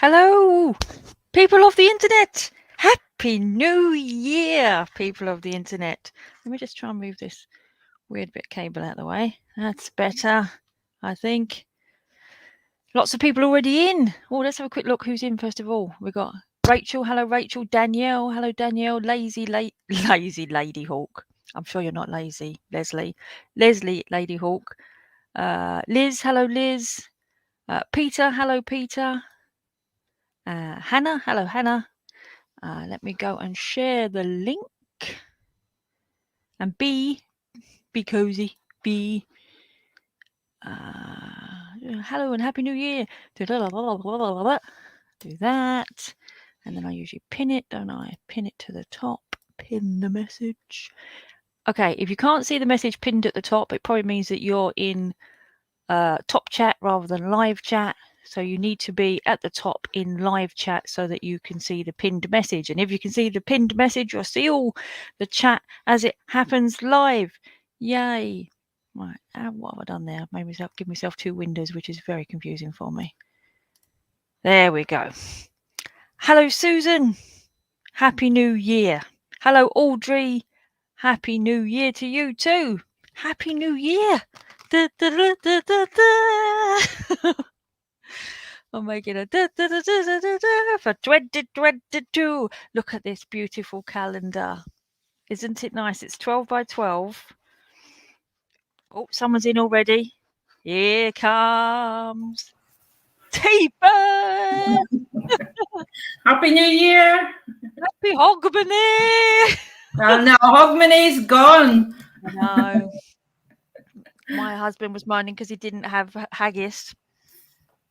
Hello, people of the internet. Happy New Year, people of the internet. Let me just try and move this weird bit of cable out of the way. That's better, I think. Lots of people already in. Oh, let's have a quick look who's in first of all. We've got Rachel. Hello, Rachel. Danielle. Hello, Danielle. Lazy Lady Hawk. I'm sure you're not lazy, Leslie. Leslie Lady Hawk. Liz. Hello, Liz. Peter. Hello, Peter. Hannah. Hello, Hannah. Let me go and share the link. And be cozy. Be. Hello and Happy New Year. Do that. And then I usually pin it, don't I? Pin it to the top. Pin the message. Okay, if you can't see the message pinned at the top, it probably means that you're in top chat rather than live chat. So you need to be at the top in live chat so that you can see the pinned message. And if you can see the pinned message, you'll see all the chat as it happens live. Yay. Right, what have I done there? I've give myself two windows, which is very confusing for me. There we go. Hello, Susan. Happy New Year. Hello, Audrey. Happy New Year to you too. Happy New Year. Da, da, da, da, da, da. I'm making a da, da, da, da, da, da, da, for 2022. Look at this beautiful calendar. Isn't it nice? It's 12 by 12. Oh, someone's in already. Here comes T-Bird. Happy New Year. Happy Hogmanay. Oh no, Hogmanay's gone. No. My husband was moaning because he didn't have haggis.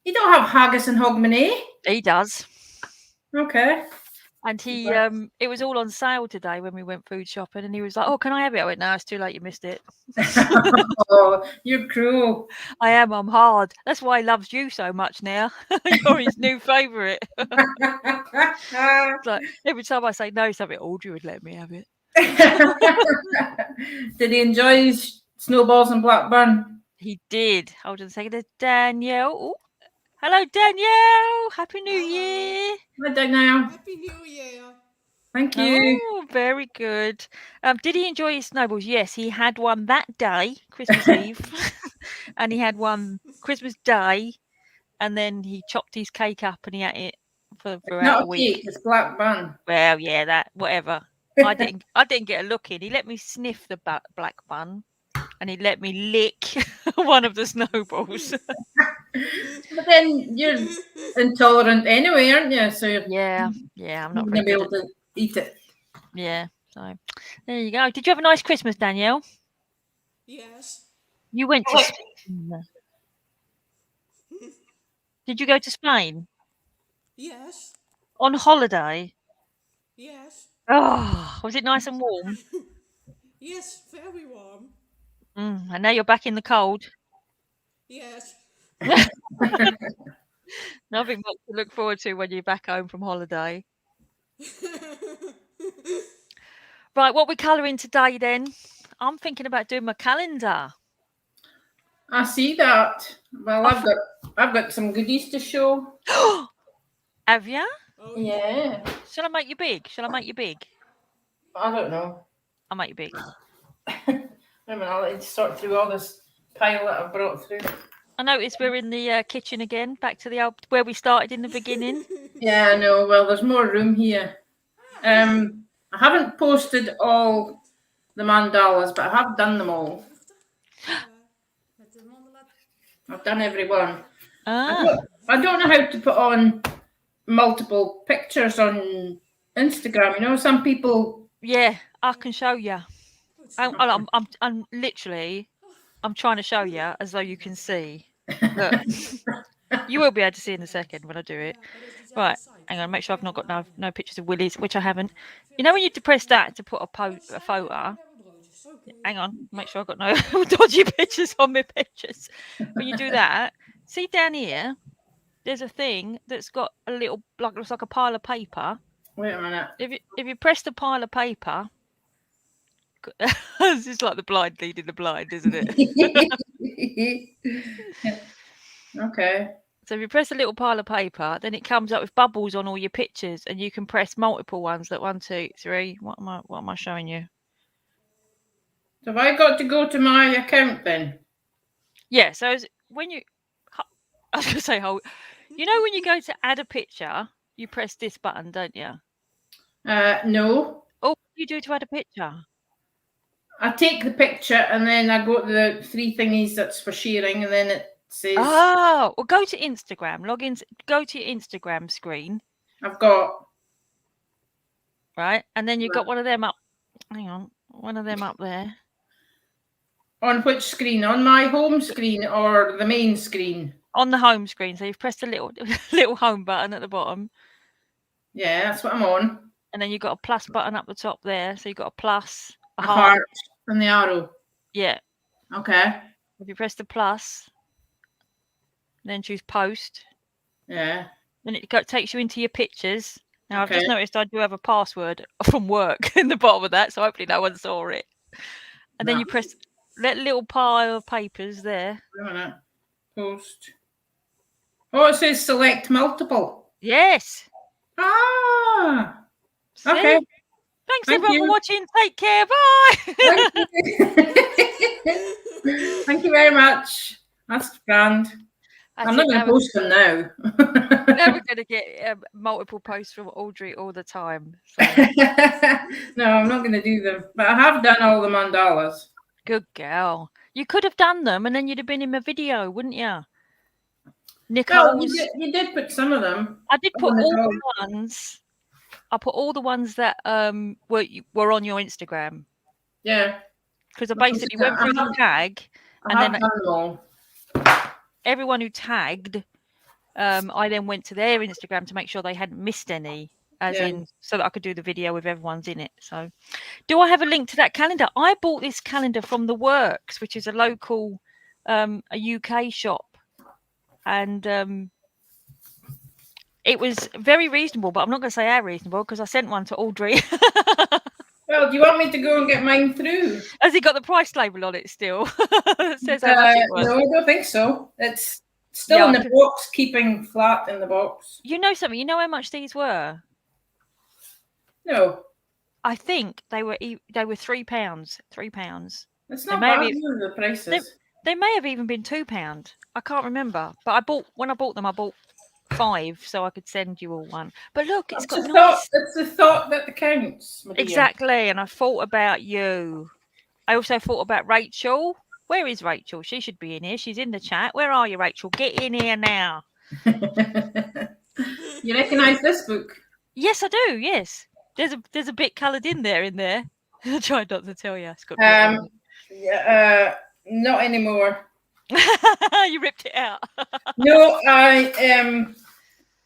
You don't have haggis and Hogmanay? He does. Okay. And he, it was all on sale today when we went food shopping, and he was like, "Oh, can I have it?" I went, "No, it's too late. You missed it." Oh, you're cruel. I am. I'm hard. That's why he loves you so much now. You're his new favourite. Like every time I say no something, Audrey would let me have it. Did he enjoy his snowballs in Blackburn? He did. Hold on a second. There's Danielle. Ooh. Hello, Danielle. Happy New Year. Hi, Danielle. Happy New Year. Thank you. Oh, very good. Did he enjoy his snowballs? Yes, he had one that day, Christmas Eve, and he had one Christmas Day, and then he chopped his cake up and he ate it throughout Not the a week. cake, it's Blackburn. Well, yeah, that whatever. I didn't get a look in. He let me sniff the black bun, and he let me lick one of the snowballs. But then you're intolerant anyway, aren't you? So Yeah, I'm not going to very be good able to eat it. Yeah, so there you go. Did you have a nice Christmas, Danielle? Yes. You went to Spain. Did you go to Spain? Yes. On holiday? Yes. Oh, was it nice and warm? Yes, very warm. And now you're back in the cold. Yes. Nothing much to look forward to when you're back home from holiday. Right, what we colouring today then? I'm thinking about doing my calendar. I see that. Well, I've got some goodies to show. Have you? Oh, Yeah. Shall I make you big? I don't know. I'll make you big. Wait a minute, I'll let you sort through all this pile that I've brought through. I noticed we're in the kitchen again, back to the old where we started in the beginning. Yeah, I know. Well, there's more room here. I haven't posted all the mandalas, but I have done them all. I've done every one. I don't know how to put on multiple pictures on Instagram. You know, some people. Yeah, I can show you. I'm literally, I'm trying to show you as though you can see. Look, you will be able to see in a second when I do it. Right, hang on, make sure I've not got no pictures of willies, which I haven't. You know when you depress that to put a photo? Hang on, make sure I've got no dodgy pictures on my pictures. When you do that, see down here, there's a thing that's got a little, looks like a pile of paper. Wait a minute. If you press the pile of paper, this is like the blind leading the blind, isn't it? Okay. So if you press a little pile of paper, then it comes up with bubbles on all your pictures, and you can press multiple ones. Like 1, 2, 3. What am I showing you? So have I got to go to my account then? Yeah. So when you, I was gonna say, you know, when you go to add a picture, you press this button, don't you? No. Oh, what do you do to add a picture? I take the picture and then I go to the 3 thingies that's for sharing, and then it says. Oh, well, go to Instagram. Log in. Go to your Instagram screen. I've got. Right, and then you've got one of them up. Hang on, one of them up there. On which screen? On my home screen or the main screen? On the home screen. So you've pressed the little home button at the bottom. Yeah, that's what I'm on. And then you've got a plus button up the top there. So you've got a plus, a heart, and the arrow. Yeah. Okay. If you press the plus, then choose post. Yeah. Then it takes you into your pictures. Now, Okay. I've just noticed I do have a password from work in the bottom of that, so hopefully no one saw it. And then you press that little pile of papers there. Wait a minute. Post. Oh, it says select multiple. Yes. Ah. See? Okay. Thanks everyone for watching. Take care. Bye. Thank you very much. That's grand. I'm not going to post them now. Never going to get multiple posts from Audrey all the time. So. No, I'm not going to do them. But I have done all the mandalas. Good girl. You could have done them and then you'd have been in my video, wouldn't you? Nicole, you did put some of them. I did put all the ones. I put all the ones that were on your Instagram. Yeah. Because I basically went through the tag and then done them all. Everyone who tagged, I then went to their Instagram to make sure they hadn't missed any, so that I could do the video with everyone's in it. So, do I have a link to that calendar? I bought this calendar from The Works, which is a local, a UK shop, and it was very reasonable. But I'm not going to say how reasonable because I sent one to Audrey. Well, do you want me to go and get mine through? Has it got the price label on it still? It says how much it was. No, I don't think so. It's still in the box, keeping flat in the box. You know something? You know how much these were? No. I think they were £3. £3. It's not bad, the prices. They may have even been £2. I can't remember. But when I bought them, I bought 5 so I could send you all one. But look, it's got nice. It's the thought that counts. Exactly, and I thought about you. I also thought about Rachel. Where is Rachel? She should be in here. She's in the chat. Where are you, Rachel? Get in here now. You recognise this book? Yes, I do. Yes, there's a bit coloured in there. I tried not to tell you. It's got not anymore. You ripped it out. No,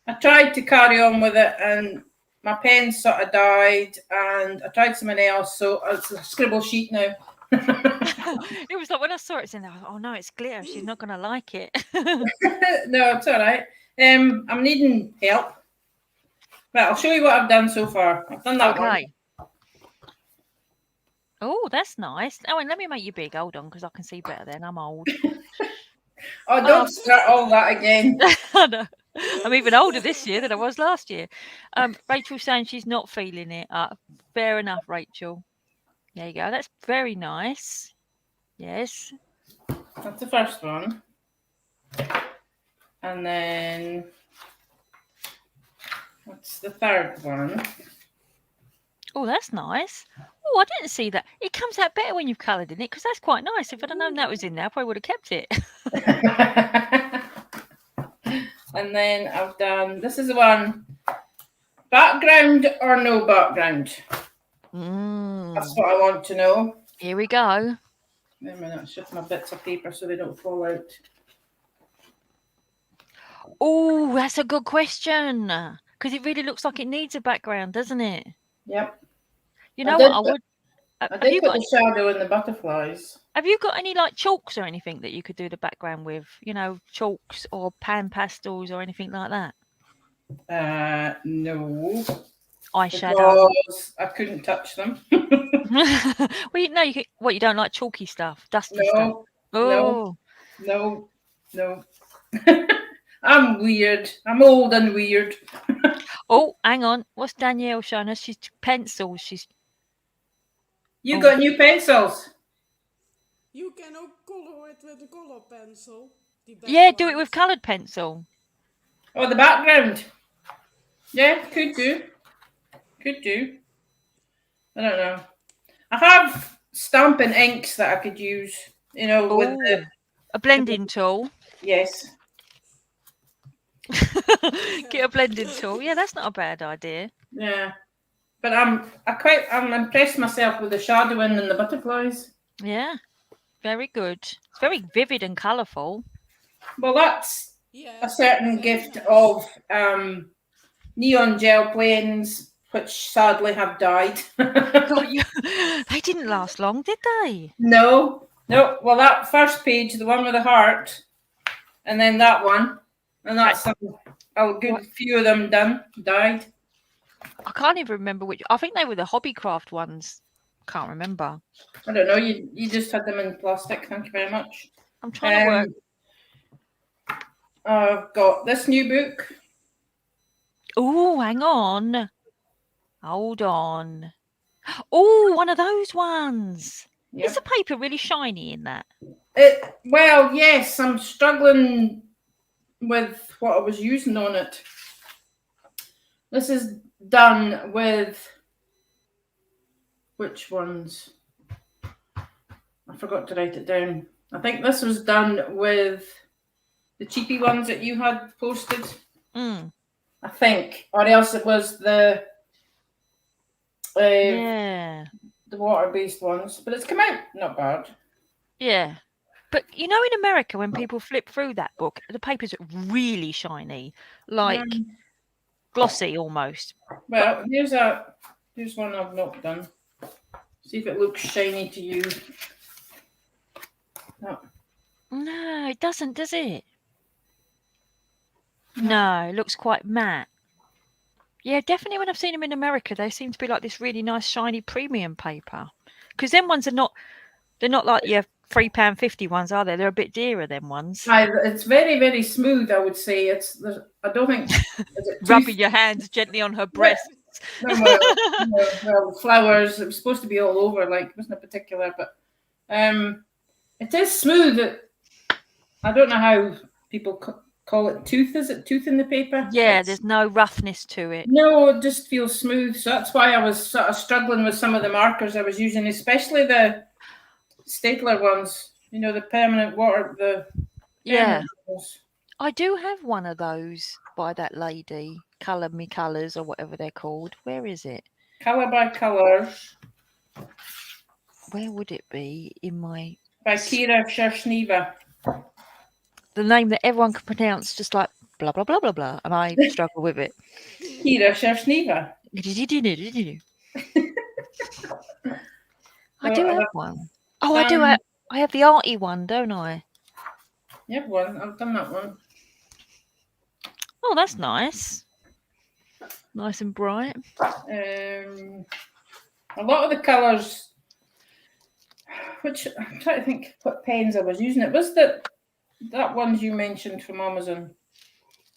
I tried to carry on with it, and my pen sort of died, and I tried something else, so it's a scribble sheet now. It was like when I saw it, saying, "Oh no, it's glitter. She's not going to like it." No, it's all right. I'm needing help. But I'll show you what I've done so far. I've done that one. Oh, that's nice. Oh, and let me make you big. Hold on, because I can see better then. I'm old. Oh, don't start all that again. I know. I'm even older this year than I was last year. Rachel's saying she's not feeling it. Fair enough, Rachel. There you go. That's very nice. Yes. That's the first one. And then what's the third one? Oh, that's nice. Oh, I didn't see that. It comes out better when you've coloured in it because that's quite nice. If I'd have known that was in there, I probably would have kept it. And then I've done, this is the one, background or no background? That's what I want to know. Here we go. Wait a minute, I'll shift my bits of paper so they don't fall out. Oh, that's a good question. Because it really looks like it needs a background, doesn't it? Yep. You know what? I did put the shadow in the butterflies. Have you got any like chalks or anything that you could do the background with? You know, chalks or pan pastels or anything like that? No. Eyeshadow. Because I couldn't touch them. Well, you know, you don't like chalky stuff, dusty stuff. Oh. No. I'm weird. I'm old and weird. Oh, hang on. What's Danielle showing us? She's pencils. You Oh. got new pencils? You can color it with a color pencil. The Yeah, do it with background. coloured pencil. Oh, the background. Yeah, could do. Could do. I don't know. I have stamping inks that I could use, with the, a blending tool. yes. Get a blending tool. Yeah, that's not a bad idea. Yeah. But I'm impressed myself with the shadowing and the butterflies. Yeah, very good. It's very vivid and colourful. Well, that's Yes, a certain very gift nice. of neon gel planes, which sadly have died. God, they didn't last long, did they? No. Well, that first page, the one with the heart, and then that one, and that's a good few of them died. I can't even remember which. I think they were the Hobbycraft ones. Can't remember. I don't know. You just had them in plastic. Thank you very much. I'm trying to work. I've got this new book. Oh, hang on. Hold on. Oh, one of those ones. Yep. Is the paper really shiny in that? Well, yes, I'm struggling with what I was using on it. This is done with which ones? I forgot to write it down. I think this was done with the cheapy ones that you had posted. I think, or else it was the Yeah. the water-based ones. But it's come out not bad. Yeah. But in America, when people flip through that book, the paper's really shiny, like glossy almost. Well, here's one I've not done. See if it looks shiny to you. No, it doesn't, does it? No, it looks quite matte. Yeah, definitely when I've seen them in America, they seem to be like this really nice, shiny premium paper. Because them ones they're not like your £3.50 ones, are they? They're a bit dearer, them ones. It's very, very smooth, I would say. I don't think... Rubbing your hands gently on her breasts. Well, flowers, it was supposed to be all over, like, it wasn't particular, but it is smooth. I don't know how people call it tooth. Is it tooth in the paper? Yeah, there's no roughness to it. No, it just feels smooth. So that's why I was sort of struggling with some of the markers I was using, especially the stapler ones, the permanent water, Yeah. ones. I do have one of those by that lady, Colour Me Colours or whatever they're called. Where is it? Colour by Colours. Where would it be in my... By Kira Shershneva. The name that everyone can pronounce just like blah, blah, blah, blah, blah. And I struggle with it. Kira Shershneva. I do have one. Oh, I do have... I have the arty one, don't I? You have one. I've done that one. Oh, that's nice. Nice and bright. A lot of the colours, which I'm trying to think what pens I was using. It was that ones you mentioned from Amazon.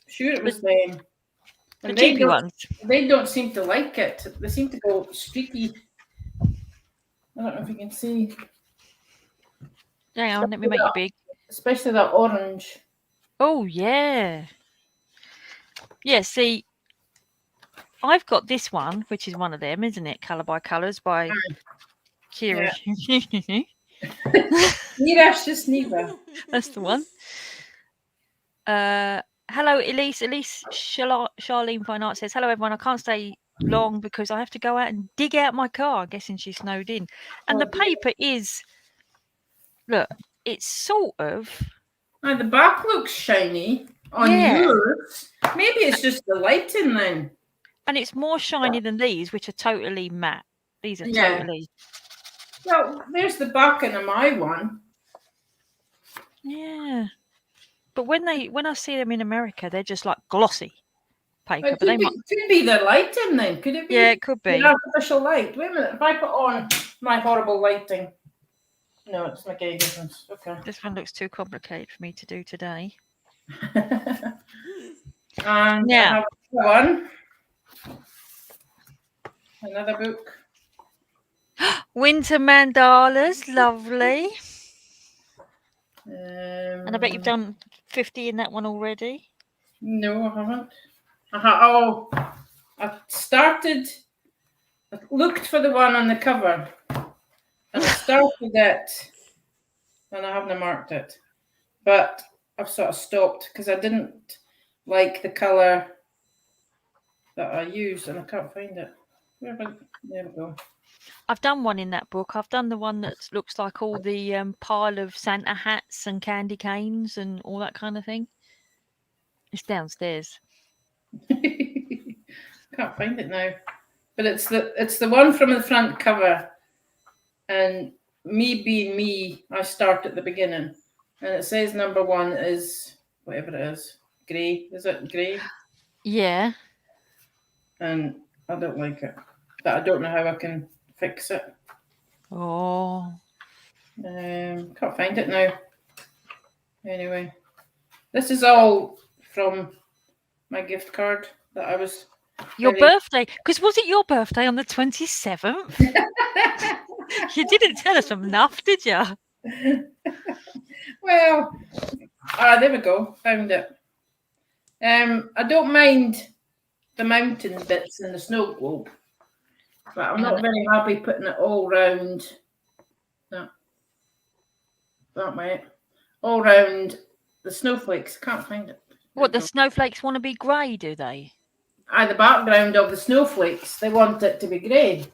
Sure, it was them. The cheapy ones. They don't seem to like it. They seem to go streaky. I don't know if you can see. Hang on, let me make you big. Especially that orange. Oh, yeah. Yeah, see, I've got this one, which is one of them, isn't it? Colour by Colours by Kira. Kira Shershneva. That's the one. Hello, Elise. Charlene Fine Art says, hello, everyone. I can't stay long because I have to go out and dig out my car. I'm guessing she snowed in. And the paper is, look, it's sort of... Now, the back looks shiny on yours. Maybe it's just the lighting then. And it's more shiny than these, which are totally matte. These are totally... Well, there's the back of my one. Yeah. But when I see them in America, they're just like glossy paper. It could be the lighting then. Could it be? Yeah, it could be. The artificial light. Wait a minute. If I put on my horrible lighting. No, it's not making any difference. Okay. This one looks too complicated for me to do today. And Now- I have another one. Another book. Winter Mandalas, lovely. And I bet you've done 50 in that one already. No, I haven't. I looked for the one on the cover, and I started it, and I haven't marked it. But I've sort of stopped because I didn't like the colour that I used, and I can't find it. There we go. I've done one in that book. I've done the one that looks like all the pile of Santa hats and candy canes and all that kind of thing. It's downstairs. Can't find it now. But it's the one from the front cover, and me being me, I start at the beginning, and it says number 1 is whatever it is, grey. Is it grey? Yeah. And I don't like it, but I don't know how I can fix it. Oh. Can't find it now. Anyway, this is all from my gift card that I was. Your birthday, because was it your birthday on the 27th? You didn't tell us enough, did you? Well, there we go. Found it. I don't mind the mountain bits in the snow globe, but I'm not very happy putting it all round that way. All round the snowflakes. Can't find it. What, the snowflakes want to be grey, do they? The background of the snowflakes, they want it to be grey.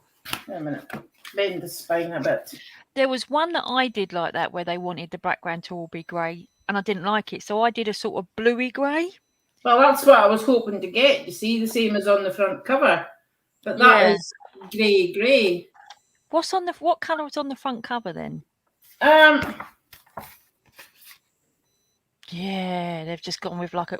Wait a minute. Bend the spine a bit. There was one that I did like that where they wanted the background to all be grey, and I didn't like it, so I did a sort of bluey grey. Well, that's what I was hoping to get. You see, the same as on the front cover, but that is grey. What colour was on the front cover then? Yeah, they've just gone with like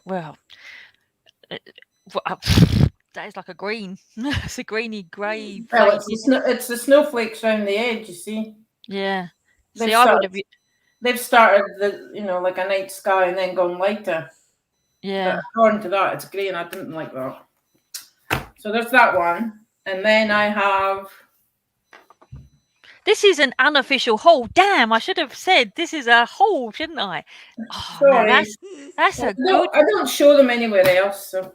that is like a green. It's a greeny grey. Well, it's the snowflakes around the edge. You see. Yeah. They've started like a night sky and then gone lighter. Yeah. But according to that, it's grey, and I didn't like that. So there's that one, and then I have. This is an unofficial haul. Damn, I should have said this is a haul, shouldn't I? Oh, Sorry. man, that's a good. I don't show them anywhere else. So.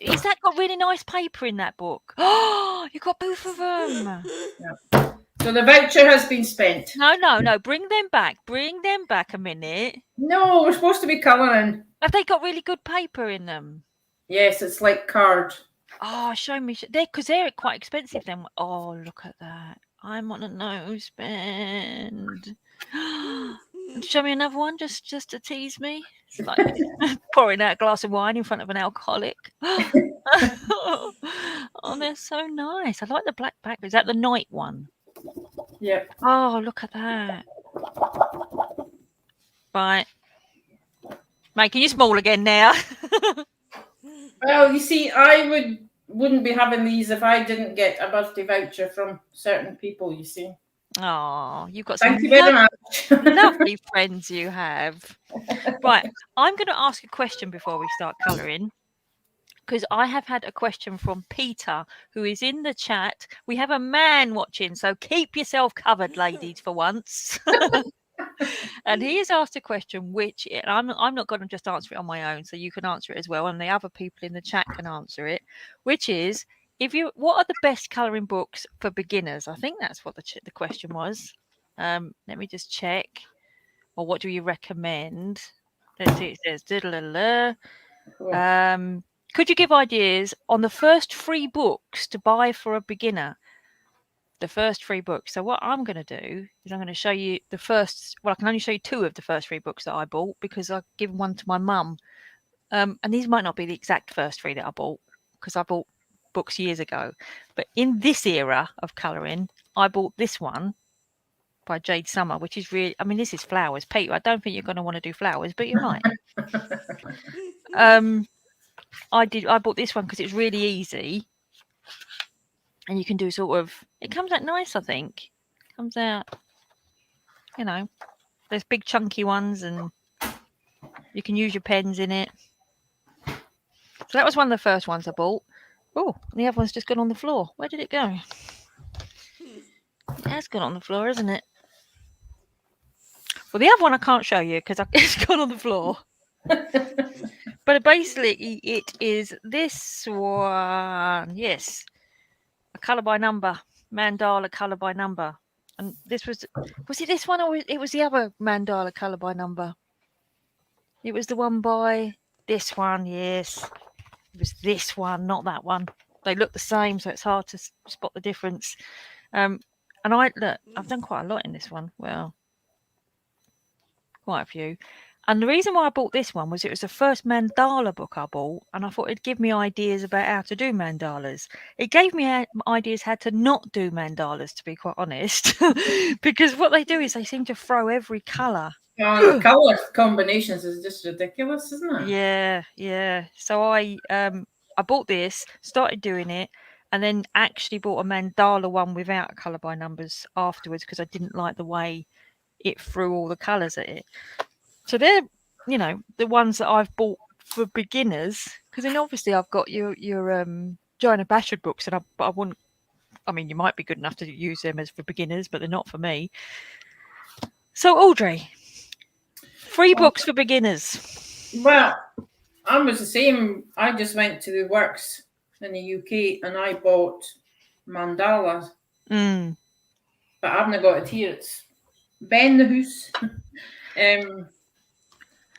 Is that got really nice paper in that book? Oh, you got both of them. Yeah. So the voucher has been spent. No. Bring them back. Bring them back a minute. No, we're supposed to be colouring. Have they got really good paper in them? Yes, it's like card. Oh, show me. They're quite expensive then. Oh, look at that. I'm on a no spend. Show me another one just to tease me. It's like pouring out a glass of wine in front of an alcoholic. Oh, they're so nice. I like the black back. Is that the night one? Yeah. Oh, look at that. Right. Making you small again now. Well, you see, I wouldn't be having these if I didn't get a birthday voucher from certain people, you see. Oh, you've got Thank you very much. Lovely friends you have. Right, I'm going to ask a question before we start colouring, because I have had a question from Peter, who is in the chat. We have a man watching, so keep yourself covered, ladies, for once. And he has asked a question, which I'm not going to just answer it on my own, so you can answer it as well, and the other people in the chat can answer it, which is, what are the best colouring books for beginners? I think that's what the question was. Let me just check. Or what do you recommend? Let's see. It says, could you give ideas on the first 3 books to buy for a beginner? The first 3 books. So what I'm going to do is I'm going to show you the first. Well, I can only show you 2 of the first 3 books that I bought because I've given one to my mum. And these might not be the exact first 3 that I bought because I bought books years ago. But in this era of colouring, I bought this one by Jade Summer, which is really, this is flowers. Peter, I don't think you're going to want to do flowers, but you might. I bought this one because it's really easy. And you can do it comes out nice, I think. It comes out, there's big chunky ones and you can use your pens in it. So that was one of the first ones I bought. Oh, the other one's just gone on the floor. Where did it go? It has gone on the floor, isn't it? Well, the other one I can't show you because it's gone on the floor. But basically, it is this one. Yes, a colour by number mandala colour by number. And this was it this one or it was the other mandala colour by number? It was the one by this one. Yes, it was this one, not that one. They look the same, so it's hard to spot the difference. And I've done quite a lot in this one. Well, quite a few. And the reason why I bought this one was it was the first mandala book I bought, and I thought it'd give me ideas about how to do mandalas. It gave me ideas how to not do mandalas, to be quite honest, because what they do is they seem to throw every colour. Oh, the colour combinations is just ridiculous, isn't it? Yeah. So I bought this, started doing it, and then actually bought a mandala one without colour by numbers afterwards because I didn't like the way it threw all the colours at it. So they're, the ones that I've bought for beginners, because then obviously I've got your Joanna Bashford books, and I wouldn't. I mean, you might be good enough to use them as for beginners, but they're not for me. So Audrey, 3 books for beginners. Well, I was the same. I just went to the works in the UK and I bought mandalas. But I haven't got it here. It's Ben the Hoose.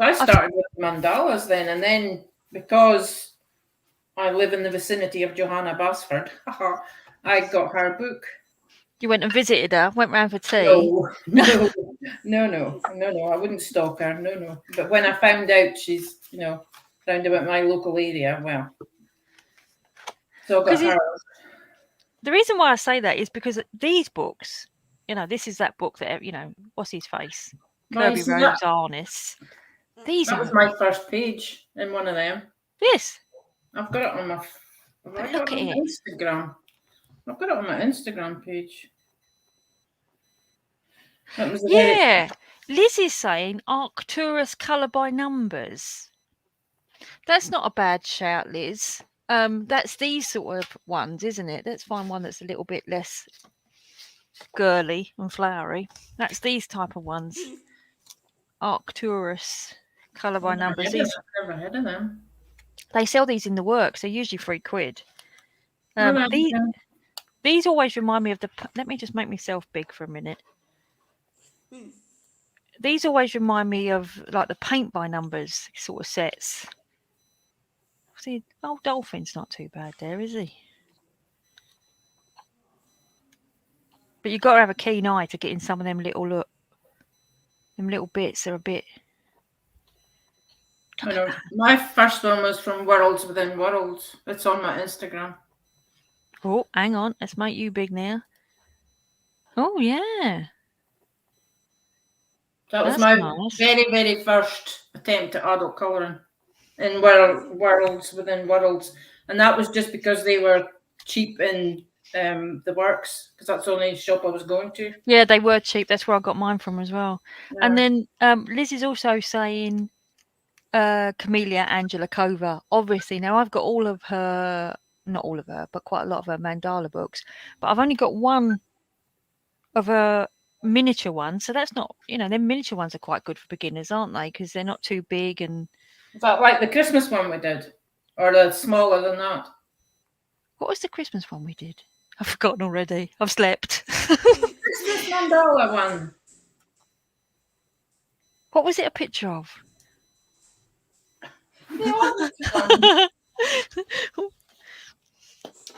I started with mandalas then, and then because I live in the vicinity of Johanna Basford, I got her book. You went and visited her, went round for tea? No. I wouldn't stalk her. No. But when I found out she's, round about my local area, well, so I got her. The reason why I say that is because these books, this is that book that, what's his face? Kirby Rose Arnis. That was my first page in one of them. Yes. I've got it on my Instagram. I've got it on my Instagram page. Liz is saying Arcturus colour by numbers. That's not a bad shout, Liz. That's these sort of ones, isn't it? Let's find one that's a little bit less girly and flowery. That's these type of ones. Arcturus colour by numbers. I've never heard of them. They sell these in the works. They're usually £3. These always remind me of the. Let me just make myself big for a minute. These always remind me of like the paint by numbers sort of sets. See, old Dolphin's not too bad there, is he? But you've got to have a keen eye to get in some of them little bits. They're a bit. I know. My first one was from Worlds Within Worlds. It's on my Instagram. Oh, hang on. Let's make you big now. Oh, yeah. That was my very, very first attempt at adult colouring in Worlds Within Worlds. And that was just because they were cheap in the works, because that's the only shop I was going to. Yeah, they were cheap. That's where I got mine from as well. Yeah. And then Liz is also saying Camellia Angelikova. Obviously, now I've got all of her, not all of her, but quite a lot of her mandala books. But I've only got one of her miniature ones. So that's not, them miniature ones are quite good for beginners, aren't they? Because they're not too big. And is that like the Christmas one we did? Or the smaller than that? What was the Christmas one we did? I've forgotten already. I've slept. Christmas mandala one. What was it a picture of?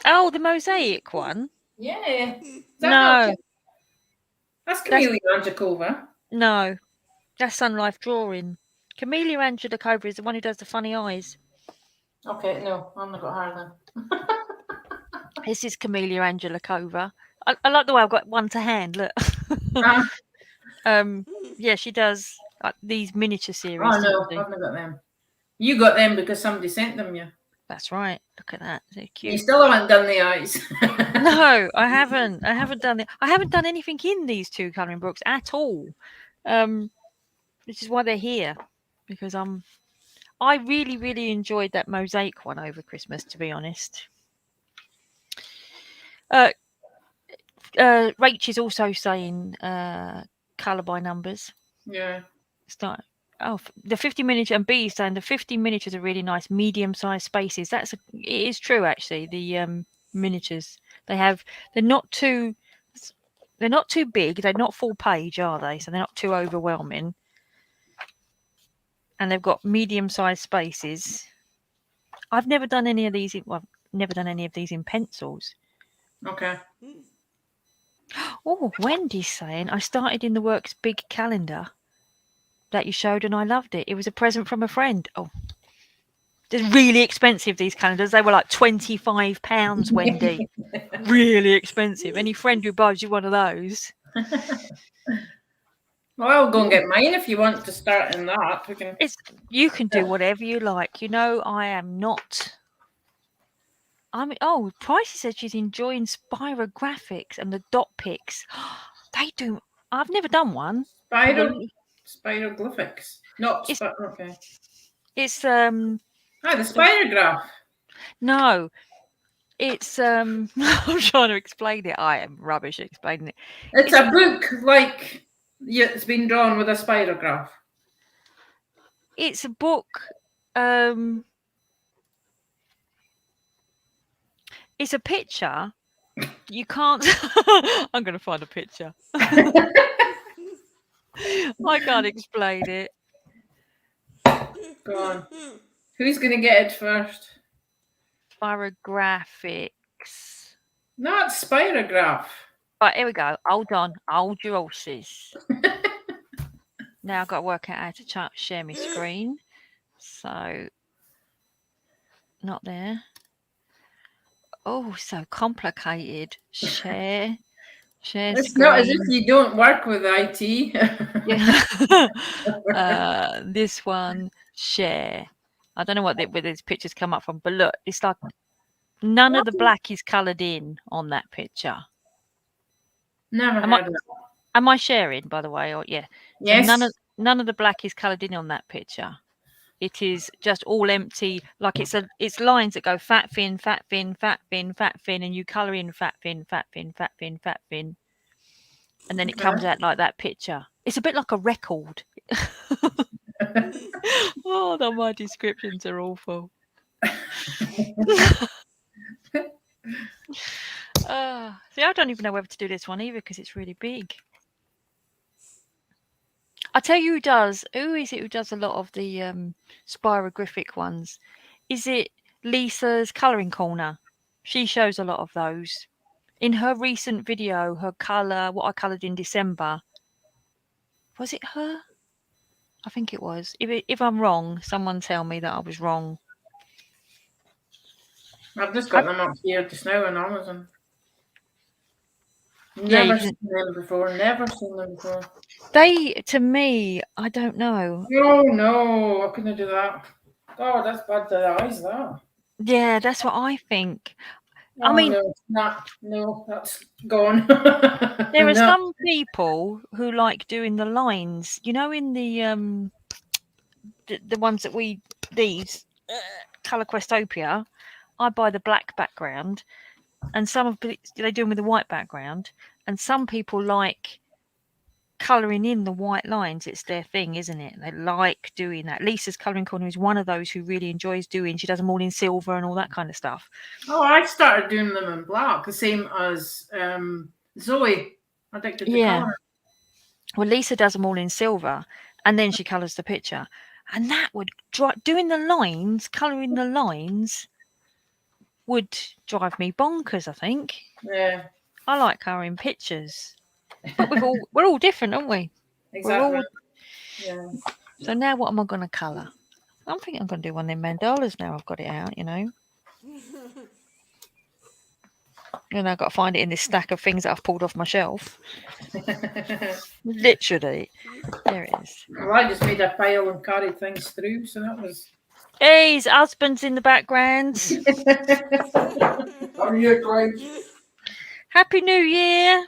Oh, the mosaic one? Yeah. No. That's Camellia Angelikova. No. That's Sun Life Drawing. Camellia Angelikova is the one who does the funny eyes. Okay, no, I've not got her then. This is Camellia Angelikova. I like the way I've got one to hand. Look. Yeah, she does these miniature series. Oh no, I've not got them. You got them because somebody sent them you. That's right. Look at that. They're cute. You still haven't done the eyes. No, I haven't. I haven't done anything in these 2 colouring books at all. Which is why they're here, because I'm I really, really enjoyed that mosaic one over Christmas, to be honest. Rach is also saying colour by numbers. Yeah. Start. Oh, the 50 miniature, and B is saying the 50 miniatures are really nice, medium-sized spaces. It is true, actually. The miniatures they're not too big. They're not full page, are they? So they're not too overwhelming. And they've got medium-sized spaces. I've never done any of these. I've never done any of these in pencils. Okay. Oh, Wendy's saying I started in the works big calendar that you showed and I loved it. It was a present from a friend. Oh, they're really expensive, these calendars. They were like £25, Wendy. Really expensive. Any friend who buys you one of those. Well, I'll go and get mine if you want to start in that. You can do whatever you like. You know, I am not. Pricey said she's enjoying spirographics and the dot pics. They do. I've never done one. Spiroglyphics. Okay. It's the spirograph. No. It's I'm trying to explain it. I am rubbish at explaining it. It's a book like it's been drawn with a spirograph. It's a book. It's a picture. You can't. I'm going to find a picture. I can't explain it. Go on. Who's going to get it first? Spirographics. Not spirograph. Right, here we go. Hold on. Hold your horses. Now I've got to work out how to share my screen. So, not there. Oh, so complicated. Share It's screen. not as if you don't work with IT. Yeah. This one, share. I don't know where these pictures come up from, but look, it's like none of the black is coloured in on that picture. Never heard of it. Am I sharing, by the way? Or yeah. Yes. So none of the black is coloured in on that picture. It is just all empty. Like it's lines that go fat fin, fat fin, fat fin, fat fin, and you colour in fat fin, fat fin, fat fin, fat fin. And then it comes out like that picture. It's a bit like a record. Oh, my descriptions are awful. See, I don't even know whether to do this one either because it's really big. I tell you who does. Who is it who does a lot of the spirographic ones? Is it Lisa's Colouring Corner? She shows a lot of those. In her recent video, her colour, what I coloured in December. Was it her? I think it was. If I'm wrong, someone tell me that I was wrong. I've just got them up here just now on Amazon. Never seen them before. Never seen them before. They, to me, I don't know. No, I couldn't do that. Oh, that's bad to the eyes, that. Yeah, that's what I think. Oh, I mean, no, that's gone. There are some people who like doing the lines, you know, in the ones that these Colour Questopia. I buy the black background, and they do them with the white background, and some people like colouring in the white lines. It's their thing, isn't it? They like doing that. Lisa's Colouring Corner is one of those who really enjoys doing. She does them all in silver and all that kind of stuff. Oh, I started doing them in black, the same as Zoe. Addicted to colour. Well, Lisa does them all in silver, and then she colours the picture, and that would doing the lines, colouring the lines, would drive me bonkers. I think. Yeah. I like colouring pictures, but we're all different, aren't we? Exactly. Yeah. So now, what am I going to colour? I'm thinking I'm going to do one of them mandalas now. I've got it out, you know. And I've got to find it in this stack of things that I've pulled off my shelf. Literally. There it is. Well, I just made a pile and carried things through, so that was... Hey, his husband's in the background. How are you, Grace? Happy New Year.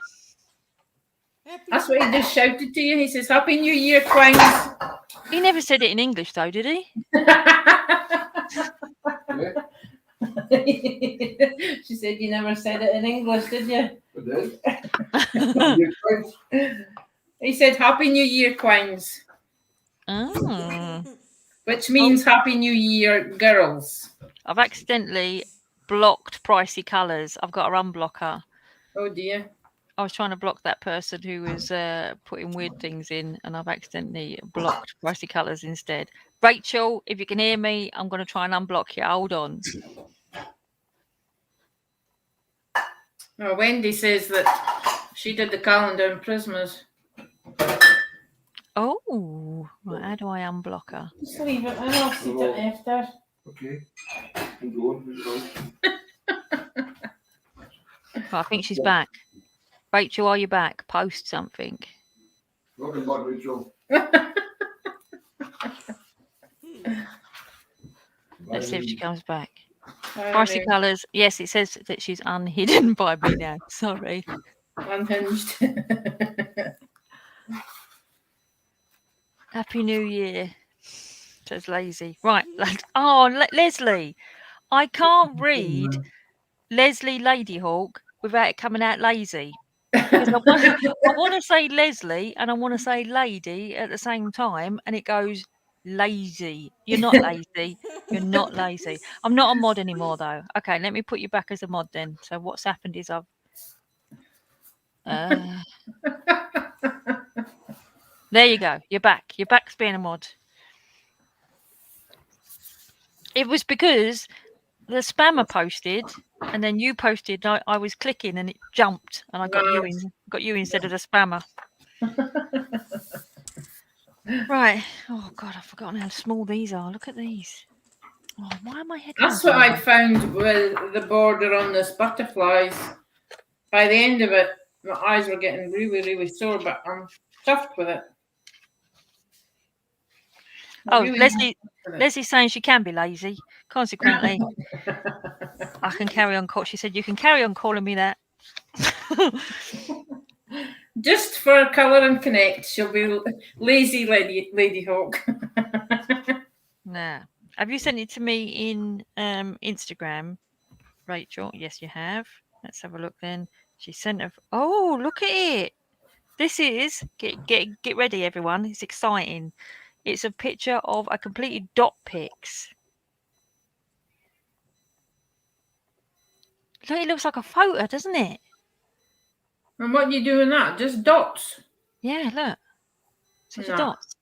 That's what he just shouted to you. He says, Happy New Year, Quangs. He never said it in English, though, did he? She said you never said it in English, did you? I did. He said Happy New Year, Quangs, Oh. which means Happy New Year, girls. I've accidentally blocked Pricey Colours. I've got to unblock her. Oh dear. I was trying to block that person who was putting weird things in, and I've accidentally blocked Pricey Colours instead. Rachel, if you can hear me, I'm going to try and unblock you. Hold on. Oh, Wendy says that she did the calendar in Prismas. Oh, right, how do I unblock her? Just leave it and I'll see it after. Okay. I'm going. Oh, I think she's back. Rachel, are you back? Post something. Welcome back, Rachel. Let's see if she comes back. Oh, Pricey no. Colours. Yes, it says that she's unhidden by me now. Sorry. Unhinged. Happy New Year, says Lazy. Right. Oh, Leslie. I can't read Leslie Ladyhawk without it coming out lazy. Because I want to say Leslie and I want to say lady at the same time, and it goes lazy. You're not lazy. You're not lazy. I'm not a mod anymore, though. Okay, let me put you back as a mod then. So what's happened is I've... there you go. You're back. You're back to being a mod. It was because the spammer posted, and then you posted. I was clicking, and it jumped, and I got you instead of the spammer. Right. Oh God, I've forgotten how small these are. Look at these. Oh, why am I headphones? That's what I found with the border on this butterflies. By the end of it, my eyes were getting really, really sore, but I'm chuffed with it. Oh, Leslie's saying she can be lazy. Consequently, I can carry on. She said you can carry on calling me that. Just for colour and connect, she'll be lazy lady hawk. Nah. Have you sent it to me in Instagram, Rachel? Yes, you have. Let's have a look then. She sent a... Oh, look at it. This is... Get ready, everyone. It's exciting. It's a picture of a completed dot pics. Look, it looks like a photo, doesn't it? And what do you do in that? Just dots? Yeah, look. It's just No. dots.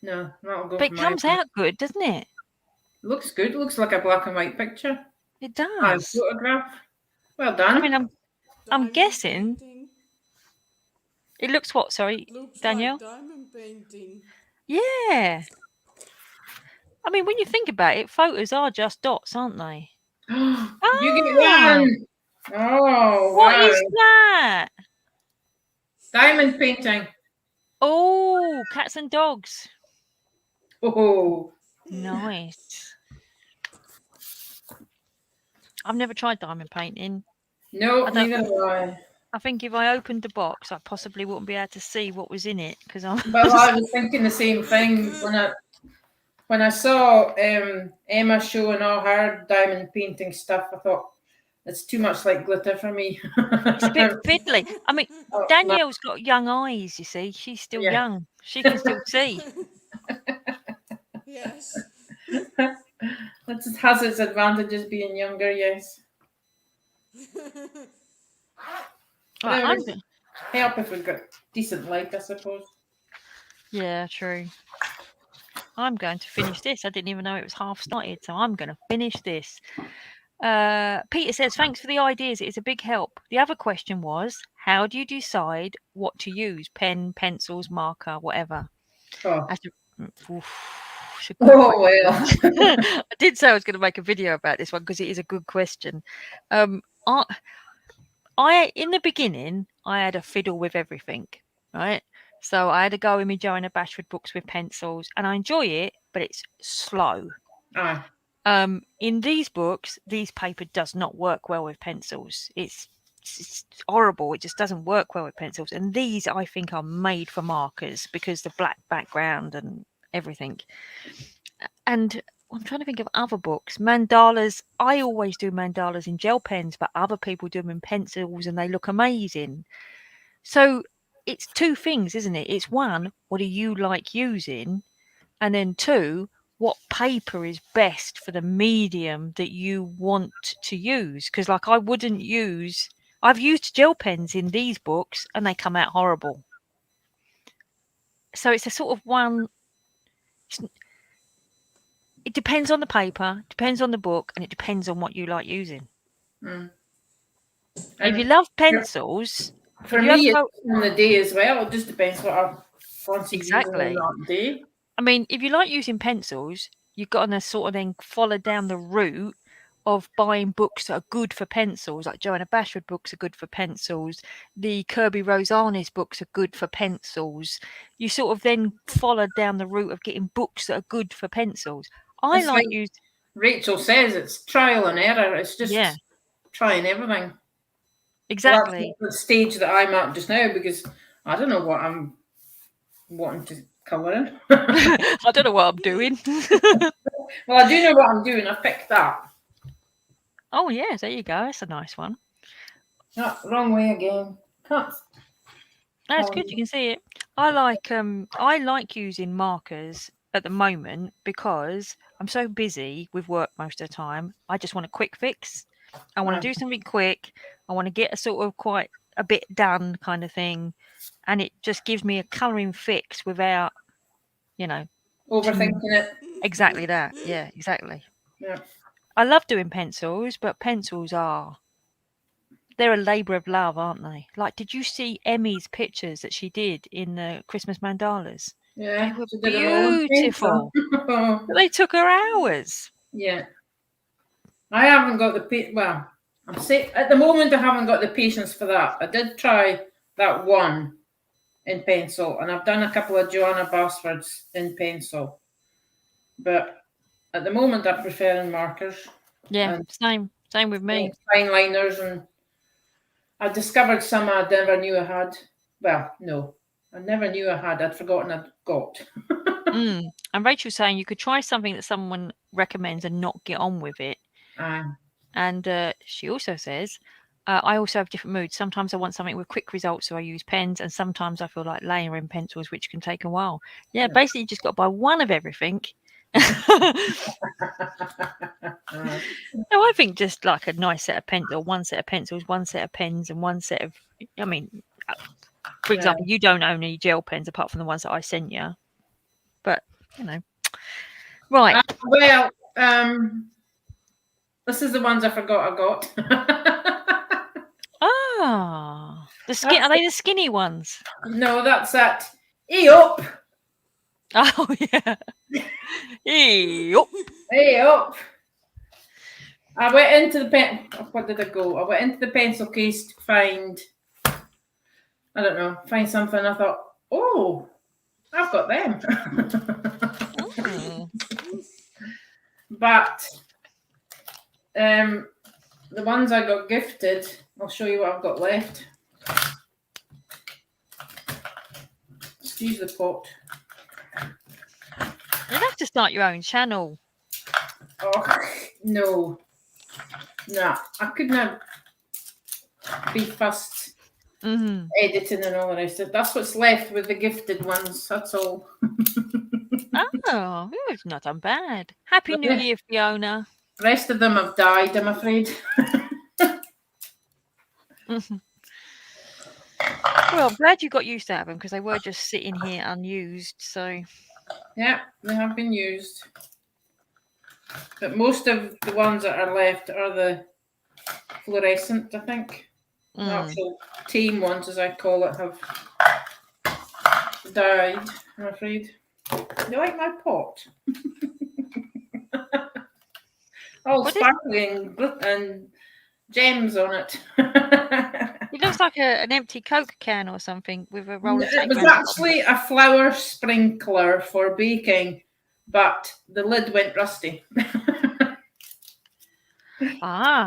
No, that'll go. But it comes out good, doesn't it? Looks good. Looks like a black and white picture. It does. Photograph. Well done. I mean, I'm guessing. Painting. It looks what? Sorry, Looks Danielle? like diamond painting. Yeah. I mean, when you think about it, photos are just dots, aren't they? You get one. Oh, What wow. is that? Diamond painting. Oh, cats and dogs. Oh, Nice. I've never tried diamond painting. no, neither have I. I think if I opened the box, I possibly wouldn't be able to see what was in it because I'm. Well, I was thinking the same thing when I saw Emma showing all her diamond painting stuff. I thought it's too much like glitter for me. It's a bit fiddly. I mean, Oh, Danielle's got young eyes, you see. She's still young. She can still see. Yes. It has its advantages being younger, yes. Right, Help if we've got decent light, I suppose. yeah, true. I'm going to finish this. I didn't even know it was half started, so I'm going to finish this. Peter says, thanks for the ideas. It is a big help. The other question was, how do you decide what to use? Pen, pencils, marker, whatever. Oh, Well. well. I did say I was going to make a video about this one because it is a good question. I in the beginning, I had a fiddle with everything, right? So I had to go in my Joanna Bashford books with pencils, and I enjoy it, but it's slow. In these books, these paper does not work well with pencils. It's it's horrible. It just doesn't work well with pencils. And these, I think, are made for markers because the black background and everything. And I'm trying to think of other books. Mandalas. I always do mandalas in gel pens, but other people do them in pencils and they look amazing. So it's two things, isn't it? It's one, what do you like using? And then two, what paper is best for the medium that you want to use? Because like I've used gel pens in these books and they come out horrible. So it's a sort of one, it depends on the paper, depends on the book, and it depends on what you like using. Mm. If you And love pencils, for if you me, have it's on the day as well. It just depends what I fancy using exactly. on that day. I mean, if you like using pencils, you've got to sort of then follow down the route of buying books that are good for pencils. Like Joanna Bashwood books are good for pencils. The Kirby Rosanes books are good for pencils. You sort of then follow down the route of getting books that are good for pencils. I It's like like use Rachel says, it's trial and error. It's just yeah, trying everything. exactly. Well, that's the stage that I'm at just now because I don't know what I'm wanting to colour in. I don't know what I'm doing. Well, I do know what I'm doing. I picked that. Oh yeah, there you go. That's a nice one. No, wrong way again. Can't. That's good. You can see it. I like using markers at the moment because I'm so busy with work most of the time. I just want a quick fix. I want to do something quick. I want to get a sort of quite a bit done kind of thing, and it just gives me a colouring fix without, Overthinking it. exactly that. Yeah, exactly. Yeah. I love doing pencils, but they're a labour of love, aren't they? Like, did you see Emmy's pictures that she did in the Christmas mandalas? Yeah. They were She did them all in beautiful. pencil. But they took her hours. Yeah. I haven't got the well, at the moment I haven't got the patience for that. I did try that one in pencil, and I've done a couple of Joanna Basfords in pencil. But at the moment I prefer in markers. Yeah, and same with me. Fine liners, and I discovered some I never knew I had. Well, no, I never knew I had. I'd forgotten I'd got. And Rachel's saying you could try something that someone recommends and not get on with it. And she also says, I also have different moods. Sometimes I want something with quick results, so I use pens, and sometimes I feel like layering pencils, which can take a while. Yeah, basically you just got to buy one of everything. No, I think just like a nice set of pencils, one set of pencils, one set of pens, and one set of, I mean, for example, you don't own any gel pens apart from the ones that I sent you. But, right. Well, this is the ones I forgot I got. Ah, are they the skinny ones? No, that's that. Hey up! Oh yeah. Hey up! Hey up! I went into the pen. What did I go? I went into the pencil case to find. I don't know. Find something. I thought, oh, I've got them. But the ones I got gifted, I'll show you what I've got left. Excuse the pot. You'd have to start your own channel. Oh no, I couldn't be fussed editing and all the rest of it. That's what's left with the gifted ones. That's all. Oh, it's not done bad. Happy New Year, Fiona. The rest of them have died, I'm afraid. Well, I'm glad you got used to them because they were just sitting here unused. So yeah, they have been used. But most of the ones that are left are the fluorescent, I think. The actual tame ones, as I call it, have died, I'm afraid. You like my pot? Oh, sparkling and gems on it. It looks like an empty Coke can or something with a roll of tape. It was actually a flour sprinkler for baking, but the lid went rusty.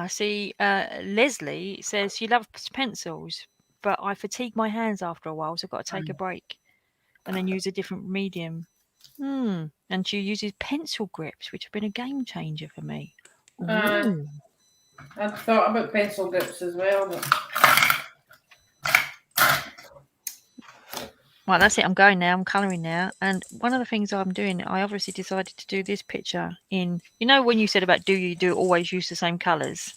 See, Leslie says she loves pencils, but I fatigue my hands after a while, so I've got to take a break and then use a different medium. And she uses pencil grips, which have been a game changer for me. Ooh. I've thought about pencil grips as well, but Right, that's it. I'm going now. I'm colouring now. And one of the things I'm doing, I obviously decided to do this picture in, you know, when you said about do you always use the same colours?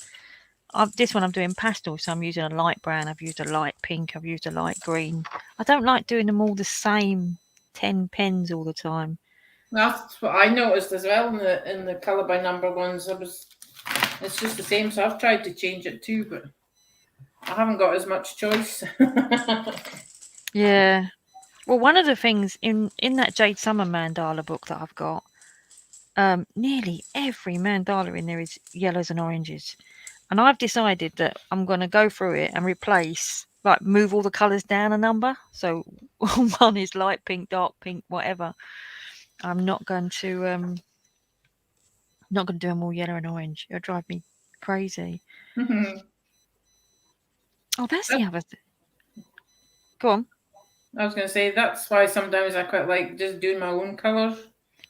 This one I'm doing pastel, so I'm using a light brown. I've used a light pink. I've used a light green. I don't like doing them all the same 10 pens all the time. that's what I noticed as well in the colour by number ones. It's just the same, so I've tried to change it too, but I haven't got as much choice. Yeah. Well, one of the things in that Jade Summer mandala book that I've got, nearly every mandala in there is yellows and oranges. And I've decided that I'm going to go through it and replace, like, move all the colours down a number. So one is light pink, dark pink, whatever. I'm not going to do them all yellow and orange. It'll drive me crazy. Oh, that's the other thing. Go on. I was going to say that's why sometimes I quite like just doing my own colours.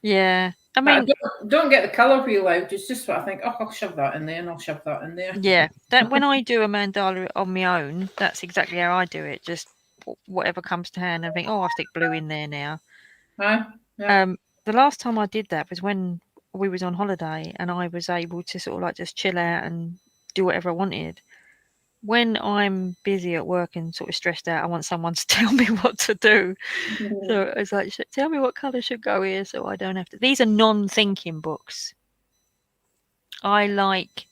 Yeah. I mean, don't get the colour wheel out. It's just what I think. Oh, I'll shove that in there, and I'll shove that in there. Yeah, that when I do a mandala on my own, that's exactly how I do it. Just whatever comes to hand, and think, oh, I'll stick blue in there now. Yeah. The last time I did that was when we was on holiday, and I was able to sort of like just chill out and do whatever I wanted. When I'm busy at work and sort of stressed out, I want someone to tell me what to do. So it's like, tell me what colour should go here, so I don't have to. These are non-thinking books. I like,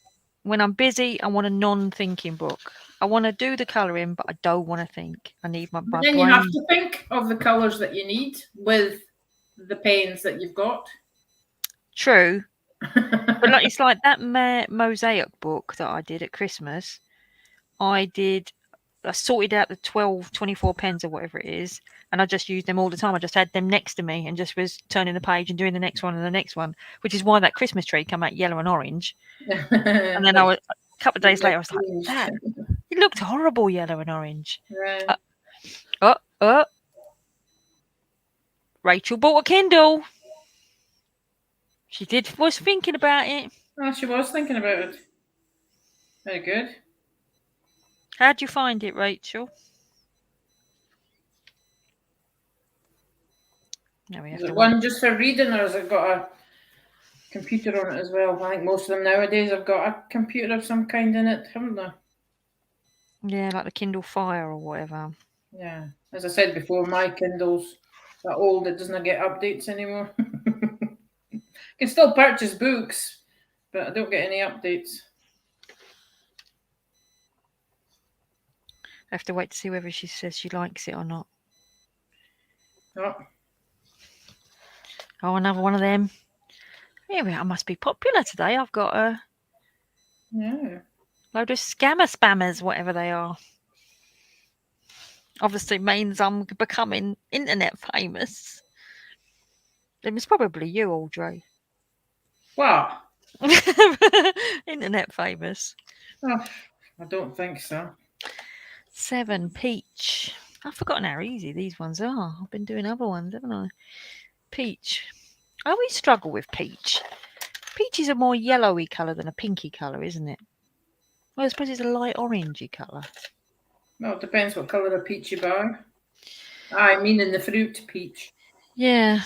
when I'm busy, I want a non-thinking book. I want to do the colouring, but I don't want to think. I need my But then brain. you have to think of the colours that you need with the pens that you've got. True. But like, it's like that mosaic book that I did at Christmas. I sorted out the 12, 24 pens or whatever it is, and I just used them all the time. I just had them next to me and just was turning the page and doing the next one and the next one, which is why that Christmas tree came out yellow and orange. And then a couple of days later, I was like, that, it looked horrible yellow and orange. Rachel bought a Kindle. She was thinking about it. Oh, she was thinking about it. Very good. How'd you find it, Rachel? No, we have Is to it one just for reading, or has it got a computer on it as well? I think most of them nowadays have got a computer of some kind in it, haven't they? Yeah, like the Kindle Fire or whatever. Yeah. As I said before, my Kindle's that old, it doesn't get updates anymore. You can still purchase books, but I don't get any updates. I have to wait to see whether she says she likes it or not. Oh, another one of them. Here we are. I must be popular today. I've got a load of spammers, whatever they are. Obviously means I'm becoming internet famous. It was probably you, Audrey. What? Internet famous. Oh, I don't think so. 7 Peach. I've forgotten how easy these ones are. I've been doing other ones, haven't I? Peach. I always struggle with peach. Peach is a more yellowy colour than a pinky colour, isn't it? Well, I suppose it's a light orangey colour. Well, it depends what colour of peach you buy. I mean in the fruit peach. Yeah.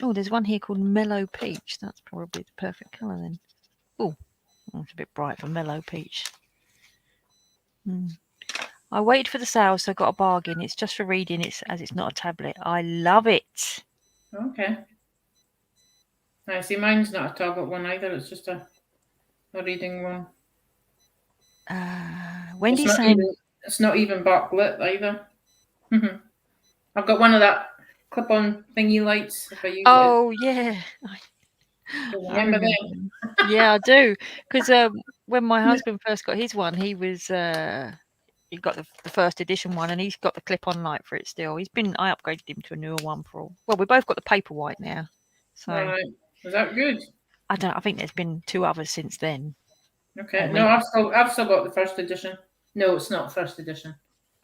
Oh, there's one here called Mellow Peach. That's probably the perfect colour then. Oh, it's a bit bright for Mellow Peach. I waited for the sale, so I got a bargain. It's just for reading, as it's not a tablet. I love it. Okay. I see mine's not a tablet one either. It's just a reading one. Wendy's saying it's not even backlit either. I've got one of that clip-on thingy lights. If I use it. Oh yeah. Remember them? Yeah, I do. Because when my husband first got his one, he was he got the first edition one, and he's got the clip-on light for it still. I upgraded him to a newer one well, we both got the Paperwhite now. So right. Is that good? I don't. I think there's been 2 others since then. Okay. Or No, maybe- I've still got the first edition. No, it's not first edition.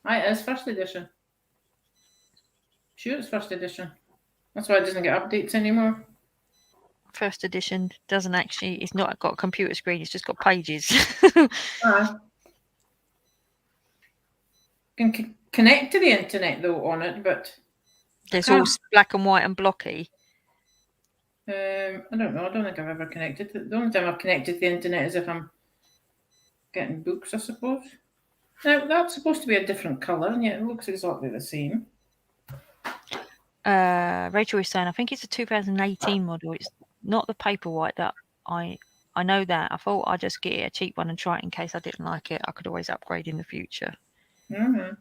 It is first edition. Sure, it's first edition. That's why it doesn't get updates anymore. First edition doesn't actually. It's not got a computer screen. It's just got pages. Can connect to the internet though on it, but It's all black and white and blocky. I don't know. I don't think I've ever connected. The only time I've connected to the internet is if I'm getting books, I suppose. Now that's supposed to be a different colour, and yet it looks exactly the same. Rachel is saying, I think it's a 2018 model. It's not the paper white that I know that. I thought I'd just get a cheap one and try it in case I didn't like it. I could always upgrade in the future. Mm-hmm.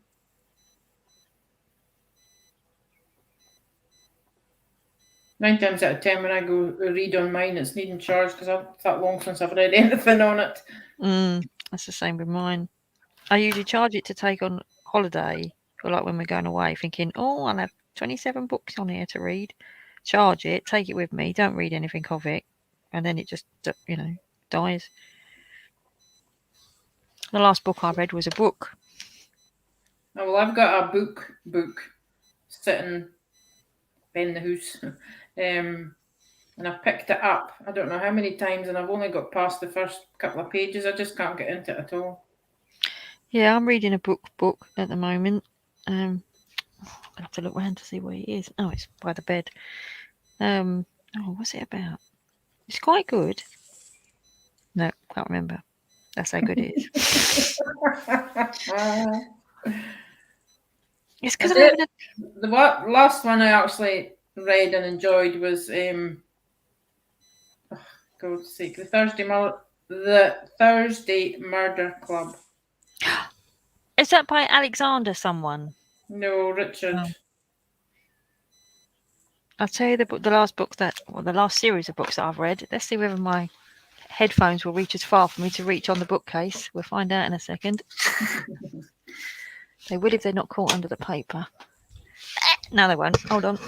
9 times out of 10 when I go read on mine, it's needing charge because it's that long since I've read anything on it. That's the same with mine. I usually charge it to take on holiday, or like when we're going away, thinking, oh, I'll have 27 books on here to read. Charge it, take it with me, don't read anything of it, and then it just, dies. The last book I read was a book. Oh, well, I've got a book sitting in the house, and I've picked it up. I don't know how many times, and I've only got past the first couple of pages. I just can't get into it at all. Yeah, I'm reading a book at the moment. I have to look around to see where it is. Oh, it's by the bed. What's it about? It's quite good. No, can't remember. That's how good it is. It's because the last one I actually read and enjoyed was God's sake, the Thursday Murder Club. Is that by Alexander someone? No, Richard. Oh. I'll tell you the last series of books that I've read. Let's see whether my headphones will reach as far for me to reach on the bookcase. We'll find out in a second. They will if they're not caught under the paper. No, they won't. Hold on.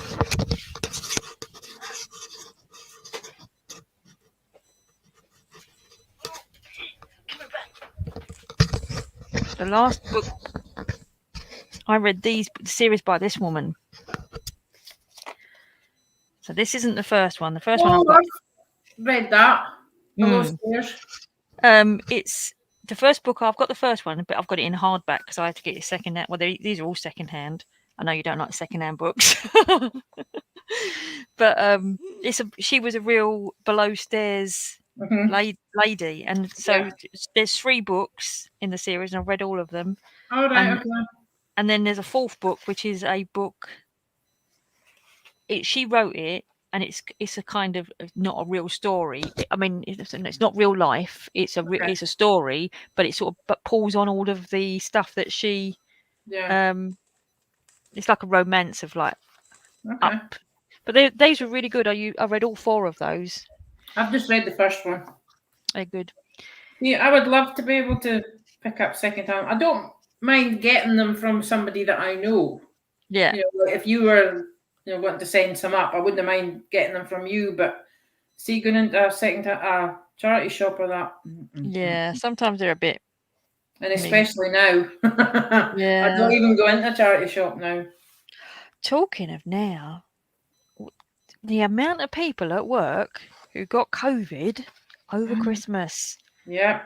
The last book I read, the series by this woman. So this isn't the first one. The first one I've got. I've read that. Hello, Stairs. It's the first book. I've got the first one, but I've got it in hardback because I had to get it second-hand. Well, these are all second-hand. I know you don't like second-hand books, but she was a real below stairs lady, and so there's 3 books in the series, and I've read all of them. All right, okay. And then there's a 4th book, which is a book. She wrote it, and it's a kind of not a real story. I mean, it's not real life. It's a story, but it sort of pulls on all of the stuff that she. Yeah. It's like a romance of like up. But these were really good. I read all 4 of those. I've just read the first one. They're good. Yeah, I would love to be able to pick up second-hand. I don't mind getting them from somebody that I know. Yeah. If you were wanting to send some up, I wouldn't mind getting them from you, but see, going into a charity shop or that. Yeah, sometimes they're a bit. And especially now. Yeah. I don't even go into a charity shop now. Talking of now, the amount of people at work who got COVID over Christmas. Yeah.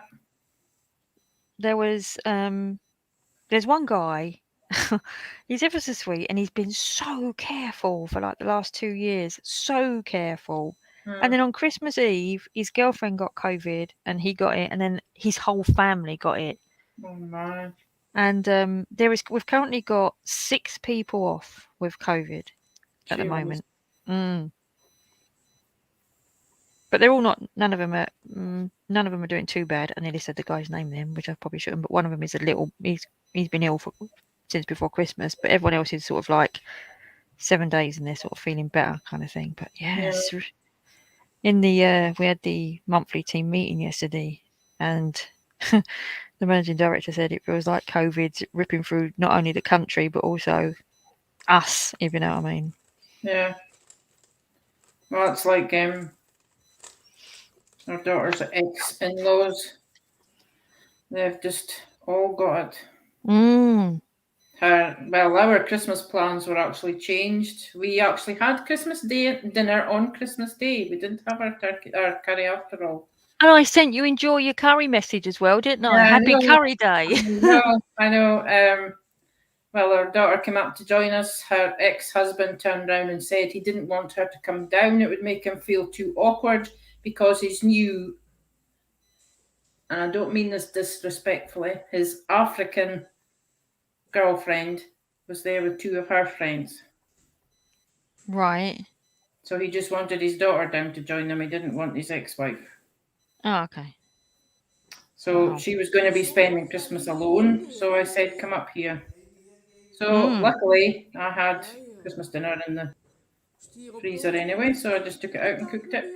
There was there's one guy. He's ever so sweet, and he's been so careful for like the last 2 years. So careful. And then on Christmas Eve, his girlfriend got COVID, and he got it, and then his whole family got it. Oh my! And we've currently got 6 people off with COVID at the moment. But they're all not. None of them are doing too bad. I nearly said the guy's name then, which I probably shouldn't. But one of them is he's been ill since before Christmas. But everyone else is sort of like 7 days, and they're sort of feeling better, kind of thing. But yes, in the we had the monthly team meeting yesterday, and the managing director said it feels like COVID's ripping through not only the country but also us, if you know what I mean. Yeah. Well, it's like Our daughter's ex-in-laws. They've just all got it. Mm. Our Christmas plans were actually changed. We actually had Christmas Day dinner on Christmas Day. We didn't have our curry after all. And I sent you enjoy your curry message as well, didn't I? Yeah, Happy no, curry day. I know. Well, our daughter came up to join us. Her ex-husband turned around and said he didn't want her to come down. It would make him feel too awkward because his new, and I don't mean this disrespectfully, his African girlfriend was there with two of her friends. Right. So he just wanted his daughter down to join them. He didn't want his ex-wife. Oh, okay. So Wow. she was going to be spending Christmas alone. So I said, come up here. So luckily I had Christmas dinner in the freezer anyway. So I just took it out and cooked it.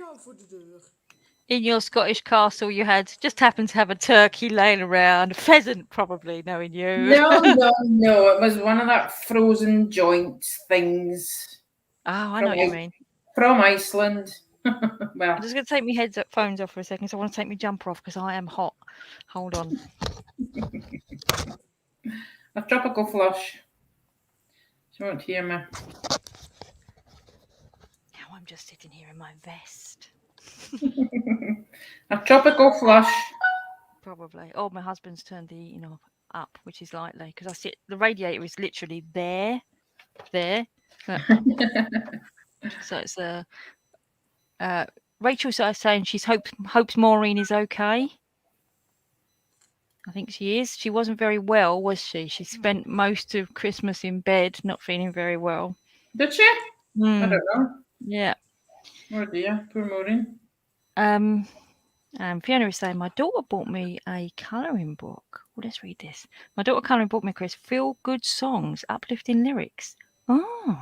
In your Scottish castle, you just happened to have a turkey laying around, a pheasant probably, knowing you. No. It was one of that frozen joints things. Oh, I know what you mean. From Iceland. Well, I'm just going to take my phones off for a second. So I want to take my jumper off because I am hot. Hold on. a tropical flush. She won't hear me. Now I'm just sitting here in my vest. A tropical flush. Probably. Oh, my husband's turned the heating up, which is likely because the radiator is literally there. So it's Rachel's saying she hopes Maureen is okay. I think she is. She wasn't very well, was she? She spent most of Christmas in bed, not feeling very well. Did she? I don't know. Yeah. Oh dear, poor Maureen. Fiona is saying, my daughter bought me a colouring book. Well, let's read this. My daughter colouring book me, Chris, feel good songs, uplifting lyrics. Oh,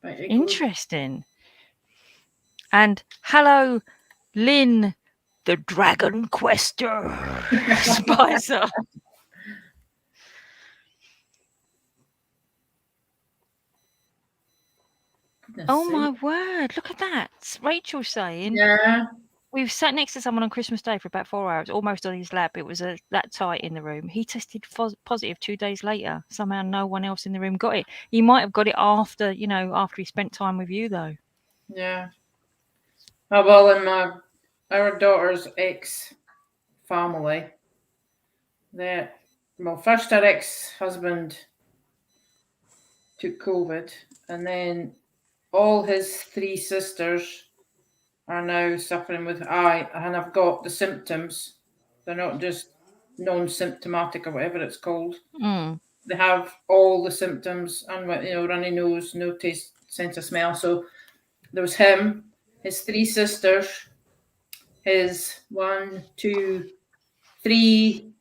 interesting. And hello, Lynn, the Dragon Quester, Spicer. Oh my word, look at that. Rachel's saying, yeah. We've sat next to someone on Christmas Day for about 4 hours, almost on his lap. It was that tight in the room. He tested positive 2 days later. Somehow no one else in the room got it. He might have got it after he spent time with you, though. Yeah. Oh, well, in our daughter's ex-family, first her ex-husband took COVID, and then all his 3 sisters are now suffering with and I've got the symptoms. They're not just non-symptomatic or whatever it's called. They have all the symptoms and runny nose, no taste, sense of smell. So there was him, his 3 sisters, his 1, 2, 3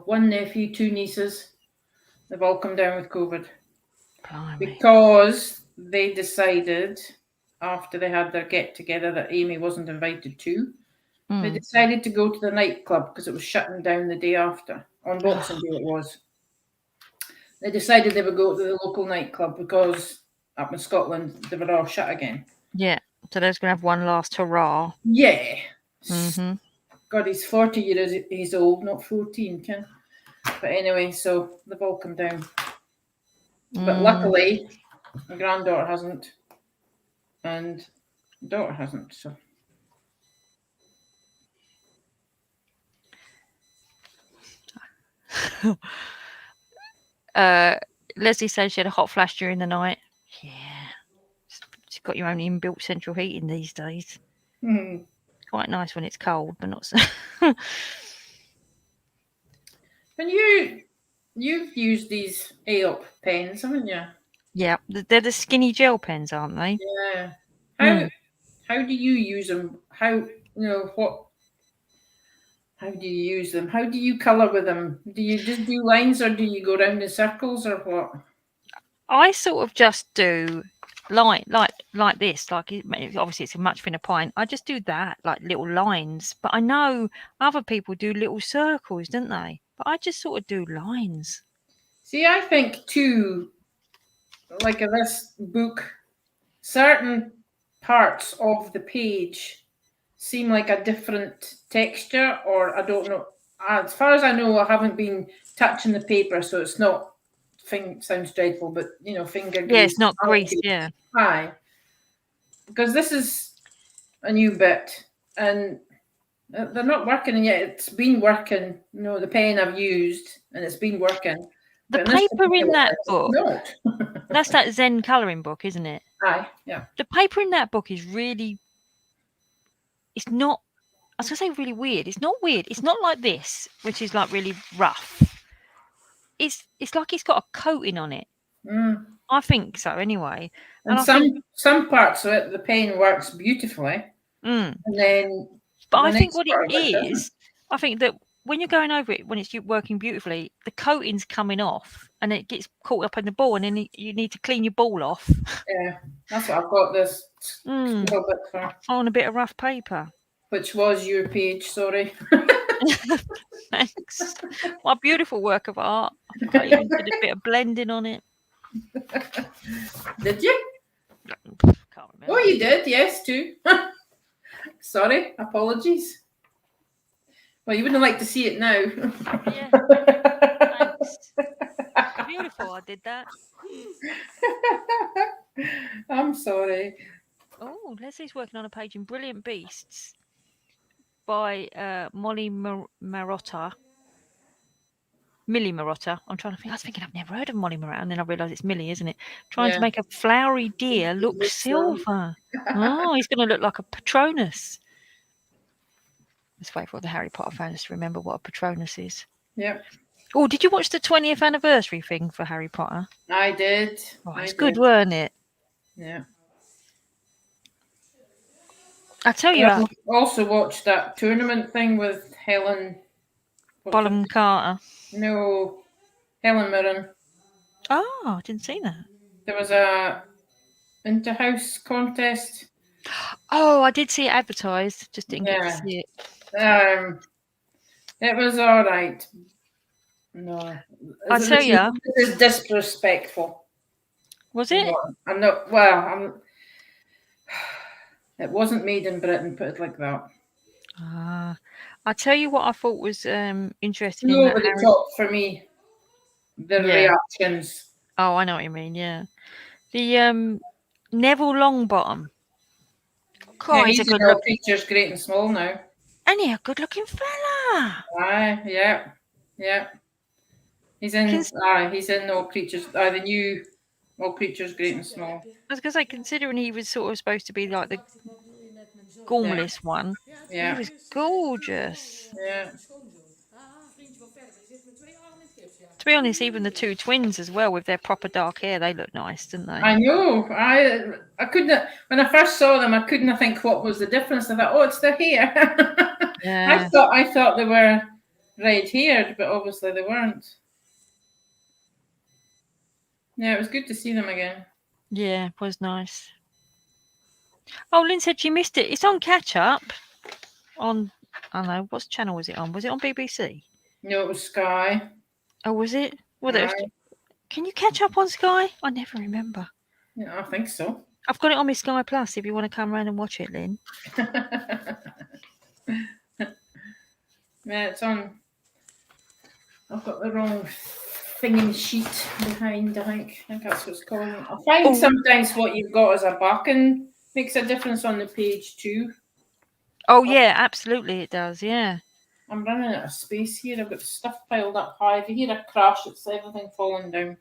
one nephew, 2 nieces. They've all come down with COVID. Blimey. Because they decided after they had their get together that Amy wasn't invited to. They decided to go to the nightclub because it was shutting down the day after. On Boxing Day it was. They decided they would go to the local nightclub because up in Scotland they were all shut again. Yeah, so they're going to have one last hurrah. Yeah. Mm-hmm. God, he's 40 years old, not 14, Ken. But anyway, so they've all come down. But luckily, my granddaughter hasn't, and daughter hasn't. So. Leslie says she had a hot flash during the night. Yeah. She's got your own inbuilt central heating these days. Quite nice when it's cold, but not so. And you've used these AOP pens, haven't you? Yeah, they're the skinny gel pens, aren't they? Yeah. How do you use them? How do you use them? How do you colour with them? Do you just do lines or do you go round in circles or what? I sort of just do like this. Obviously it's a much thinner pint. I just do that, like little lines. But I know other people do little circles, don't they? But I just sort of do lines. See, I think too, like in this book, certain parts of the page seem like a different texture, or I don't know. As far as I know, I haven't been touching the paper, so it's not. Sounds dreadful, but finger grease. Yeah, it's not greased. Yeah. Aye, because this is a new bit, and they're not working, and yet it's been working. The pen I've used, and it's been working. The But this paper in particular that bit, it's book, not. that's that Zen colouring book, isn't it? Aye, yeah. The paper in that book is really, it's not, I was going to say really weird. It's not weird. It's not like this, which is like really rough. It's like it's got a coating on it. Mm. I think so anyway. And I some think, some parts of it, the pen works beautifully. and then but the I think next what part of it doesn't. is, I think that when you're going over it, when it's working beautifully, the coating's coming off and it gets caught up in the ball, and then you need to clean your ball off. Yeah, that's what I've got this little bit for. On a bit of rough paper. Which was your page, sorry. Thanks. My beautiful work of art. I even did a bit of blending on it. Did you? Can't remember. Oh, you did, yes, too. Sorry, apologies. Well, you wouldn't like to see it now. Yeah. Thanks. Beautiful, I did that. I'm sorry. Oh, Leslie's working on a page in Brilliant Beasts by Molly Marotta. Millie Marotta. I'm trying to think. I was thinking I've never heard of Molly Marotta, and then I realised it's Millie, isn't it? Trying to make a flowery deer look silver. Oh, he's going to look like a Patronus. Let's wait for the Harry Potter fans to remember what a Patronus is. Yep. Oh, did you watch the 20th anniversary thing for Harry Potter? I did. Oh, it's good, weren't it? Yeah. I tell you, I also watched that tournament thing with Helen Bonham Carter. No, Helen Mirren. Oh, I didn't see that. There was a inter-house contest. Oh, I did see it advertised. Just didn't get to see it. It was all right. No, I tell you, this is disrespectful. Was it? I'm not. Well, it wasn't made in Britain. Put it like that. I tell you what I thought was interesting. No, over the top for me. The reactions. Oh, I know what you mean. Yeah, the Neville Longbottom. God, he's a good looking creature's great and small now. And he a good-looking fella. Aye, yeah. He's in. He's in All Creatures. The new All Creatures Great and Small. I was going to say, considering he was sort of supposed to be like the gormless one, he was gorgeous. Yeah. To be honest, even the two twins as well, with their proper dark hair, they look nice, didn't they? I know. I couldn't. When I first saw them, I couldn't think what was the difference. I thought, oh, it's their hair. Yeah. I thought they were red-haired, but obviously they weren't. Yeah, it was good to see them again. Yeah, it was nice. Oh, Lynn said she missed it. It's on catch up. On, I don't know, what channel was it on? Was it on BBC? No, it was Sky. Oh, was it? Well, can you catch up on Sky? I never remember. Yeah, I think so. I've got it on my Sky Plus if you want to come around and watch it, Lynn. Yeah, it's on. I've got the wrong thingy sheet behind, I think that's what it's called. I find sometimes what you've got as a backing makes a difference on the page too. Oh, yeah, absolutely it does, yeah. I'm running out of space here. I've got stuff piled up high. If you hear a crash, it's everything falling down.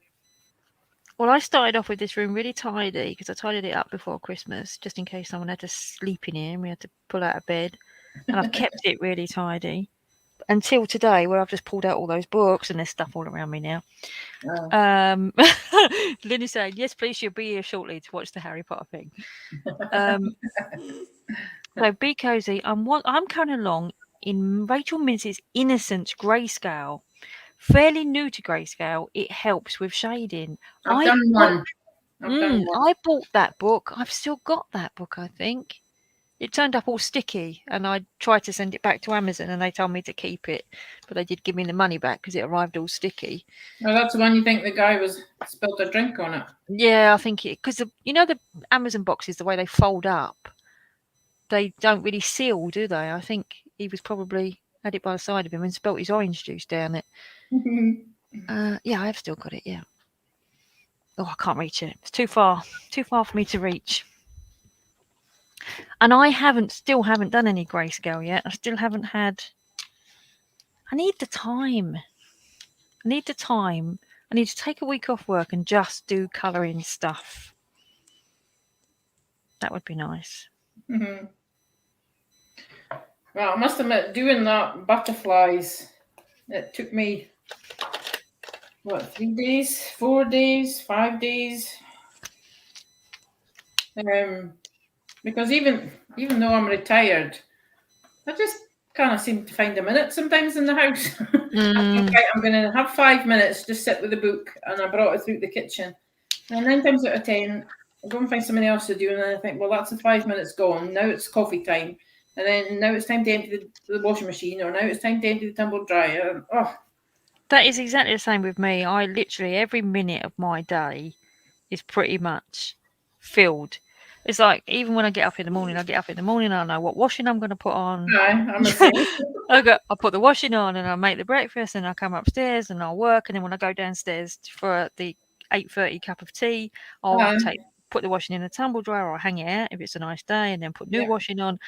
Well, I started off with this room really tidy because I tidied it up before Christmas, just in case someone had to sleep in here and we had to pull out of bed. And I've kept it really tidy until today, where I've just pulled out all those books and there's stuff all around me now. Lynn is saying, yes, please, she'll be here shortly to watch the Harry Potter thing. So be cozy. I'm coming along in Rachel Mintz's Innocence Grayscale. Fairly new to grayscale. It helps with shading. I've done one. I bought that book. I've still got that book, I think. it turned up all sticky, and I tried to send it back to Amazon, and they told me to keep it, but they did give me the money back because it arrived all sticky. Well, that's the one you think the guy was spilled a drink on it. Yeah, I think it, because you know the Amazon boxes, the way they fold up, they don't really seal, do they? I think he was probably had it by the side of him and spilt his orange juice down it. Yeah, I have still got it. Yeah. Oh, I can't reach it. It's too far for me to reach. And I still haven't done any grayscale yet. I still haven't had. I need the time. I need to take a week off work and just do colouring stuff. That would be nice. Mm-hmm. Well, I must admit, doing that butterflies, it took me, 3 days, 4 days, 5 days? Because even though I'm retired, I just kind of seem to find a minute sometimes in the house. I'm going to have 5 minutes, just sit with a book, and I brought it through the kitchen. And 9 times out of 10, I go and find somebody else to do, and then I think, well, that's the 5 minutes gone. Now it's coffee time. And then now it's time to empty the washing machine, or now it's time to empty the tumble dryer. Oh. That is exactly the same with me. I literally, every minute of my day is pretty much filled. It's like, even when I get up in the morning, I know what washing I'm going to put on. I'm the same. I put the washing on, and I make the breakfast, and I come upstairs and I'll work. And then when I go downstairs for the 8:30 cup of tea, I'll put the washing in a tumble dryer, or hang it out if it's a nice day, and then put new washing on.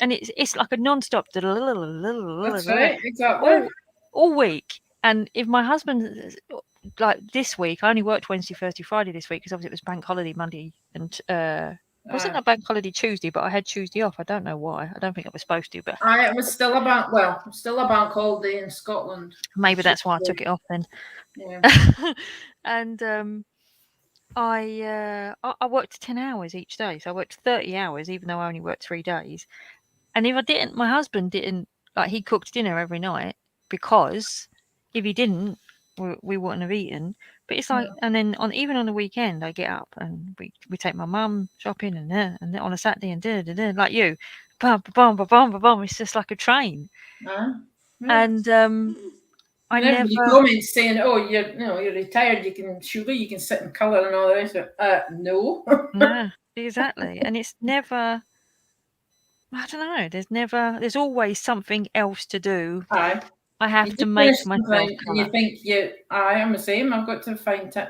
And it's like a non-stop. That's right, exactly. All week. And if my husband, like this week, I only worked Wednesday, Thursday, Friday this week because obviously it was bank holiday Monday, and wasn't a bank holiday Tuesday, but I had Tuesday off. I don't know why. I don't think I was supposed to, but it was still a bank holiday in Scotland. Maybe that's why I took it off then. Yeah. And I worked 10 hours each day, so I worked 30 hours, even though I only worked 3 days. And if I didn't, my husband didn't, like, he cooked dinner every night, because if he didn't, we wouldn't have eaten. But it's like, and then even on the weekend, I get up and we take my mum shopping, and then on a Saturday, and like you, bum, bum, bum, bum, bum. It's just like a train. And I never. Comments saying, "Oh, you're retired. You can sit and colour and all the rest of it." No. No, exactly, and it's never. I don't know. There's always something else to do. I have to make myself colour. You think I'm the same. I've got to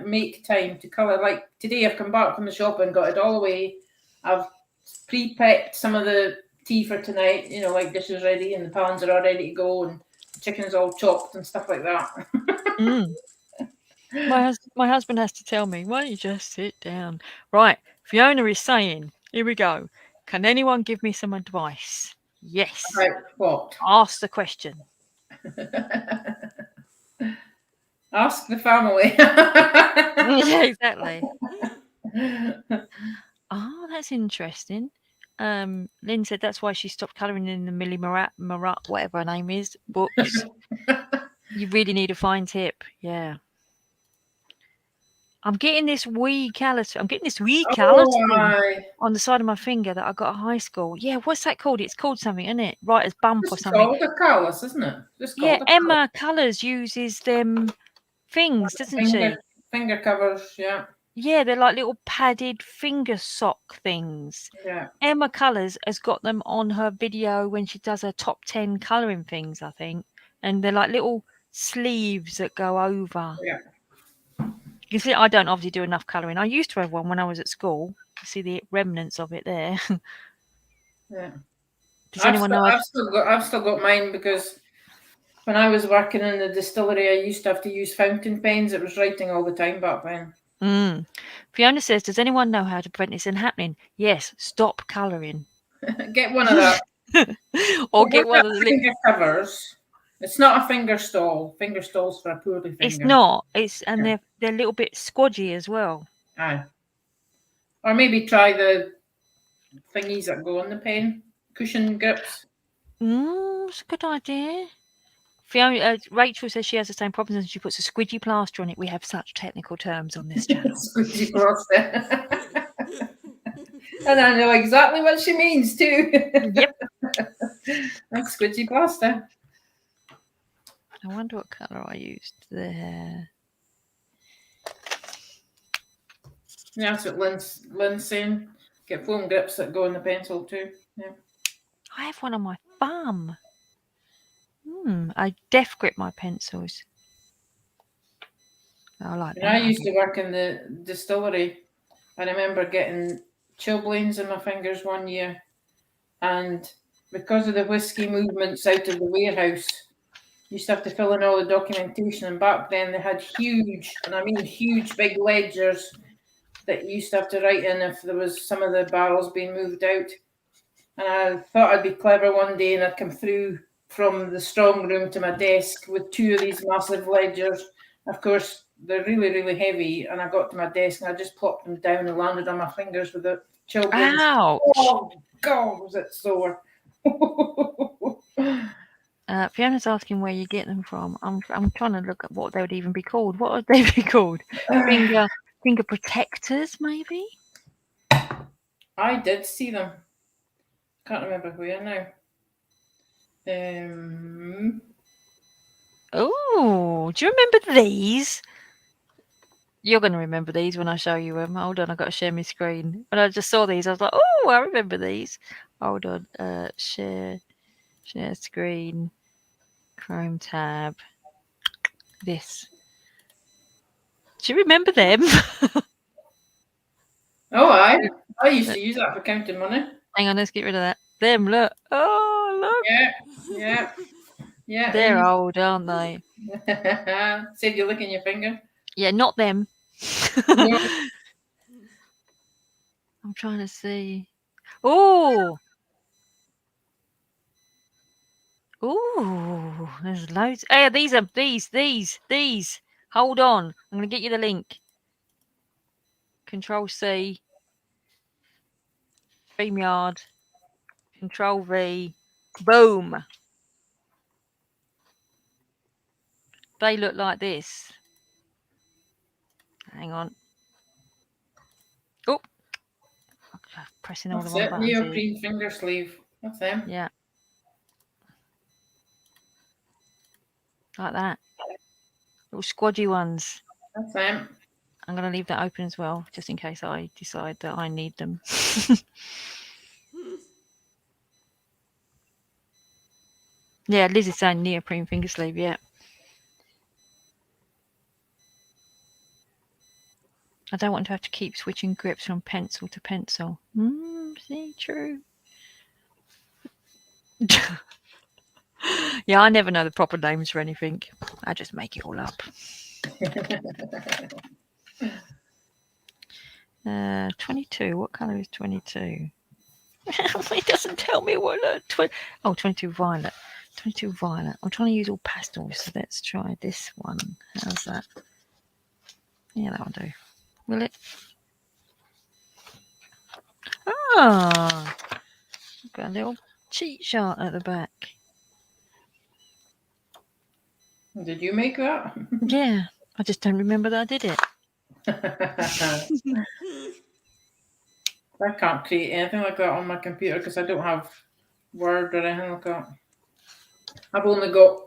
make time to colour. Like today, I've come back from the shop and got it all away. I've pre-packed some of the tea for tonight. Like dishes ready, and the pans are all ready to go, and the chicken's all chopped and stuff like that. My husband has to tell me, why don't you just sit down? Right, Fiona is saying, here we go. Can anyone give me some advice? Yes. About what? Ask the question. Ask the family. Yeah, exactly. Oh, that's interesting. Lynn said that's why she stopped colouring in the Millie Marat, whatever her name is, books. You really need a fine tip. Yeah. I'm getting this wee callus. On the side of my finger that I got at high school. Yeah, what's that called? It's called something, isn't it? Writer's bump or something. It's called a callus, isn't it? Yeah, Emma Colours uses them things, doesn't she? Finger covers, yeah. Yeah, they're like little padded finger sock things. Yeah. Emma Colours has got them on her video when she does her top 10 colouring things, I think. And they're like little sleeves that go over. Yeah. You see, I don't obviously do enough colouring. I used to have one when I was at school. You see the remnants of it there. Yeah. Does anyone know? I've still got mine, because when I was working in the distillery, I used to have to use fountain pens. It was writing all the time back then. Fiona says, does anyone know how to prevent this from happening? Yes, stop colouring. Get one of that. Or get one of the finger covers. It's not a finger stall. Finger stall's for a poorly finger. It's not. They're a little bit squodgy as well. Aye. Or maybe try the thingies that go on the pen, cushion grips. It's a good idea. Fiona, Rachel says she has the same problems, and she puts a squidgy plaster on it. We have such technical terms on this channel. Squidgy plaster. And I know exactly what she means too. Yep. That's squidgy pasta. I wonder what colour I used there. Yeah, that's what Lynn's saying. Get foam grips that go in the pencil too. Yeah. I have one on my thumb. I def grip my pencils. I like When that. I used to work in the distillery, I remember getting chilblains in my fingers one year, and because of the whiskey movements out of the warehouse, you used to have to fill in all the documentation. And back then they had huge, and I mean huge, big ledgers that you used to have to write in if there was some of the barrels being moved out. And I thought I'd be clever one day, and I'd come through from the strong room to my desk with two of these massive ledgers. Of course, they're really, really heavy, and I got to my desk and I just plopped them down and landed on my fingers with the chilblains. Ouch! Oh God, was it sore? Fiona's asking where you get them from. I'm trying to look at what they would even be called. What would they be called? Finger protectors, maybe? I did see them. Can't remember where now. Oh, do you remember these? You're going to remember these when I show you them. Hold on, I've got to share my screen. When I just saw these, I was like, oh, I remember these. Hold on, share screen, Chrome tab, this. Do you remember them? Oh, I used to use that for counting money. Hang on, let's get rid of that. Them, look. Oh, look. Yeah. They're old, aren't they? Said you're licking your finger. Yeah, not them. No. I'm trying to see. Oh, there's loads. Hey, these are these. Hold on, I'm gonna get you the link. Control C. StreamYard. Control V. Boom. They look like this. Hang on. Oh, pressing all the wrong buttons here. Neoprene finger sleeve. That's them. Yeah. Like that. Little squodgy ones. That's them. I'm going to leave that open as well, just in case I decide that I need them. Yeah, Liz is saying neoprene finger sleeve, yeah. I don't want to have to keep switching grips from pencil to pencil. See, true. Yeah, I never know the proper names for anything. I just make it all up. 22. What colour is 22? It doesn't tell me what. 22 violet. 22 violet. I'm trying to use all pastels, so let's try this one. How's that? Yeah, that'll do. Will it? Ah, got a little cheat chart at the back. Did you make that? Yeah, I just don't remember that I did it. I can't create anything like that on my computer because I don't have Word or anything like that. I've only got,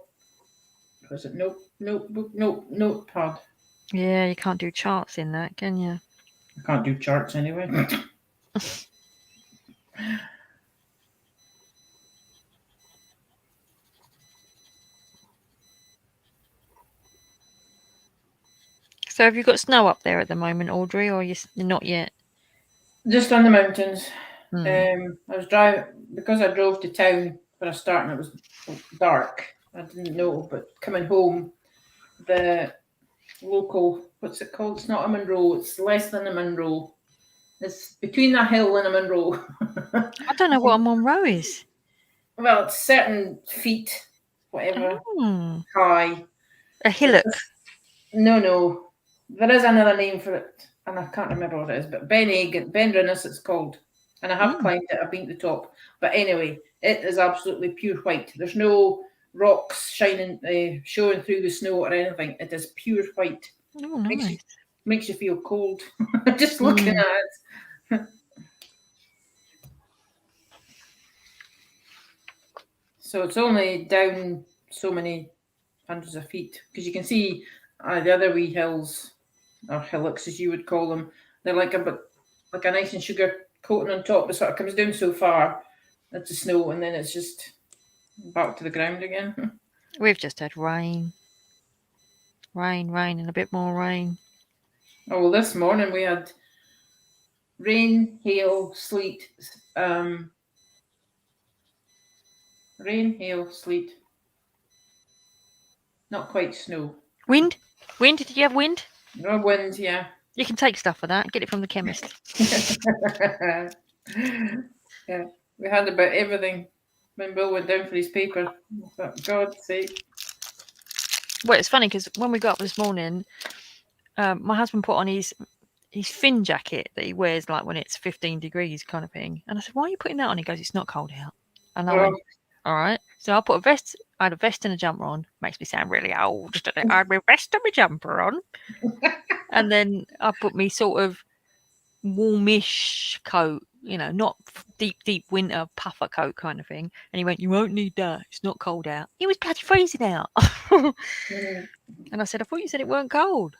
was it notepad. Yeah, you can't do charts in that, can you? I can't do charts anyway. So have you got snow up there at the moment, Audrey, or you're not yet? Just on the mountains. I was driving, because I drove to town for a start and it was dark. I didn't know, but coming home, the local, what's it called? It's not a Munro, it's less than a Munro. It's between a hill and a Munro. I don't know what a Monroe is. Well, it's certain feet, whatever, high. A hillock. No. There is another name for it, and I can't remember what it is, but Ben Rinnis it's called. And I have climbed it, I've been to the top. But anyway, it is absolutely pure white. There's no rocks showing through the snow or anything. It is pure white. Oh, nice. Makes you feel cold just looking at it. So it's only down so many hundreds of feet, because you can see the other wee hills, or hillocks as you would call them. They're like a bit like an ice and sugar coating on top. It sort of comes down so far into snow, and then it's just back to the ground again. We've just had rain, and a bit more rain. Oh, well, this morning we had rain, hail, sleet. Rain, hail, sleet. Not quite snow. Wind? Did you have wind? No wind, yeah. You can take stuff for that. Get it from the chemist. Yeah, we had about everything when Bill went down for his paper. For God's sake. Well, it's funny because when we got up this morning, my husband put on his fin jacket that he wears like when it's 15 degrees kind of thing. And I said, why are you putting that on? He goes, it's not cold out. And I went, all right. So I put a vest. I had a vest and a jumper on. Makes me sound really old, doesn't it? I had my vest and my jumper on. And then I put me sort of warmish coat, you know, not deep winter puffer coat kind of thing. And he went, you won't need that. It's not cold out. It was bloody freezing out. And I said, I thought you said it weren't cold.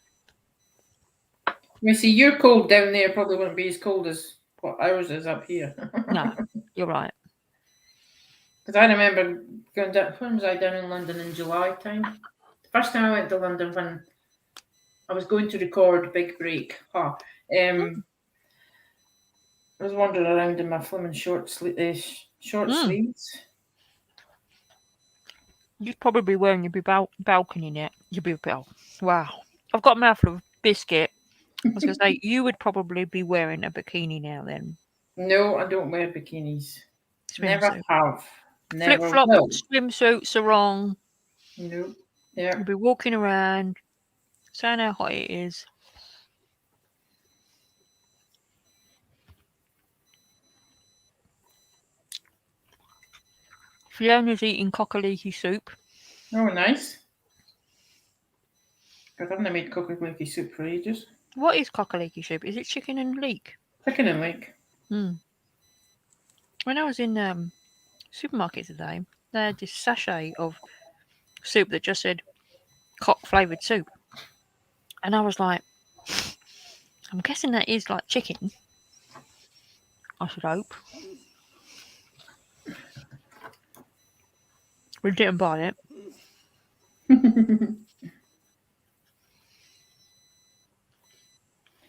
You see, your cold down there probably wouldn't be as cold as what ours is up here. No, you're right. Because I remember going down, when was I down in London in July time? The first time I went to London when I was going to record Big Break. I was wandering around in my flimming short sleeves. You'd probably be wearing your balcony net. You'd be wow. I've got a mouthful of biscuit. I was going to say, you would probably be wearing a bikini now then. No, I don't wear bikinis. Never have. Never Flip-flop will. swimsuits are wrong. Nope. Yeah. You'll be walking around, saying how hot it is. Fiona's eating cock-a-leekie soup. Oh, nice. Because I haven't made cock-a-leekie soup for ages. What is cock-a-leekie soup? Is it chicken and leek? Chicken and leek. When I was in supermarket today, they had this sachet of soup that just said cock-flavoured soup. And I was like, I'm guessing that is like chicken. I should hope. We didn't buy it.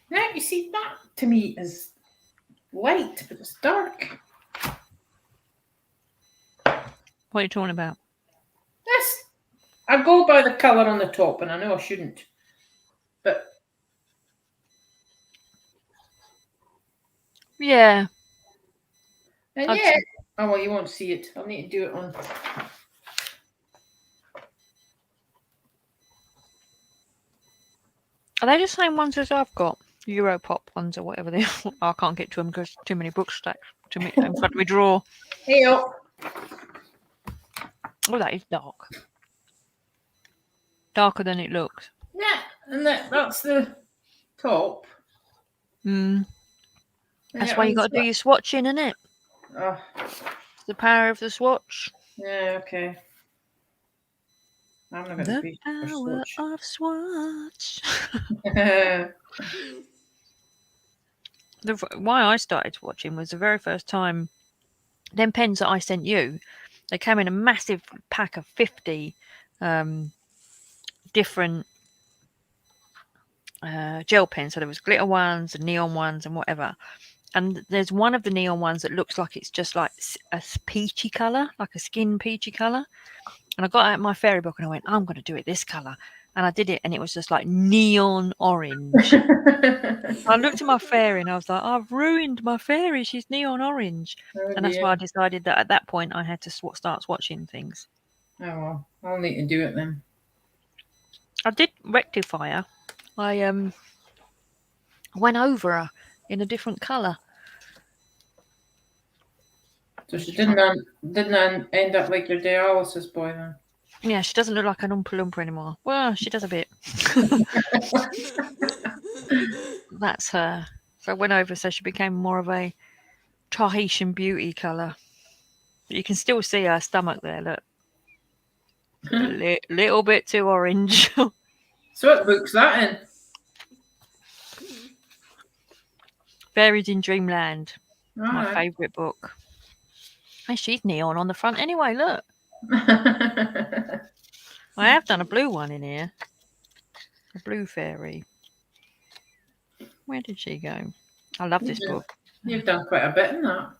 Now, you see, that to me is light, but it's dark. What are you talking about? This, I go by the colour on the top, and I know I shouldn't. But yeah. And I'd yeah. say- Oh, well, you won't see it. I'll need to do it on. Are they the same ones as I've got? Europop ones or whatever they are. I can't get to them because too many books stacked in front of my drawer. Hey, oh. Oh, that is dark. Darker than it looks. Yeah, and that's the top. That's why you got to do your swatching, innit? Oh. It's the power of the swatch. Yeah, okay. I'm not going to be power of swatch. Why I started swatching was the very first time. Them pens that I sent you, they came in a massive pack of 50 different gel pens. So there was glitter ones and neon ones and whatever. And there's one of the neon ones that looks like it's just like a peachy colour, like a skin peachy colour. And I got out my fairy book and I went, I'm going to do it this colour. And I did it and it was just like neon orange. I looked at my fairy and I was like, I've ruined my fairy. She's neon orange. And that's why I decided that at that point I had to start swatching things. Oh, well, I'll need to do it then. I did rectify her. I went over her in a different colour. So she didn't end up like your dialysis boy then? Yeah, she doesn't look like an Oompa Loompa anymore. Well, she does a bit. That's her. So I went over so she became more of a Tahitian beauty colour. You can still see her stomach there, look. Little bit too orange. So what book's that in? Buried in Dreamland. My Alright. favourite book. Hey, she's neon on the front anyway, look. I have done a blue one in here. A blue fairy. Where did she go? I love this book. You've done quite a bit in that.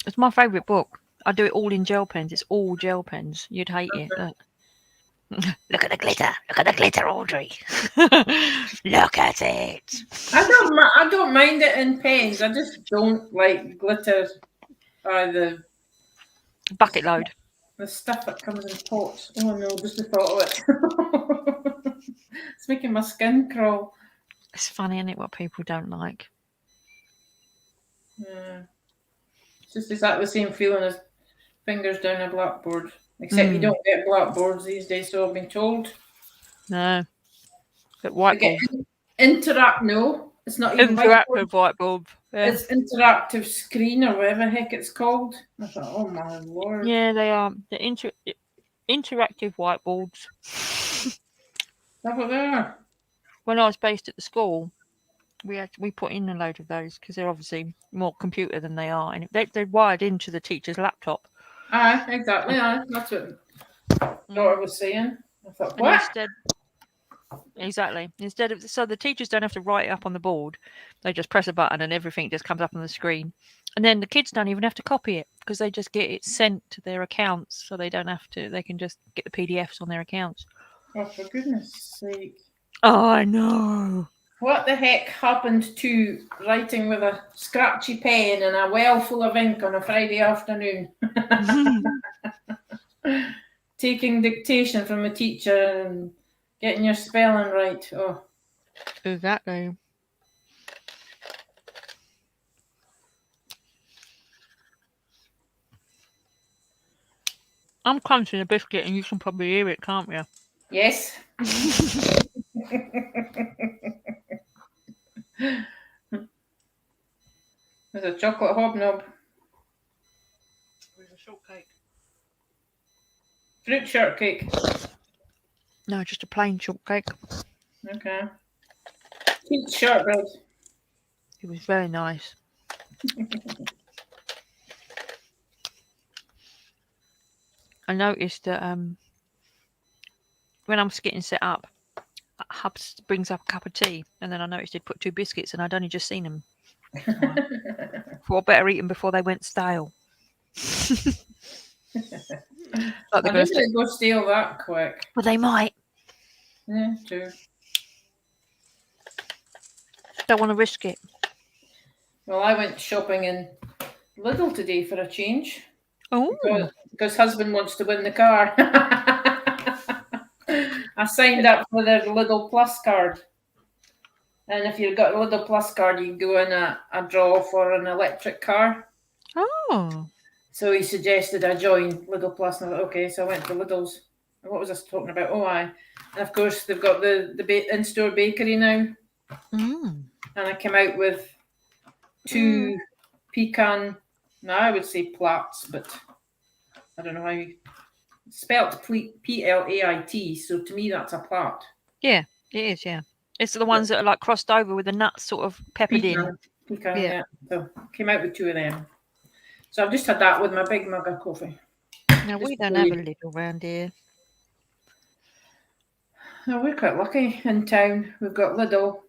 It's my favourite book. I do it all in gel pens. It's all gel pens. You'd hate it. Look. Look at the glitter. Look at the glitter, Audrey. Look at it. I don't mind it in pens. I just don't like glitter or the Bucket load. the stuff that comes in pots. Oh no, just the thought of it. It's making my skin crawl. It's funny, isn't it, what people don't like? Yeah. It's just exactly the same feeling as fingers down a blackboard. Except you don't get blackboards these days, so I've been told. No. But I get whiteboard. no, it's not even Interactive whiteboard. Yeah. It's interactive screen or whatever the heck it's called. I thought, oh my lord. Yeah, they are. The interactive whiteboards. That's what they are. When I was based at the school, we put in a load of those because they're obviously more computer than they are, and they're wired into the teacher's laptop. Aye, exactly. Aye. That's what Laura was saying. I thought, And what? Instead of so the teachers don't have to write it up on the board, they just press a button and everything just comes up on the screen. And then the kids don't even have to copy it because they just get it sent to their accounts, so they don't have to. They can just get the PDFs on their accounts. Oh, for goodness sake! Oh, I know. What the heck happened to writing with a scratchy pen and a well full of ink on a Friday afternoon? Taking dictation from a teacher and getting your spelling right. Oh, Exactly. I'm crunching a biscuit and you can probably hear it, can't you? yes. There's a chocolate hobnob. There's a shortcake. Fruit shortcake. No, just a plain shortcake. Okay. Peach shortbread. It was very nice. I noticed that when I'm getting set up, Hubs brings up a cup of tea, and then I noticed he'd put 2 biscuits, and I'd only just seen them. Well, I better eat them before they went stale. I didn't go steal that quick. Well, they might. Yeah, true. Don't want to risk it. Well, I went shopping in Lidl today for a change. Oh. Because husband wants to win the car. I signed up for their Lidl Plus card. And if you've got a Lidl Plus card, you go in a draw for an electric car. Oh. So he suggested I join Lidl Plus. And I thought, okay, so I went to Lidl's. What was I talking about? Oh, aye. And of course, they've got the in-store bakery now. Mm. And I came out with 2 pecan, now I would say plats, but I don't know how you spelt Plait, so to me that's a plat. Yeah, it is, yeah. It's the ones that are like crossed over with the nuts sort of peppered in. Pecan, yeah. So came out with 2 of them. So I've just had that with my big mug of coffee. Now, we don't have a Lidl around here. No, we're quite lucky in town. We've got Lidl,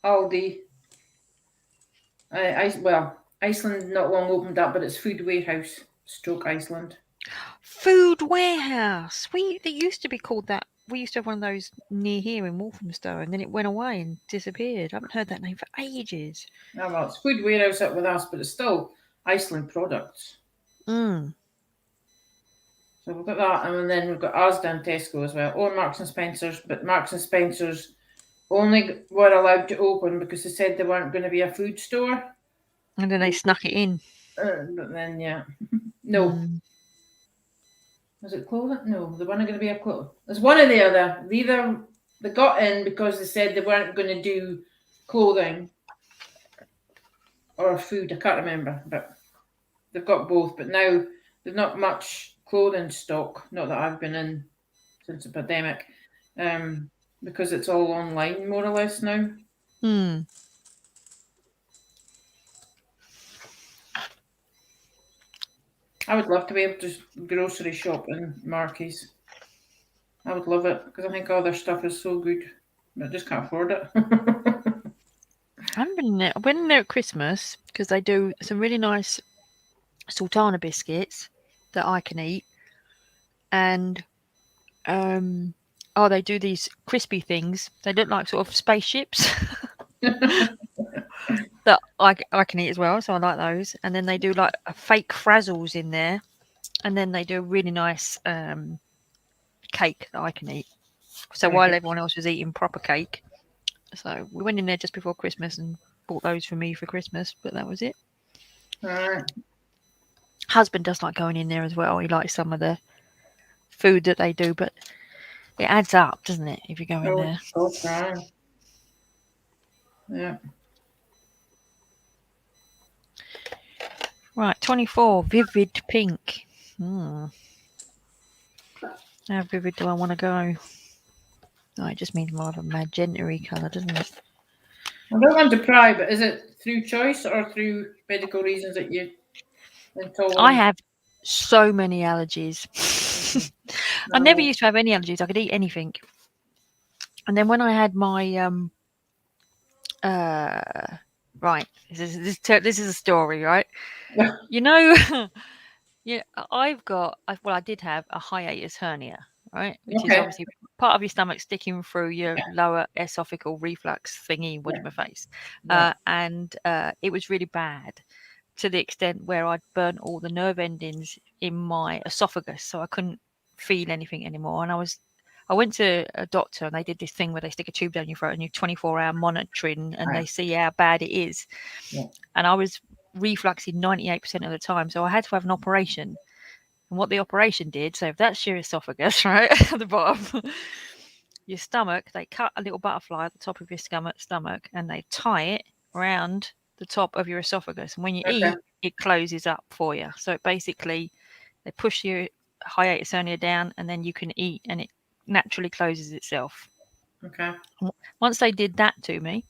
Aldi. Iceland not long opened up, but it's Food Warehouse / Iceland. Food Warehouse. It used to be called that. We used to have one of those near here in Walthamstow, and then it went away and disappeared. I haven't heard that name for ages. Oh, well, it's Food Warehouse up with us, but it's still Iceland products. Mm. So we've got that, and then we've got Asda and Tesco as well, or Marks and Spencer's, but Marks and Spencer's only were allowed to open because they said they weren't going to be a food store. And then they snuck it in. But then, yeah. No. Was it clothing? No, they weren't going to be a clothing. There's one or the other. Either they got in because they said they weren't going to do clothing or food. I can't remember, but they've got both. But now there's not much clothing stock. Not that I've been in since the pandemic, because it's all online more or less now. Hmm. I would love to be able to grocery shop in Marky's. I would love it because I think all their stuff is so good, but I just can't afford it. I haven't been in there. I went in there at Christmas because they do some really nice sultana biscuits that I can eat, and they do these crispy things. They look like sort of spaceships that I can eat as well. So I like those. And then they do like a fake frazzles in there, and then they do a really nice cake that I can eat. So while everyone else was eating proper cake, so we went in there just before Christmas and bought those for me for Christmas. But that was it. Alright. Husband does like going in there as well. He likes some of the food that they do, but it adds up, doesn't it, if you go in there? Oh, right. Yeah. Right, 24, vivid pink. How vivid do I want to go? Oh, it just means more of a magenta-y colour, doesn't it? I don't want to pry, but is it through choice or through medical reasons that you intolerant? I have so many allergies. I never used to have any allergies. I could eat anything. And then when I had my right, this is a story, right? You know, yeah, I did have a hiatus hernia, right, which is obviously part of your stomach sticking through your lower esophageal reflux thingy, what's my face, and it was really bad to the extent where I'd burnt all the nerve endings in my esophagus, so I couldn't feel anything anymore. And I went to a doctor and they did this thing where they stick a tube down your throat and you 24-hour monitoring and they see how bad it is. Yeah. And I was refluxing 98% of the time, so I had to have an operation. And what the operation did, so if that's your esophagus, right, at the bottom, your stomach, they cut a little butterfly at the top of your stomach and they tie it around the top of your esophagus. And when you eat, it closes up for you. So it basically, they push your hiatus hernia down and then you can eat and it naturally closes itself. Okay. Once they did that to me,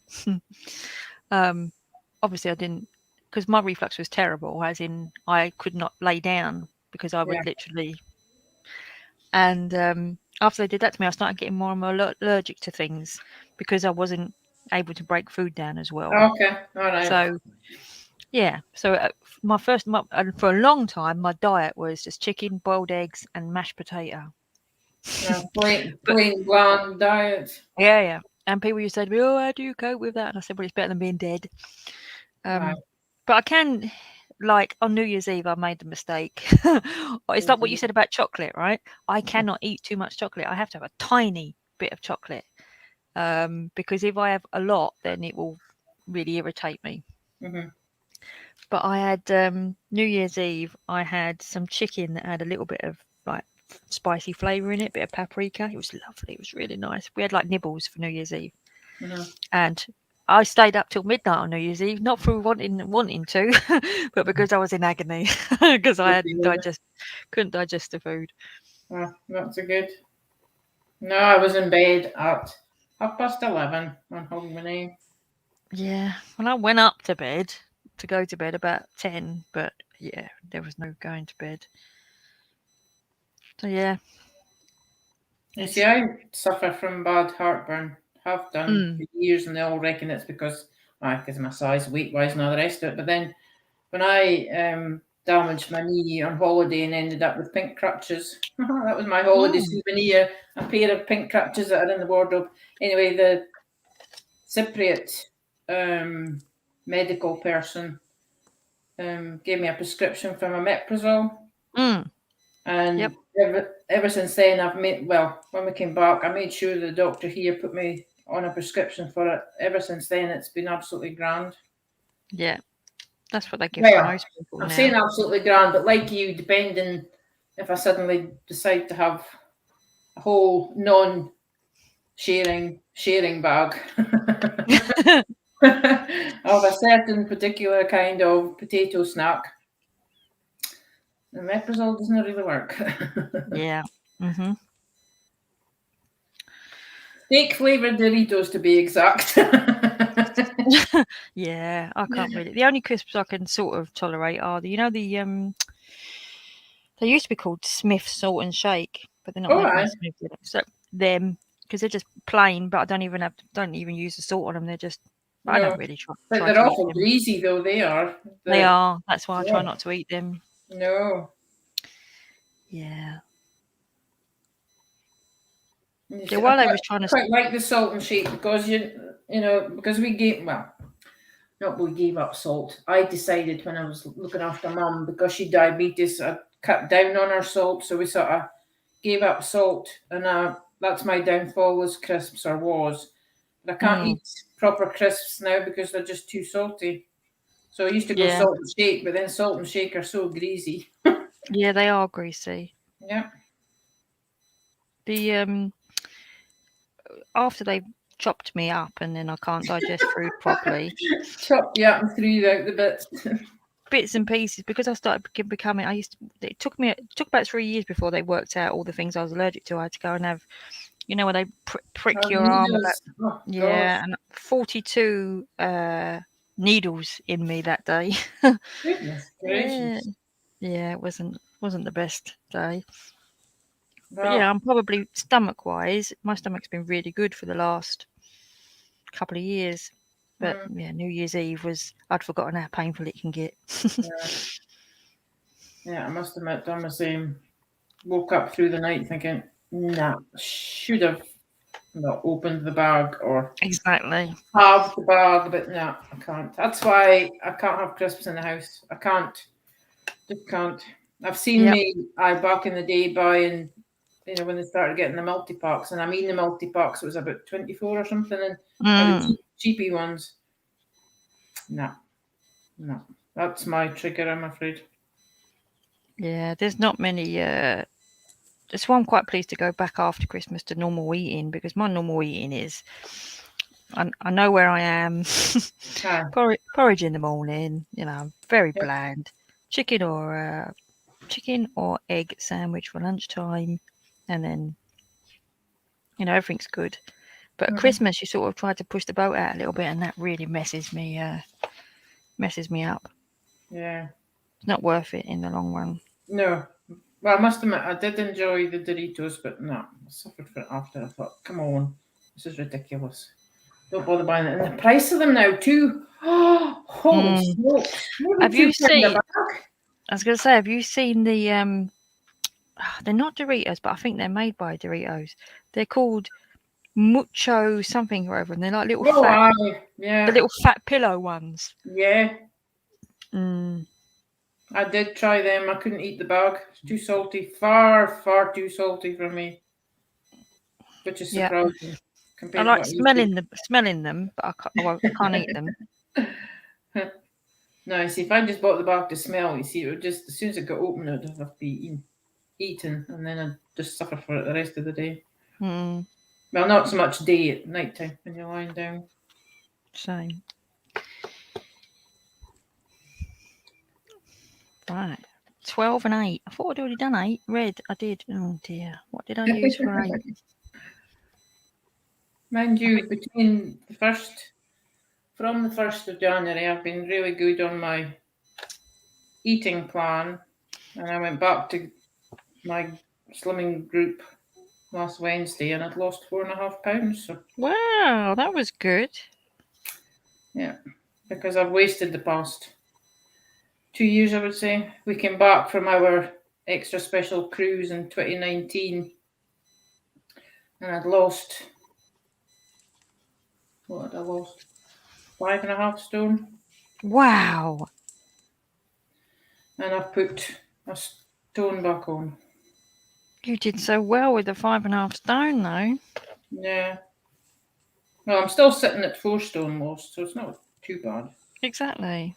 obviously I didn't, because my reflux was terrible, as in I could not lay down because I would literally. And after they did that to me, I started getting more and more allergic to things because I wasn't able to break food down as well. Okay, all right. So, yeah. So for a long time, my diet was just chicken, boiled eggs, and mashed potato. Plain bland diet. Yeah. And people used to say to me, "Oh, how do you cope with that?" And I said, "Well, it's better than being dead." Right. But I can, like on New Year's Eve, I made the mistake. It's like what you said about chocolate, right? I cannot eat too much chocolate. I have to have a tiny bit of chocolate because if I have a lot, then it will really irritate me. Mm-hmm. But I had New Year's Eve, I had some chicken that had a little bit of like spicy flavour in it, a bit of paprika. It was lovely. It was really nice. We had like nibbles for New Year's Eve. Mm-hmm. And I stayed up till midnight on New Year's Eve, not through wanting to, but because I was in agony because I couldn't digest the food. Oh, that's a good. No, I was in bed at 11:30 on Hogmanay. Yeah, well, I went up to bed to go to bed about 10, but yeah, there was no going to bed. So yeah. You see, I suffer from bad heartburn. Have done for years, and they all reckon it's because my size, weight-wise, and all the rest of it. But then when I damaged my knee on holiday and ended up with pink crutches, that was my holiday souvenir, a pair of pink crutches that are in the wardrobe. Anyway, the Cypriot medical person gave me a prescription for omeprazole. And ever since then, when we came back, I made sure the doctor here put me on a prescription for it. Ever since then, it's been absolutely grand. Yeah, that's what they give to most people. I'm saying absolutely grand, but like you, depending if I suddenly decide to have a whole non-sharing bag of a certain particular kind of potato snack, The Meprazole doesn't really work. Yeah. Mm-hmm. Steak flavored Doritos, to be exact. Yeah, I can't really. The only crisps I can sort of tolerate are the they used to be called Smith Salt and Shake, but they're not Oh, made by aye. Smith. So them, because they're just plain, but I don't even use the salt on them. They're just I No, don't really but try they're to eat awful them. greasy, though, they are. They are. That's why I try Yeah. not to eat them. No. Yeah. You Yeah, see, while I I was trying to quite like the salt and shake because because we gave we gave up salt. I decided when I was looking after Mum because she diabetes, I cut down on her salt, so we sort of gave up salt, and that's my downfall was crisps or was. But I can't eat proper crisps now because they're just too salty. So I used to go Yeah. salt and shake, but then salt and shake are so greasy. Yeah, they are greasy. Yeah. The after they chopped me up and then I can't digest food properly. Chop you up and threw out the bits. Bits and pieces because I started becoming. It took about 3 years before they worked out all the things I was allergic to. I had to go and have, where they prick your arm about. Oh, Yeah, gosh. and 42 needles in me that day. Goodness Yeah, gracious. yeah, it wasn't the best day. But Well, yeah, I'm probably stomach wise. My stomach's been really good for the last couple of years. But yeah, New Year's Eve I'd forgotten how painful it can get. yeah, I must admit, done the same. Woke up through the night thinking, nah, should have not opened the bag or Exactly. halved the bag, but no, I can't. That's why I can't have crisps in the house. I can't. Just can't. I've seen Yep. me, back in the day buying, when they started getting the multi-packs, and I mean the multi-packs, it was about 24 or something, and the cheapy ones. No. That's my trigger, I'm afraid. Yeah, there's not many. That's why I'm quite pleased to go back after Christmas to normal eating because my normal eating is. I know where I am. Porridge in the morning, very bland. Chicken or egg sandwich for lunchtime, and then everything's good. But at Christmas, you sort of try to push the boat out a little bit, and that really messes me up. Yeah. It's not worth it in the long run. No. Well, I must admit, I did enjoy the Doritos, but no, I suffered for it after. I thought, come on, this is ridiculous. Don't bother buying it. And the price of them now, too. Oh, holy smokes. Have you seen? I was going to say, have you seen the? They're not Doritos, but I think they're made by Doritos. They're called Mucho something or other, and they're like little fat, the little fat pillow ones. Yeah. Mm. I did try them. I couldn't eat the bag. It's too salty. Far, far too salty for me. Which is surprising. I like smelling them, but I can't eat them. No, you see, if I just bought the bag to smell, you see, it would just, as soon as it got open, it would have to be eaten, and then I'd just suffer for it the rest of the day. Mm. Well, not so much day, at night time when you're lying down. Same. Right. 12 and 8. I thought I'd already done 8. Red, I did. Oh dear. What did I use for 8? Mind you, from the 1st of January, I've been really good on my eating plan, and I went back to my slimming group last Wednesday, and I'd lost 4.5 pounds. So. Wow, that was good. Yeah, because I've wasted the past 2 years, I would say. We came back from our extra special cruise in 2019, and I'd lost. What had I lost? 5.5 stone. Wow. And I've put a stone back on. You did so well with the 5.5 stone, though. Yeah. Well, I'm still sitting at 4 stone lost, so it's not too bad. Exactly.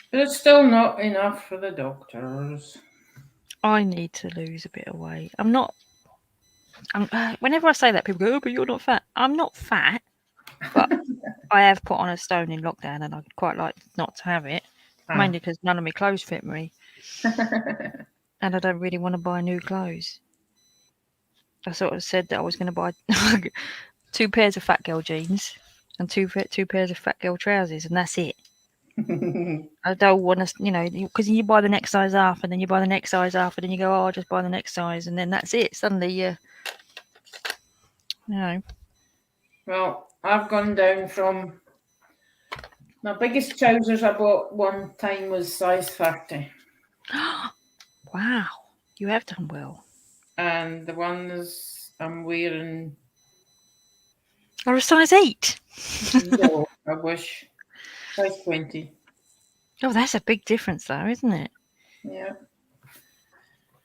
But it's still not enough for the doctors. I need to lose a bit of weight. Whenever I say that, people go, "Oh, but you're not fat." I'm not fat, but I have put on a stone in lockdown, and I'd quite like not to have it. Mainly because none of my clothes fit me. And I don't really want to buy new clothes. I sort of said that I was going to buy 2 pairs of fat girl jeans and two pairs of fat girl trousers, and that's it. I don't want to, because you buy the next size up, and then you buy the next size up, and then you go, oh, I'll just buy the next size, and then that's it. Suddenly, Well, I've gone down from my biggest trousers I bought one time was size 30. Wow, you have done well. And the ones I'm wearing, Or a size 8. no, I wish, size 20. Oh, that's a big difference, though, isn't it? Yeah.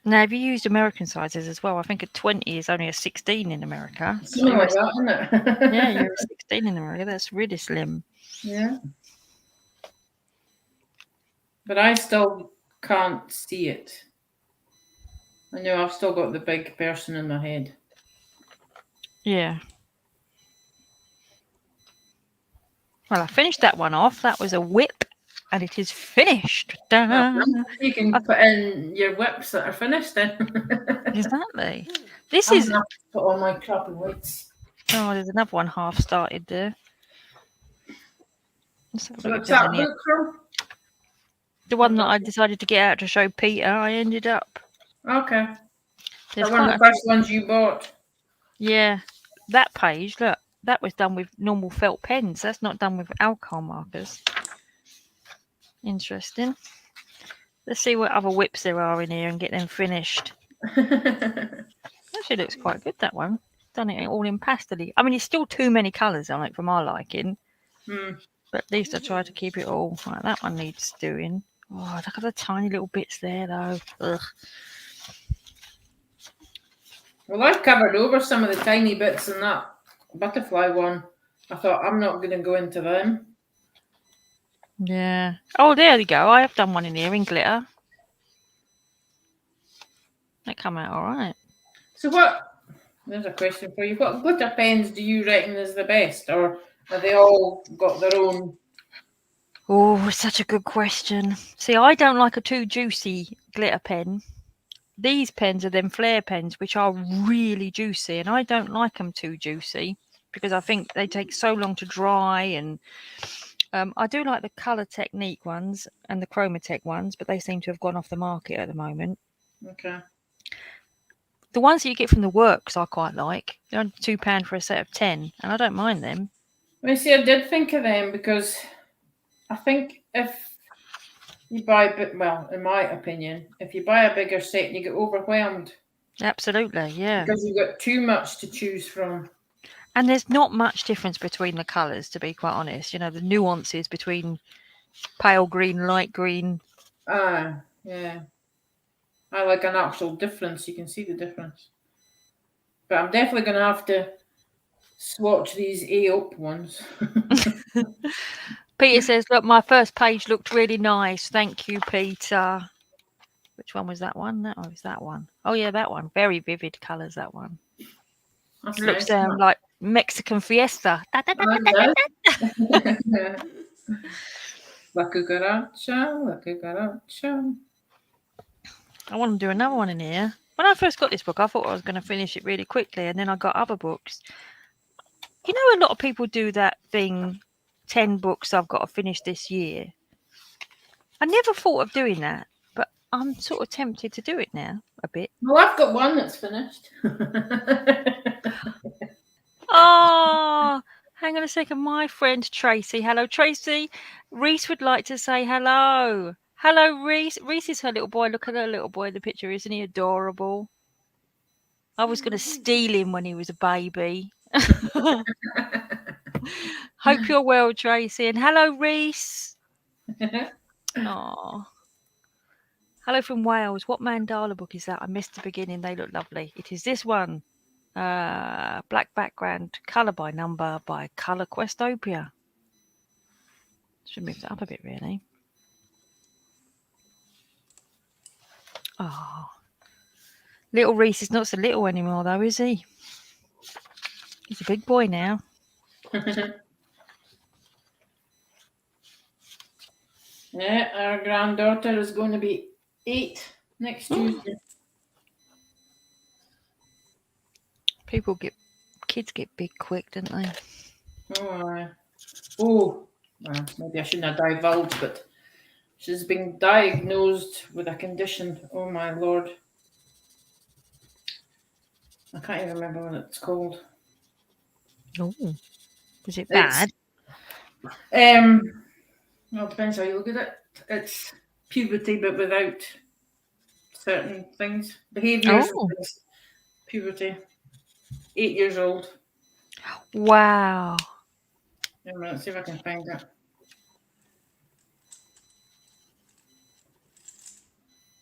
Now, have you used American sizes as well? I think a 20 is only a 16 in America. Something like that, isn't it? Yeah, you're a 16 in America. That's really slim. Yeah. But I still can't see it. I know I've still got the big person in my head. Yeah. Well, I finished that one off. That was a whip, and it is finished. You can put in your whips that are finished then. Exactly. This I'm is. gonna have to put all my crappy weights. Oh, there's another one half started there. Let's have a So look what's if there's that any- book from? The one that I decided to get out to show Peter, I ended up. Okay. There's That one of the quite a first ones you bought. Yeah, that page, look, that was done with normal felt pens. That's not done with alcohol markers. Interesting. Let's see what other whips there are in here and get them finished. Actually looks quite good, that one. Done it all in pastel-y. I mean, it's still too many colours on it for my liking. But at least I tried to keep it all. Right, that one needs doing. Oh, look at the tiny little bits there, though. Ugh. Well, I've covered over some of the tiny bits in that butterfly one. I thought I'm not going to go into them. Yeah. Oh, there we go. I have done one in here in glitter. That come out all right. So there's a question for you. What glitter pens do you reckon is the best? Or have they all got their own? Oh, such a good question. See, I don't like a too juicy glitter pen. These pens are them flare pens, which are really juicy, and I don't like them too juicy because I think they take so long to dry. And I do like the Colour Technique ones and the Chromatech ones, but they seem to have gone off the market at the moment. Okay. The ones that you get from the works I quite like. They're only £2 for a set of 10, and I don't mind them. Well, see, I did think of them because I think if you buy, well, in my opinion, if you buy a bigger set, you get overwhelmed. Absolutely, yeah. Because you've got too much to choose from. And there's not much difference between the colours, to be quite honest. You know, the nuances between pale green, light green. Yeah. I like an actual difference. You can see the difference. But I'm definitely going to have to swatch these A-up ones. Peter says, look, my first page looked really nice. Thank you, Peter. Which one was that one? That was that one. Oh, yeah, that one. Very vivid colours, that one. That's Looks nice. like Mexican fiesta. La cucaracha. I want to do another one in here. When I first got this book, I thought I was going to finish it really quickly, and then I got other books. You know, a lot of people do that thing, 10 books I've got to finish this year. I never thought of doing that, but I'm sort of tempted to do it now, a bit. Well, I've got one that's finished. Oh, hang on a second. My friend Tracy. Hello, Tracy. Reese would like to say hello. Hello, Reese. Reese is her little boy. Look at her little boy in the picture. Isn't he adorable? I was going to steal him when he was a baby. Hope you're well, Tracy. And hello, Reese. Oh. Hello from Wales. What mandala book is that? I missed the beginning. They look lovely. It is this one. Black background, colour by number by Colour Questopia. Should move that up a bit, really. Oh, little Reese is not so little anymore, though, is he? He's a big boy now. Yeah, our granddaughter is going to be 8 next Tuesday. Kids get big quick, don't they? Well, maybe I shouldn't have divulged, but she's been diagnosed with a condition. Oh my lord. I can't even remember what it's called. Oh, was it bad? Well, it depends how you look at it. It's puberty, but without certain things. Behaviours and things. Puberty. 8 years old. Wow. Let's see if I can find it.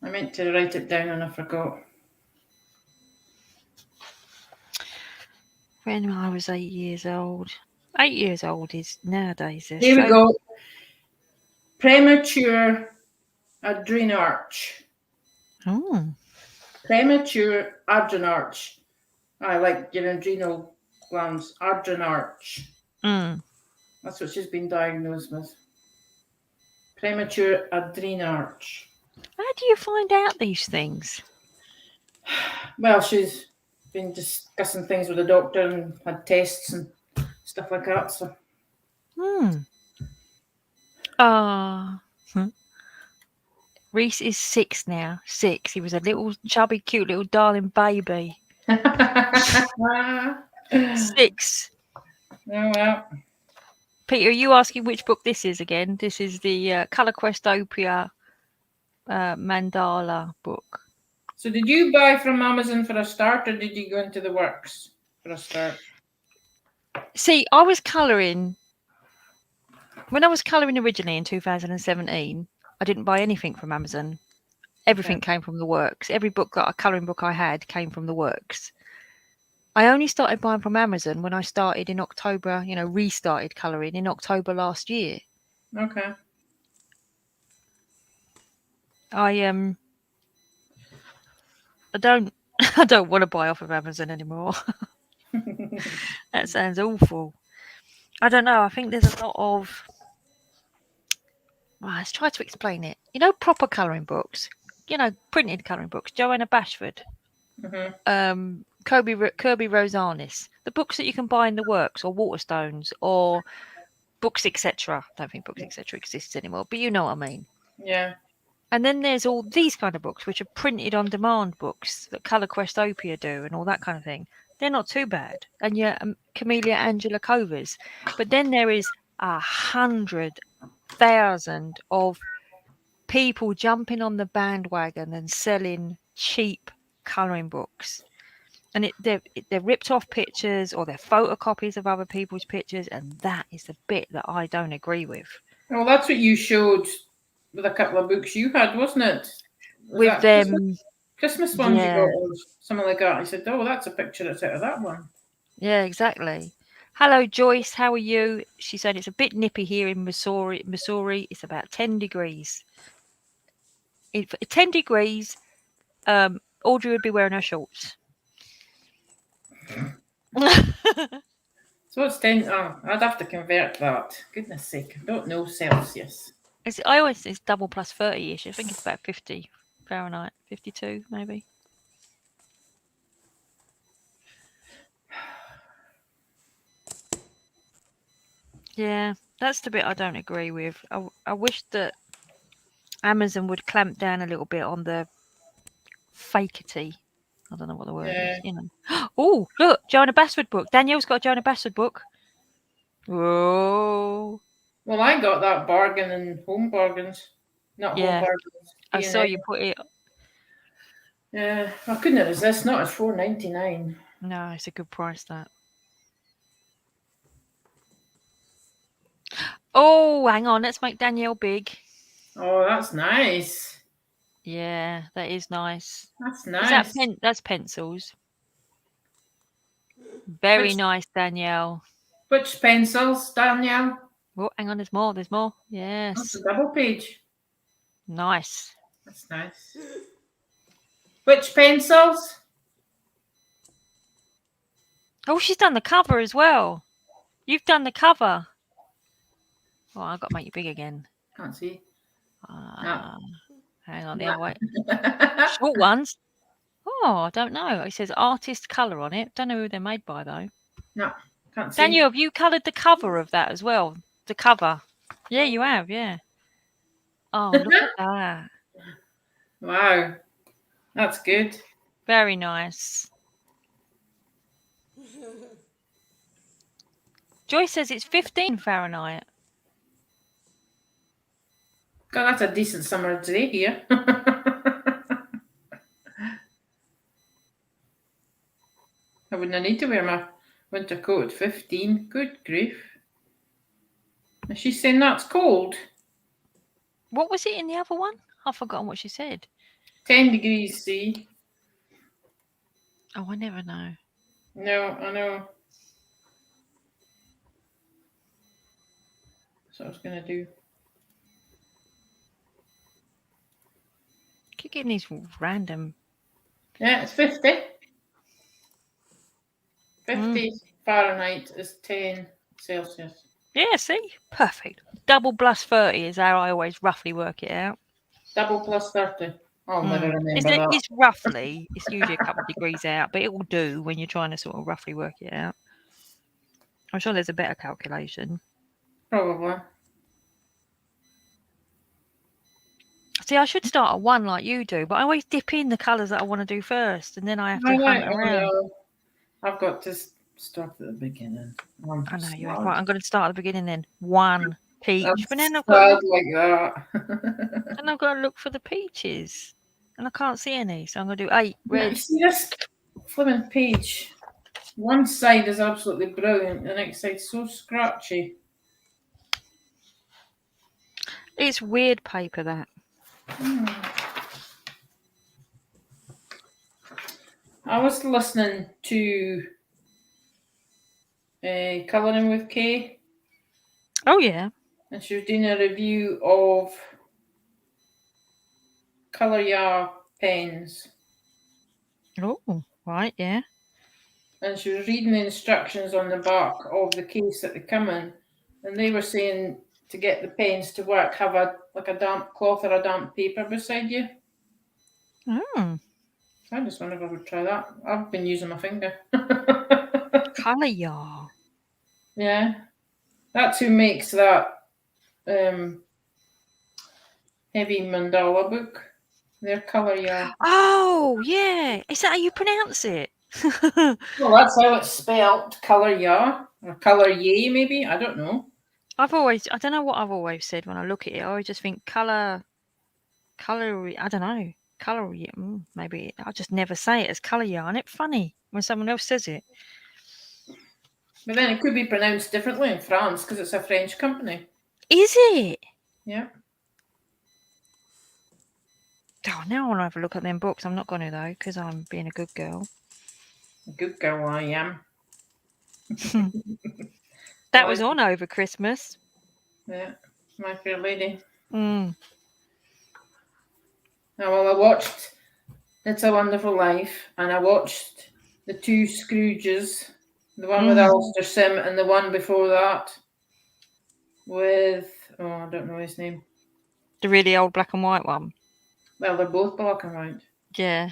I meant to write it down and I forgot. When I was 8 years old. 8 years old is nowadays. Here we go. Premature adrenarche. Oh. Premature adrenarche. I like your adrenal glands. Adrenarche. That's what she's been diagnosed with. Premature adrenarche. How do you find out these things? Well, she's been discussing things with the doctor and had tests and stuff like that. So. Reese is 6 now. 6. He was a little chubby, cute little darling baby. 6. Oh well. Peter, are you asking which book this is again? This is the Colour Questopia Mandala book. So did you buy from Amazon for a start, or did you go into the works for a start? See, I was colouring. When I was colouring originally in 2017, I didn't buy anything from Amazon. Everything came from the works. Every book, a colouring book I had, came from the works. I only started buying from Amazon when I started in October, restarted colouring in October last year. Okay. I don't want to buy off of Amazon anymore. That sounds awful. I don't know. I think there's a lot of. Well, let's try to explain it. Proper colouring books. Printed colouring books. Joanna Bashford. Mm-hmm. Kirby Rosanis. The books that you can buy in the works, or Waterstones, or Books Etc. I don't think Books Etc. exists anymore, but you know what I mean. Yeah. And then there's all these kind of books, which are printed on demand books that Colour Questopia do and all that kind of thing. They're not too bad. And yeah, Camellia Angela Covers. But then there is 100,000 of people jumping on the bandwagon and selling cheap colouring books. And they're ripped off pictures, or they're photocopies of other people's pictures. And that is the bit that I don't agree with. Well, that's what you showed with a couple of books you had, wasn't it? With them. Christmas ones you got, or something like that. I said, oh, that's a picture that's out of that one. Yeah, exactly. Hello, Joyce. How are you? She said it's a bit nippy here in Missouri. It's about 10 degrees. 10 degrees, Audrey would be wearing her shorts. So it's 10. Oh, I'd have to convert that. Goodness sake. I don't know Celsius. It's double plus 30-ish. I think it's about 50 Fahrenheit. 52, maybe. Yeah, that's the bit I don't agree with. I wish that Amazon would clamp down a little bit on the fakeity. I don't know what the word is. Oh, look, Joanna Bashford book. Danielle's got a Joanna Bashford book. Whoa. Well, I got that bargain in Home Bargains. Not Home Bargains. I saw you put it. Yeah, I couldn't resist. Not at $4.99. No, it's a good price, that. Oh, hang on. Let's make Danielle big. Oh, that's nice. Yeah, that is nice. That's nice. That's pencils. Very nice, Danielle. Which pencils, Danielle? Oh, hang on. There's more. There's more. Yes. That's a double page. Nice. That's nice. Which pencils? Oh, she's done the cover as well. You've done the cover. Oh, I've got to make you big again. Can't see. Hang on, the Nah. other way. Short ones. Oh, I don't know. It says artist colour on it. Don't know who they're made by though. No, can't see. Daniel, have you coloured the cover of that as well? The cover. Yeah, you have. Yeah. Oh, look at that. Wow, that's good. Very nice. Joyce says it's 15 Fahrenheit. God, that's a decent summer day here. I wouldn't need to wear my winter coat. 15. Good grief. And she's saying that's cold. What was it in the other one? I've forgotten what she said. 10 degrees C. Oh, I never know. No, I know. That's what I was going to do. Keep getting these random. Yeah, it's 50. 50 Fahrenheit is 10 Celsius. Yeah, see? Perfect. Double plus 30 is how I always roughly work it out. Double plus 30. I'll never remember that. It's roughly. It's usually a couple of degrees out, but it will do when you're trying to sort of roughly work it out. I'm sure there's a better calculation. Probably. See, I should start at 1 like you do, but I always dip in the colours that I want to do first, and then I have to hunt around. No. I've got to start at the beginning. I know you have. Right, I'm going to start at the beginning then. 1 peach, but then I've got sad like that. and I've got to look for the peaches, and I can't see any, so I'm going to do 8 Yeah, you red. see this flipping page? One side is absolutely brilliant, the next side's so scratchy. It's weird paper that. I was listening to Colouring with Kay, Oh yeah. and she was doing a review of Colour Ya pens. Oh, right, yeah. And she was reading the instructions on the back of the case that they come in, and they were saying to get the pens to work, have a damp cloth or a damp paper beside you. Oh, I just wonder if I would try that. I've been using my finger. colour ya. Yeah, that's who makes that heavy mandala book. Their Colour Ya. Oh, yeah. Is that how you pronounce it? Well, that's how it's spelled. Colour Ya or Colour Ye, maybe. I don't know. I don't know what I've always said when I look at it. I always just think colour, I don't know. Colour, maybe. I just never say it as colour yarn. It's funny when someone else says it. But then it could be pronounced differently in France because it's a French company. Is it? Yeah. Oh, now I want to have a look at them books. I'm not going to though, because I'm being a good girl. A good girl I am. That was on over Christmas. Yeah, My Fair Lady. Mm. Now, well, I watched It's a Wonderful Life, and I watched The Two Scrooges, the one with Alistair Sim, and the one before that with, I don't know his name. The really old black and white one. Well, they're both black and white. Yeah.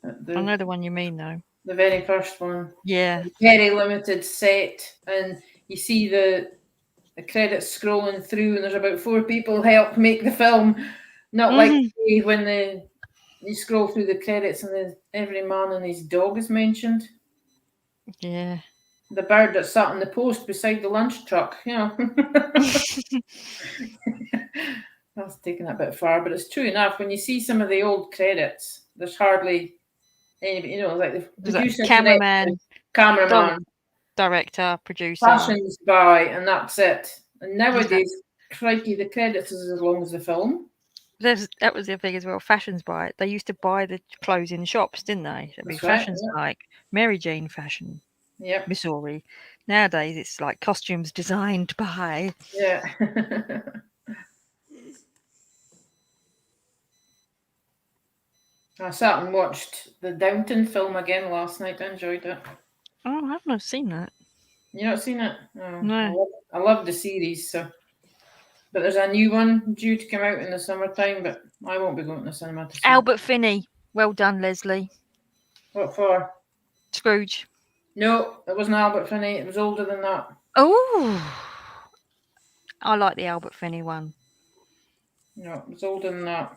I know the one you mean, though. The very first one. Yeah. Very limited set, and you see the credits scrolling through, and there's about 4 people helped make the film. Not like when you scroll through the credits and every man and his dog is mentioned. Yeah. The bird that sat on the post beside the lunch truck, you know. That's taking it a bit far, but it's true enough. When you see some of the old credits, there's hardly anybody, you know, like the producer, cameraman, director, producer, fashions by, and that's it. And nowadays, crikey, the credits is as long as the film. That was the thing as well. Fashions by. They used to buy the clothes in shops, didn't they? It'd be fashions like Mary Jane Fashion. Yep. Missouri. Nowadays, it's like costumes designed by. Yeah. I sat and watched the Downton film again last night. I enjoyed it. Oh, I've not seen that. You not seen it? Oh, No. I love the series. So, But there's a new one due to come out in the summertime, but I won't be going to the cinema to see it. Albert Finney. Well done, Leslie. What for? Scrooge. No, it wasn't Albert Finney. It was older than that. Oh, I like the Albert Finney one. No, it was older than that.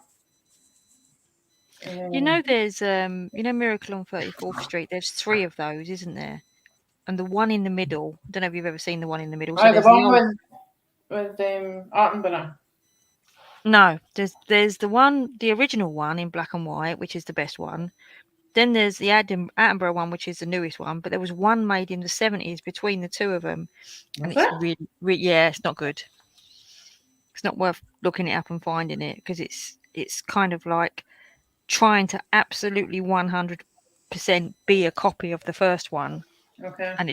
You know, there's Miracle on 34th Street. There's 3 of those, isn't there? And the one in the middle. I don't know if you've ever seen the one in the middle. So the there's one with Attenborough. No, there's the original one in black and white, which is the best one. Then there's the Attenborough one, which is the newest one. But there was one made in the 70s between the 2 of them, and it's really, it's not good. It's not worth looking it up and finding it, because it's kind of like trying to absolutely 100% be a copy of the first one. Okay. And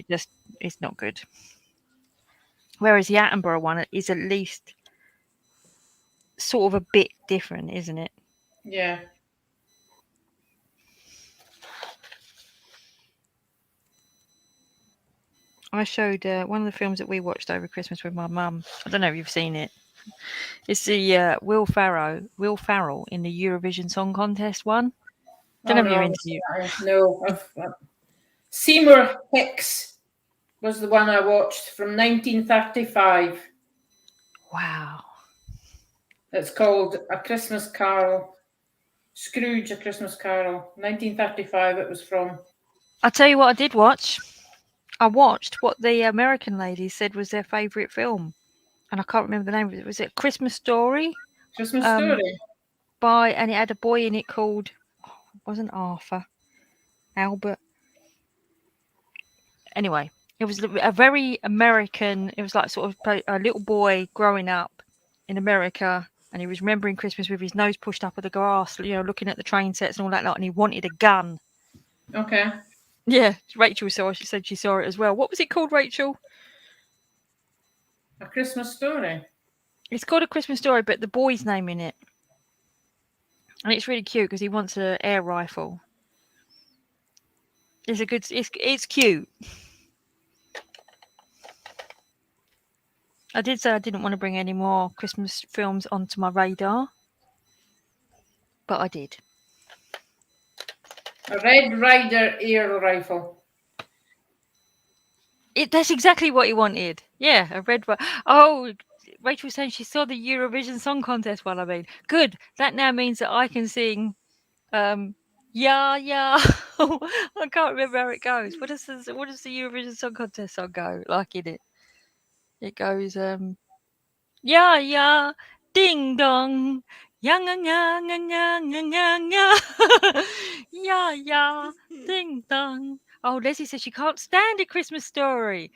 it's not good. Whereas the Attenborough one is at least sort of a bit different, isn't it? Yeah. I showed one of the films that we watched over Christmas with my mum. I don't know if you've seen it. It's the Will Ferrell in the Eurovision Song Contest one. Don't know if you're into it. No. Seymour Hicks was the one I watched from 1935. Wow. It's called A Christmas Carol. Scrooge, A Christmas Carol. 1935 it was from. I'll tell you what I did watch. I watched what the American ladies said was their favourite film. And I can't remember the name of it. Was it Christmas Story? Christmas Story? And it had a boy in it called, it wasn't Arthur, Albert. Anyway, it was a very American, it was like sort of a little boy growing up in America, and he was remembering Christmas with his nose pushed up at the grass, looking at the train sets and all that lot, and he wanted a gun. Okay. Yeah, Rachel saw it. She said she saw it as well. What was it called, Rachel? A Christmas Story. It's called A Christmas Story, but the boy's name in it. And it's really cute because he wants an air rifle. It's cute. I did say I didn't want to bring any more Christmas films onto my radar, but I did. A Red Ryder air rifle. That's exactly what he wanted. Yeah, a red one. Oh, Rachel was saying she saw the Eurovision Song Contest one. I mean, good. That now means that I can sing. Yeah. I can't remember how it goes. What does the Eurovision Song Contest song go like in it? It goes yeah, ding dong, yang yeah, ding dong. Oh, Leslie says she can't stand A Christmas Story.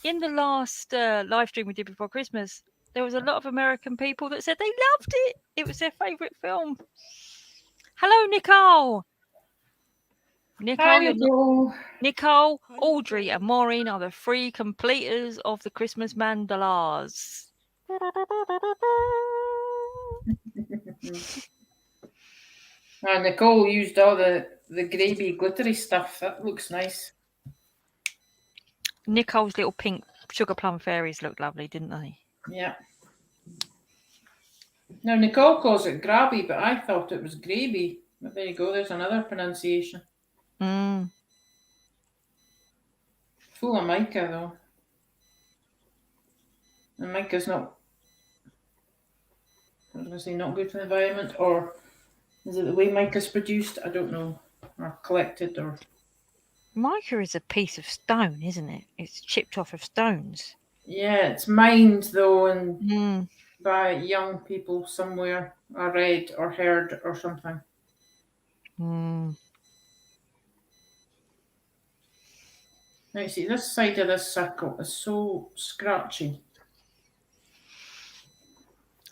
In the last live stream we did before Christmas, there was a lot of American people that said they loved it. It was their favourite film. Hello, Nicole. Nicole, Audrey, and Maureen are the 3 completers of the Christmas mandalas. Nicole used all the gravy glittery stuff. That looks nice. Nicole's little pink sugar plum fairies looked lovely, didn't they? Yeah. Now, Nicole calls it grabby, but I thought it was gravy. But there you go. There's another pronunciation. Full of mica, though. And mica's not, I was going to say not good for the environment, or is it the way mica's produced? I don't know. Or collected, or... Mica is a piece of stone, isn't it? It's chipped off of stones. Yeah, it's mined, though, and by young people somewhere, or read, or heard, or something. Now, you see, this side of this circle is so scratchy.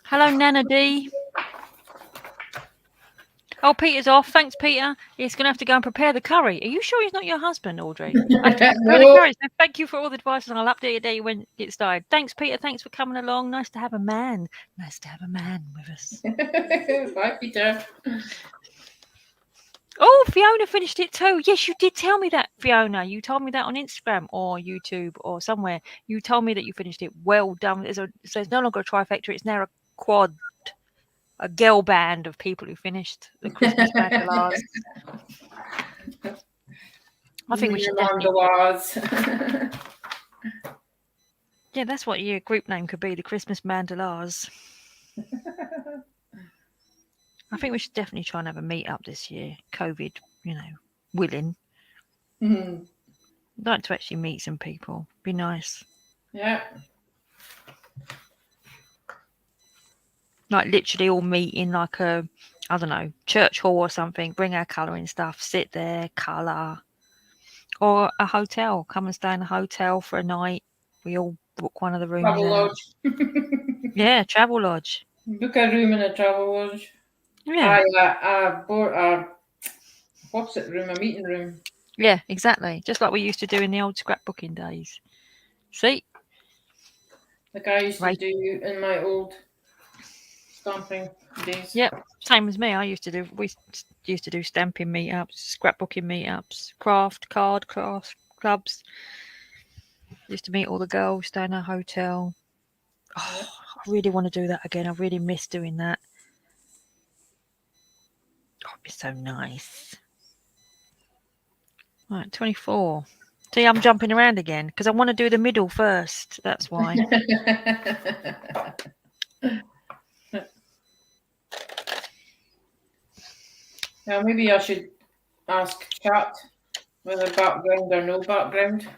Hello, Nana D. Oh, Peter's off. Thanks, Peter. He's going to have to go and prepare the curry. Are you sure he's not your husband, Audrey? I have to prepare the curry. So thank you for all the advice, and I'll update your day when it started. Thanks, Peter. Thanks for coming along. Nice to have a man. Nice to have a man with us. Bye, Peter. Oh, Fiona finished it too. Yes, you did tell me that, Fiona. You told me that on Instagram or YouTube or somewhere. You told me that you finished it. Well done. So it's no longer a trifecta. It's now a quad, a girl band of people who finished the Christmas mandalas. I think we should definitely. Mandalas. Yeah, that's what your group name could be, the Christmas mandalas. I think we should definitely try and have a meet up this year. COVID, willing. Mhm. I'd like to actually meet some people. Be nice. Yeah. Like literally all meet in like a, I don't know, church hall or something. Bring our colouring stuff. Sit there, colour. Or a hotel. Come and stay in a hotel for a night. We all book one of the rooms Travel out. lodge. Yeah, travel lodge. Book a room in a travel lodge. Yeah. What's it room? A meeting room. Yeah, exactly. Just like we used to do in the old scrapbooking days. See? Like I used to Right. do in my old stamping days. Yep. Same as me. We used to do stamping meetups, scrapbooking meetups, craft clubs. Used to meet all the girls, stay in a hotel. Oh, I really want to do that again. I really miss doing that. Oh, it'd be so nice. Right, 24. See, I'm jumping around again because I want to do the middle first. That's why. Now maybe I should ask chat whether background or no background.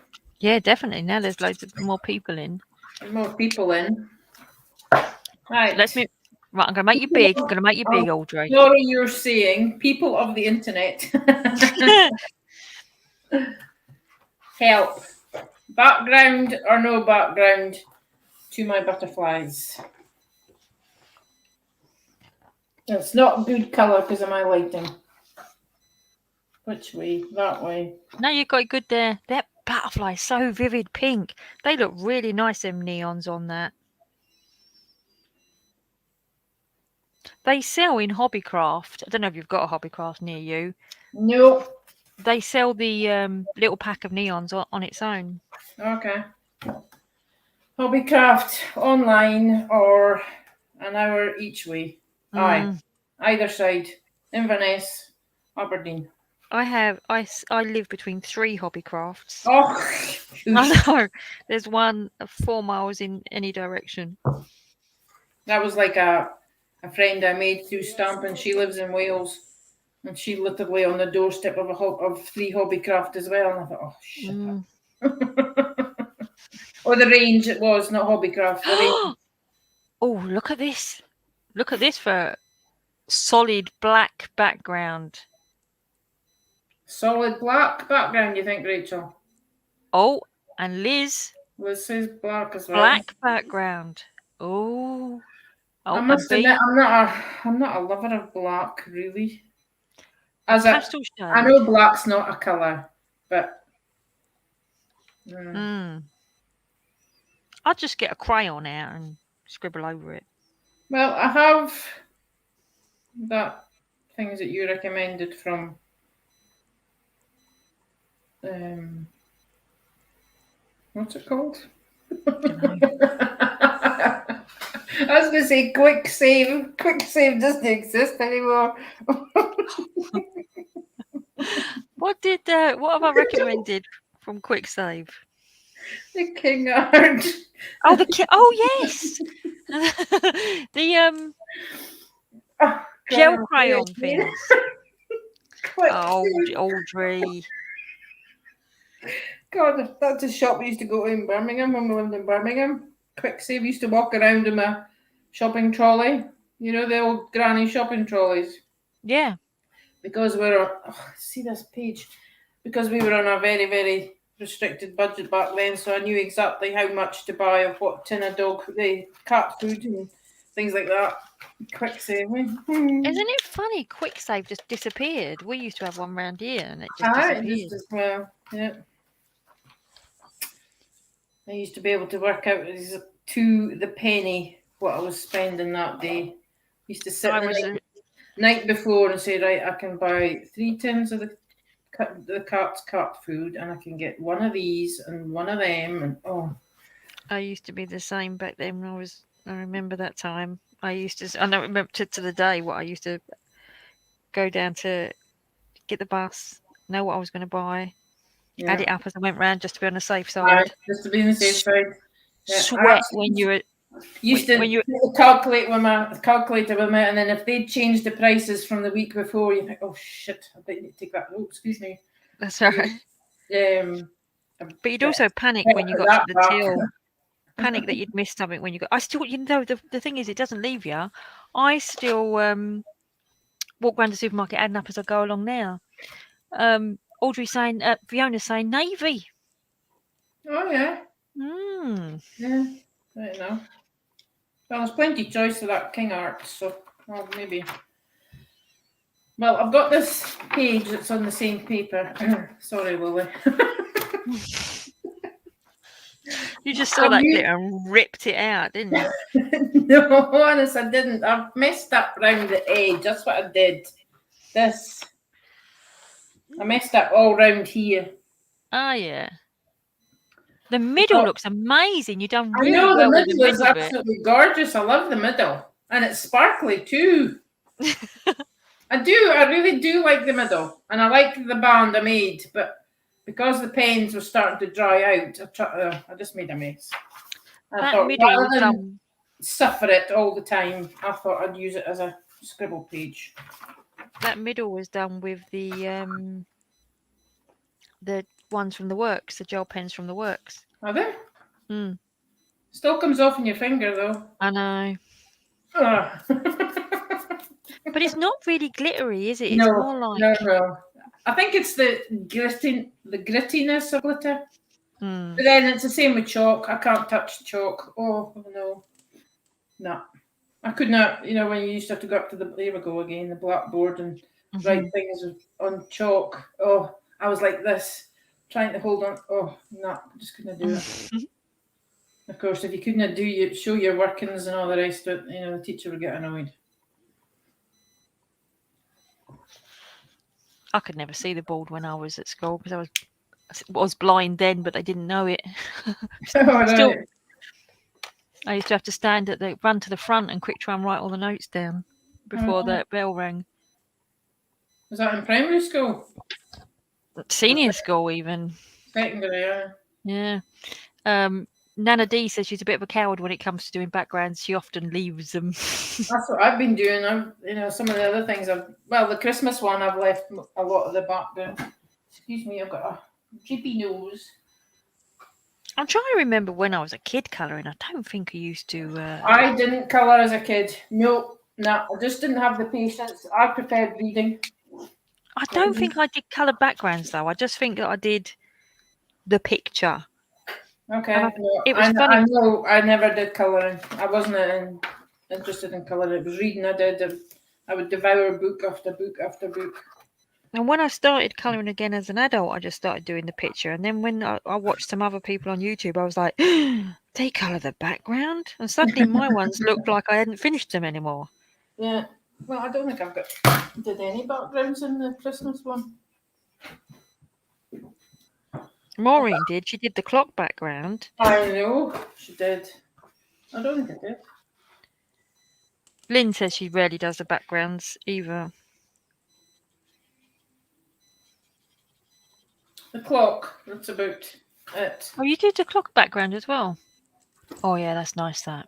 Yeah, definitely. Now there's loads of more people in. There's more people in. Right. Let's move. Right, I'm going to make you big. I'm going to make you big, Audrey. Sorry, you're saying people of the internet. Help. Background or no background to my butterflies. It's not good colour because of my lighting. Which way? That way. No, you got it good there. That butterfly is so vivid pink. They look really nice, them neons on that. They sell in Hobbycraft. I don't know if you've got a Hobbycraft near you. No. They sell the little pack of neons on its own. Okay. Hobbycraft online or an hour each way. Aye. Either side. Inverness, Aberdeen. I live between 3 Hobbycrafts. Oh, I know. There's one 4 miles in any direction. that was like a friend I made through stamping. She lives in Wales, and she literally on the doorstep of 3 Hobbycraft as well. And I thought, oh shit. Or the range it was, not Hobbycraft. The range. Oh, look at this! Look at this for solid black background. Solid black background, you think, Rachel? Oh, and Liz. Liz says black as well. Black background. Oh. I must admit, I'm not a lover of black, really. As pastel shade. I know black's not a colour, but I'll just get a crayon out and scribble over it. Well, I have that things that you recommended from what's it called? I was going to say Quick Save. Quick Save doesn't exist anymore. What have I recommended from Quick Save? The King Art. Oh, yes. The gel crayon things. Oh, Audrey. God, that's a shop we used to go to in Birmingham when we lived in Birmingham. Quick Save used to walk around in my shopping trolley. You know, the old granny shopping trolleys. Yeah. Because see this page. Because we were on a very, very restricted budget back then, so I knew exactly how much to buy of what tin of cat food and things like that. Quick Save. Isn't it funny? Quick Save just disappeared. We used to have one round here and it just disappeared. Just as well, yeah. I used to be able to work out to the penny what I was spending that day. Used to sit night before and say, right, I can buy 3 tins of the cat's cat food, and I can get one of these and one of them, and I used to be the same back then. I remember that time. I don't remember to the day what I used to go down to get the bus, know what I was going to buy, add it up as I went round just to be on the safe side. just to be on the safe side. Yeah, Sweat when you were used to calculate with my calculator with me, and then if they'd changed the prices from the week before, you think, oh shit, I bet you need to take that. Oh, excuse me. That's all right. But you'd also panic when you got to the till. Panic that you'd missed something when you got. I still, the thing is, it doesn't leave you. I still walk around the supermarket adding up as I go along now. Audrey's saying, Fiona's saying navy. Oh yeah. Yeah. I don't know. Well, there's plenty of choice of that King Art, so maybe. Well, I've got this page that's on the same paper. Sorry, Lily. You just saw that glitter and ripped it out, didn't you? No, honest, I didn't. I've messed up round the edge. That's what I did. This. I messed up all round here. Oh, yeah. The middle looks amazing. You've done really well. The middle is absolutely gorgeous. I love the middle. And it's sparkly too. I do. I really do like the middle. And I like the band I made. But because the pens were starting to dry out, I just made a mess. I thought, rather than suffer it all the time, I thought I'd use it as a scribble page. That middle was done with the ones from the works, the gel pens from the works. Are they? Still comes off in your finger though. I know. But it's not really glittery, is it? It's more like no. I think it's the grittiness of glitter. But then it's the same with chalk. I can't touch chalk. Oh no. I could not. You know when you used to have to go up to the blackboard and write things on chalk. Oh, I was like this, trying to hold on. Oh no, I just couldn't do it. Of course, if you couldn't show your workings and all the rest of it, the teacher would get annoyed. I could never see the board when I was at school because I was blind then, but they didn't know it. Still, I used to have to run to the front and quick try and write all the notes down before the bell rang. Was that in primary school? Senior school, even. Secondary, yeah. Nana D says she's a bit of a coward when it comes to doing backgrounds. She often leaves them. That's what I've been doing. Some of the other things the Christmas one, I've left a lot of the background. Excuse me, I've got a jippy nose. I'm trying to remember when I was a kid colouring. I don't think I used to. I didn't colour as a kid. No, I just didn't have the patience. I preferred reading. I don't think I did colour backgrounds though. I just think that I did the picture. Okay. It was funny. I know I never did colouring. I wasn't interested in colouring. It was reading I did. I would devour book after book after book. And when I started colouring again as an adult, I just started doing the picture. And then when I watched some other people on YouTube, I was like, they colour the background? And suddenly my ones looked like I hadn't finished them anymore. Yeah. Well, I don't think did any backgrounds in the Christmas one. Maureen did. She did the clock background. I know. She did. I don't think I did. Lynn says she rarely does the backgrounds either. The clock. That's about it. Oh, you did the clock background as well? Oh, yeah, that's nice, that.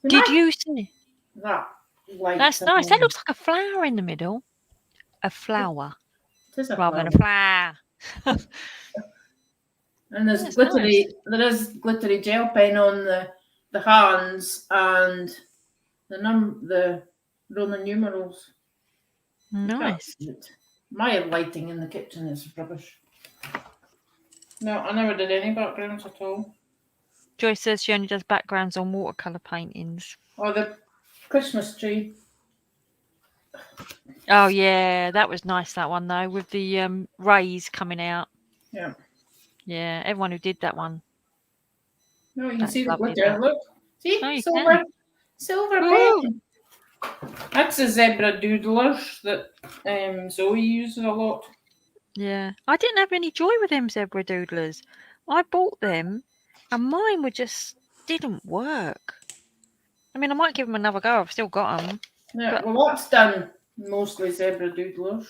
Did you see? That's nice. That looks like a flower in the middle. A flower. It is a rather flower. than a flower. And there's glittery. Nice. There is glittery gel pen on the hands and the Roman numerals. Nice. My lighting in the kitchen is rubbish. No, I never did any backgrounds at all. Joyce says she only does backgrounds on watercolour paintings. Or the Christmas tree. Oh yeah, that was nice, that one though, with the rays coming out. Yeah. Yeah, everyone who did that one. No, you can see the glitter. Look. See? Oh, Silver pen. That's the zebra doodlers that Zoe uses a lot. Yeah, I didn't have any joy with them zebra doodlers. I bought them, and mine didn't work. I mean, I might give them another go. I've still got them. Yeah, But- well, that's done mostly zebra doodlers.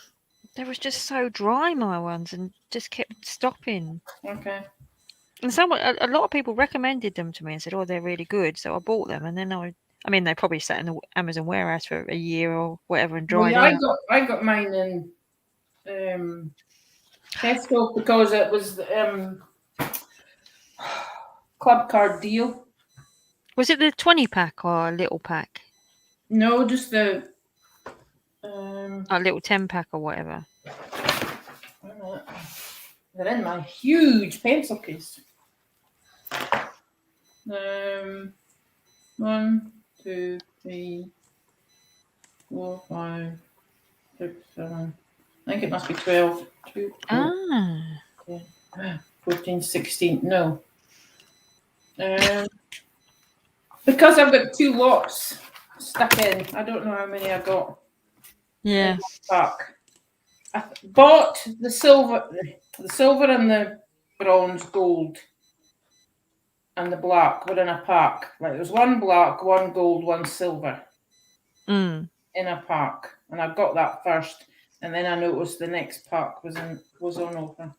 They was just so dry, my ones, and just kept stopping. Okay. And a lot of people recommended them to me and said, "Oh, they're really good." So I bought them, and then I mean, they probably sat in the Amazon warehouse for a year or whatever and Well, dried yeah, out. I got mine in Tesco because it was club card deal. Was it the 20-pack or a little pack? No, just the A little 10-pack or whatever. wait a minute. They're in my huge pencil case. 1, 2, 3, 4, 5, 6, 7. I think it must be 12. 2, 14, 16. No. Because I've got 2 lots stuck in. I don't know how many I got. Yeah. Pack. I bought the silver and the bronze, gold, and the black were in a pack. Like there was 1 black, 1 gold, 1 silver Mm. in a pack, and I got that first, and then I noticed the next pack was on offer.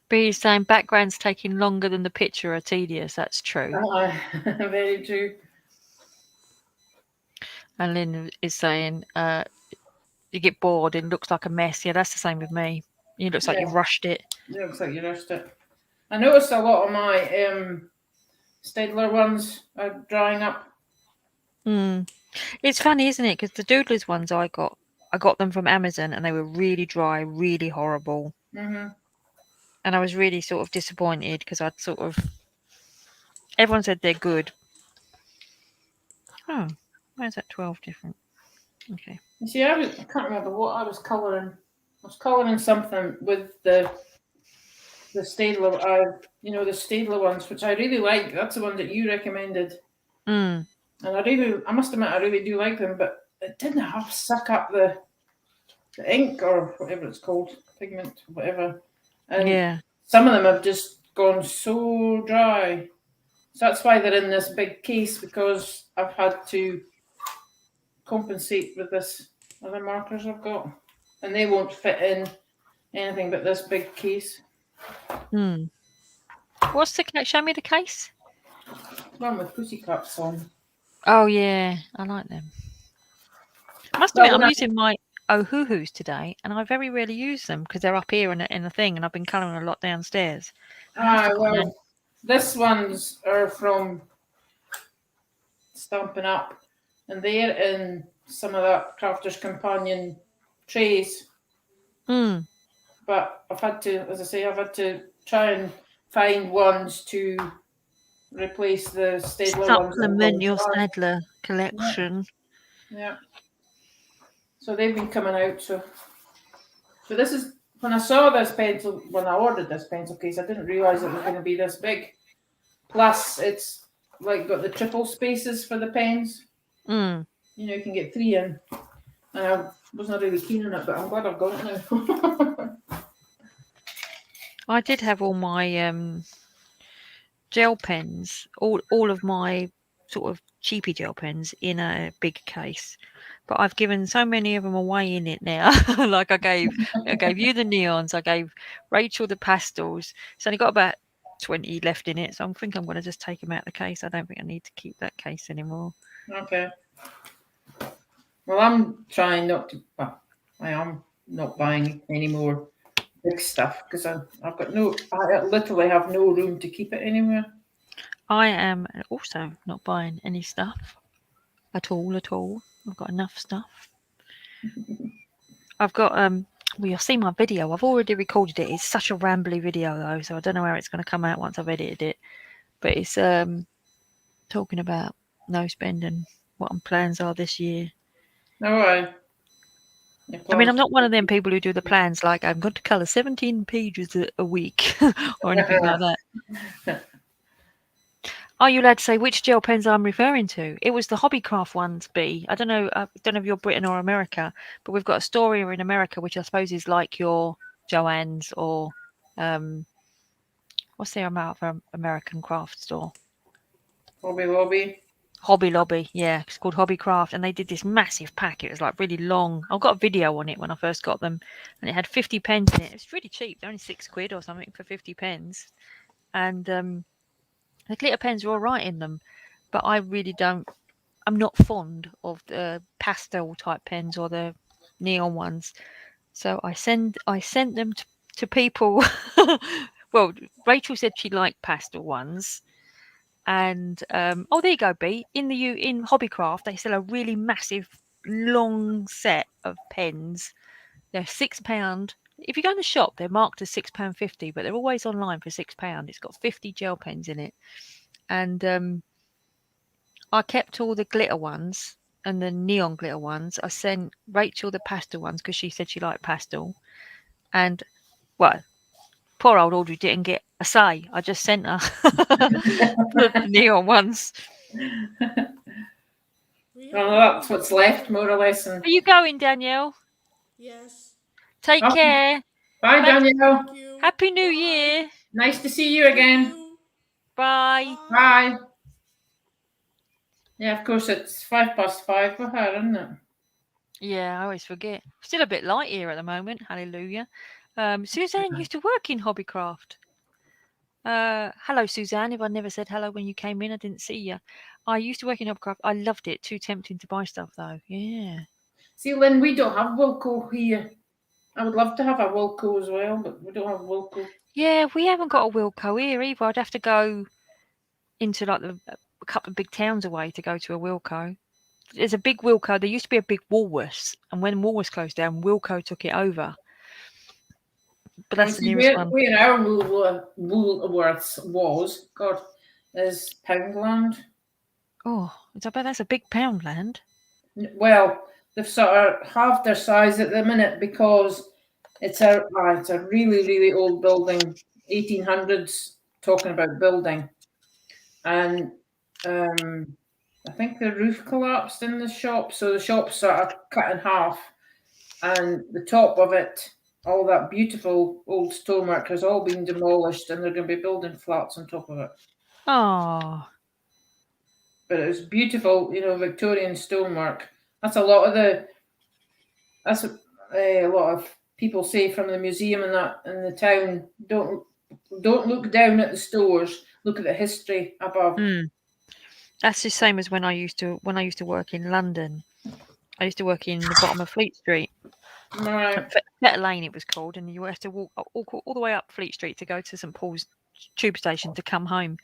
Bee's saying backgrounds taking longer than the picture are tedious. That's true. Very true. And Lynn is saying you get bored and it looks like a mess. Yeah, that's the same with me. It looks like you've rushed it. It looks like you rushed it. I noticed a lot of my Staedtler ones are drying up. It's funny, isn't it? Because the Doodlers ones I got them from Amazon, and they were really dry, really horrible. Mm-hmm. And I was really sort of disappointed because everyone said they're good. Oh, where's that 12 different? Okay. You see, I can't remember what I was colouring. I was colouring something with the Staedtler, the Staedtler ones, which I really like. That's the one that you recommended. Mm. And I must admit, I really do like them, but it didn't half suck up the ink or whatever it's called, pigment, whatever. And Yeah. some of them have just gone so dry. So that's why they're in this big case, because I've had to compensate with this other markers I've got. And they won't fit in anything but this big case. What's the case? Show me the case. One with pussycats on. Oh, yeah. I like them. I must admit, I'm using my Ohuhus today, and I very rarely use them because they're up here in a thing, and I've been colouring a lot downstairs. Well, this ones are from Stampin' Up, and they're in some of that Crafter's Companion trays. But I've had to try and find ones to replace the Staedtler ones. Supplement your Staedtler collection. Yeah. So they've been coming out. So this is, when I saw this pencil, when I ordered this pencil case, I didn't realise it was going to be this big. Plus, it's like got the triple spaces for the pens. You can get 3 in. And I was not really keen on it, but I'm glad I've got it now. I did have all my gel pens, all of my sort of cheapy gel pens in a big case, but I've given so many of them away in it now. Like I gave you the neons, I gave Rachel the pastels. It's only got about 20 left in it, so I think I'm going to just take them out of the case. I don't think I need to keep that case anymore. Okay. Well, I'm trying not to. Well, I am not buying any more big stuff because I literally have no room to keep it anywhere. I am also not buying any stuff at all. I've got enough stuff. I've got well, you'll see my video. I've already recorded it. It's such a rambly video though, so I don't know how it's going to come out once I've edited it. But it's talking about no spend and what my plans are this year. All right. I mean, I'm not one of them people who do the plans like I'm going to colour 17 pages a week or anything like that. Are you allowed to say which gel pens I'm referring to? It was the Hobbycraft ones, B. I don't know if you're Britain or America, but we've got a store here in America, which I suppose is like your Joann's or what's their American craft store? Hobby Lobby. Hobby Lobby, yeah, it's called Hobbycraft, and they did this massive pack. It was like really long. I've got a video on it when I first got them, and it had 50 pens in it. It's really cheap; they're only £6 or something for 50 pens, and the glitter pens are all right in them, but I really don't. I'm not fond of the pastel type pens or the neon ones, so I sent them to people. Well, Rachel said she liked pastel ones. And oh, there you go, B. In Hobbycraft, they sell a really massive, long set of pens. They're £6. If you go in the shop, they're marked as £6.50, but they're always online for £6. It's got 50 gel pens in it, and I kept all the glitter ones and the neon glitter ones. I sent Rachel the pastel ones because she said she liked pastel, and well, poor old Audrey didn't get a say. I just sent her the neon ones. Well, that's what's left, more or less. And Are you going, Danielle? Yes. Take Okay. care. Bye, Danielle. Thank you. Happy New Bye. Year. Nice to see you again. Thank you. Bye. Bye. Yeah, of course, it's 5:05 for her, isn't it? Yeah, I always forget. Still a bit light here at the moment. Hallelujah. Suzanne used to work in Hobbycraft. Hello, Suzanne. If I never said hello when you came in, I didn't see you. I used to work in Hobbycraft. I loved it. Too tempting to buy stuff, though. Yeah. See, Lynn, we don't have Wilco here. I would love to have a Wilco as well, but we don't have Wilco. Yeah, we haven't got a Wilco here either. I'd have to go into like a couple of big towns away to go to a Wilco. There's a big Wilco. There used to be a big Woolworths, and when Woolworths closed down, Wilco took it over. But that's the nearest one. Where our Woolworths was, God, is Poundland. Oh, I bet that's a big Poundland. Well, they've sort of halved their size at the minute because it's a really, really old building, 1800s, talking about building. And I think the roof collapsed in the shop, so the shop's sort of cut in half. And the top of it, all that beautiful old stonework has all been demolished, and they're going to be building flats on top of it. Oh. But it was beautiful, Victorian stonework. That's a lot of a lot of people say from the museum and that in the town. Don't look down at the stores. Look at the history above. That's the same as when I used to work in London. I used to work in the bottom of Fleet Street. Right. Fetter Lane it was called, and you have to walk all the way up Fleet Street to go to St Paul's tube station to come home.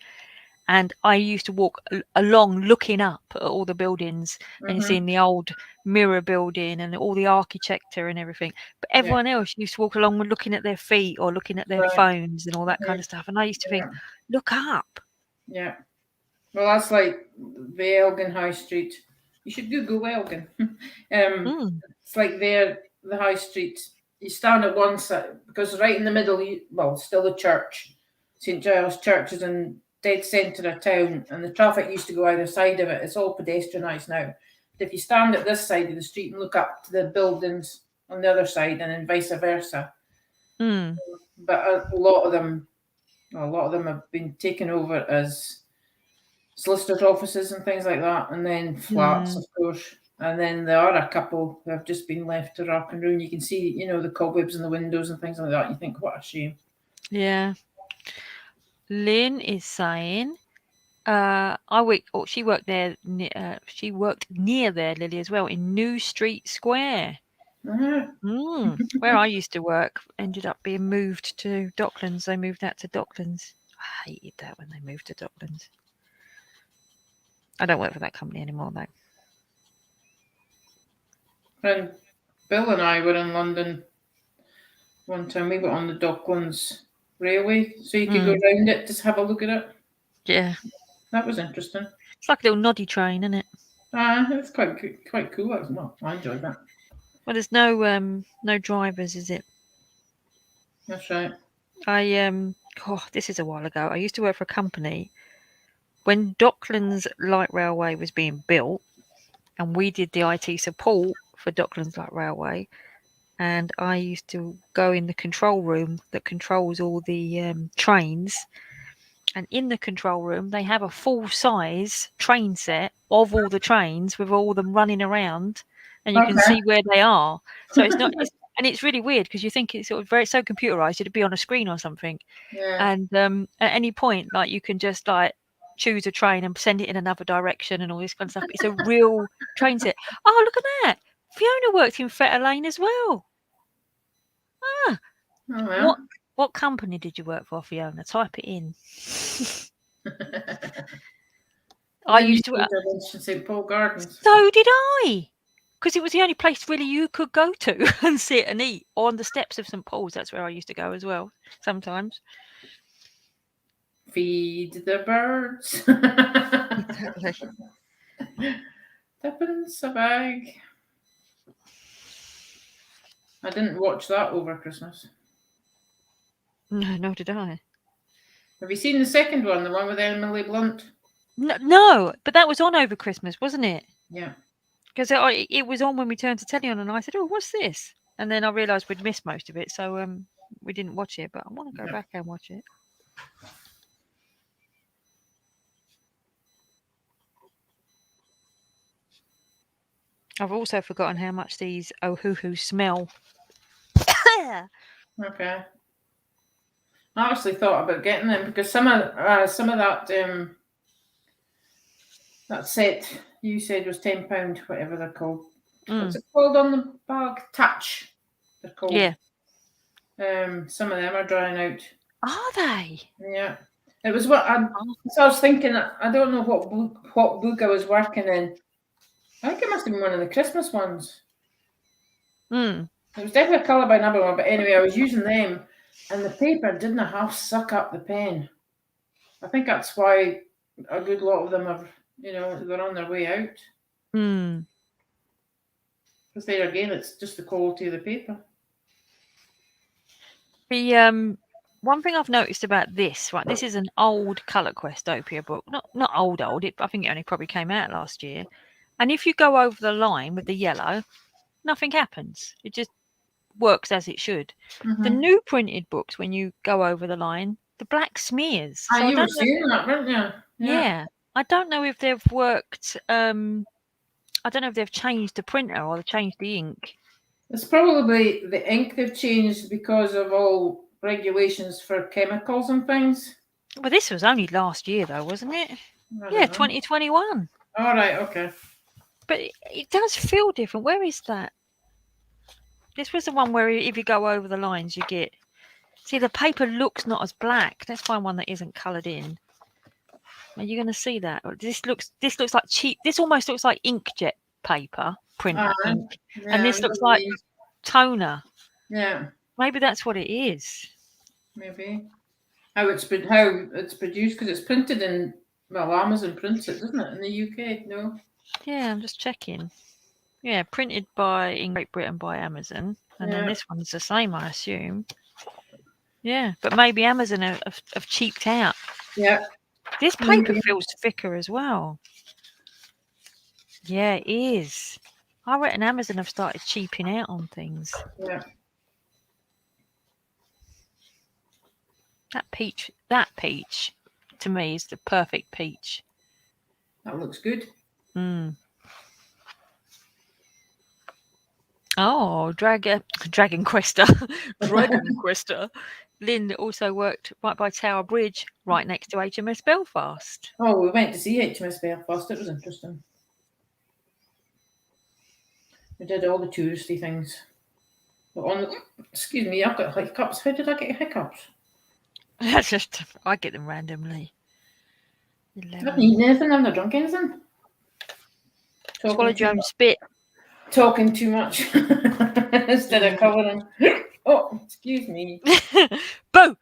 And I used to walk along looking up at all the buildings and seeing the old mirror building and all the architecture and everything. But everyone else used to walk along looking at their feet or looking at their phones and all that kind of stuff. And I used to think, look up. Yeah. Well, that's like the Elgin High Street. You should Google Elgin. It's like the High Street. You stand at one side because right in the middle, still the church, St Giles Church is in dead centre of town, and the traffic used to go either side of it. It's all pedestrianised now. But if you stand at this side of the street and look up to the buildings on the other side, and then vice versa. But a lot of them have been taken over as solicitors' offices and things like that, and then flats, of course. And then there are a couple who have just been left to rock and ruin. You can see, the cobwebs in the windows and things like that. You think, what a shame. Yeah. Lynn is saying, she worked there. She worked near there, Lily, as well, in New Street Square. Where I used to work ended up being moved to Docklands. They moved out to Docklands. I hated that when they moved to Docklands. I don't work for that company anymore, though. And Bill and I were in London one time. We were on the Docklands Railway, so you could go around it, just have a look at it. Yeah. That was interesting. It's like a little noddy train, isn't it? It's quite cool. Well, I enjoyed that. Well, there's no drivers, is it? That's right. This is a while ago. I used to work for a company when Docklands Light Railway was being built, and we did the IT support for Docklands Light Railway, and I used to go in the control room that controls all the trains. And in the control room, they have a full-size train set of all the trains with all them running around, and you can Okay. see where they are. So it's not, and it's really weird because you think it's sort of so computerized, it'd be on a screen or something. Yeah. And at any point, like you can just like choose a train and send it in another direction and all this kind of stuff. It's a real train set. Oh, look at that! Fiona worked in Fetter Lane as well. Oh, well. What company did you work for, Fiona? Type it in. I used to. in St Paul Gardens. So did I, because it was the only place really you could go to and sit and eat on the steps of St Paul's. That's where I used to go as well sometimes. Feed the birds. Tuppence a bag. I didn't watch that over Christmas. No, nor did I. Have you seen the second one, the one with Emily Blunt? No, but that was on over Christmas, wasn't it? Yeah. Because it was on when we turned to telly on, and I said, "Oh, what's this?" And then I realised we'd missed most of it, so we didn't watch it. But I want to go back and watch it. I've also forgotten how much these Ohuhu smell. Okay. I actually thought about getting them because some of that that set you said was £10, whatever they're called. What's it called on the bag? Touch. They're called. Yeah. Some of them are drying out. Are they? Yeah. It was what I was thinking. I don't know what book I was working in. I think it must have been one of the Christmas ones. It was definitely a colour by number one, but anyway, I was using them, and the paper didn't half suck up the pen. I think that's why a good lot of them are, they're on their way out. Because there again, it's just the quality of the paper. The one thing I've noticed about this, right? This is an old Colour Questopia book, not old. I think it only probably came out last year. And if you go over the line with the yellow, nothing happens. It just works as it should. The new printed books, when you go over the line, the black smears. So you were seeing that, weren't you? Yeah. I don't know if they've worked. I don't know if they've changed the printer or they've changed the ink. It's probably the ink they've changed because of all regulations for chemicals and things. Well, this was only last year, though, wasn't it? Yeah, 2021. All right, okay. But it does feel different. Where is that? This was the one where if you go over the lines, you get... See, the paper looks not as black. Let's find one that isn't coloured in. Are you going to see that? This looks like cheap. This almost looks like inkjet paper, printer ink. Yeah, and this looks like toner. Yeah. Maybe that's what it is. Maybe. How it's produced, because it's printed in... Well, Amazon prints it, doesn't it? In the UK, no? Yeah, I'm just checking. Yeah, printed in Great Britain by Amazon. And then this one's the same, I assume. Yeah, but maybe Amazon have cheaped out. Yeah. This paper feels thicker as well. Yeah, it is. I reckon Amazon have started cheaping out on things. Yeah. That peach, to me, is the perfect peach. That looks good. Oh, Dragon Quester. Dragon Quester. Lynn also worked right by Tower Bridge, right next to HMS Belfast. Oh, we went to see HMS Belfast. It was interesting. We did all the touristy things. But excuse me, I've got hiccups. How did I get hiccups? That's just, I get them randomly. I haven't eaten anything, I haven't drunk anything. Swallowed your own spit. Talking too much instead of covering. Oh, excuse me. Boo!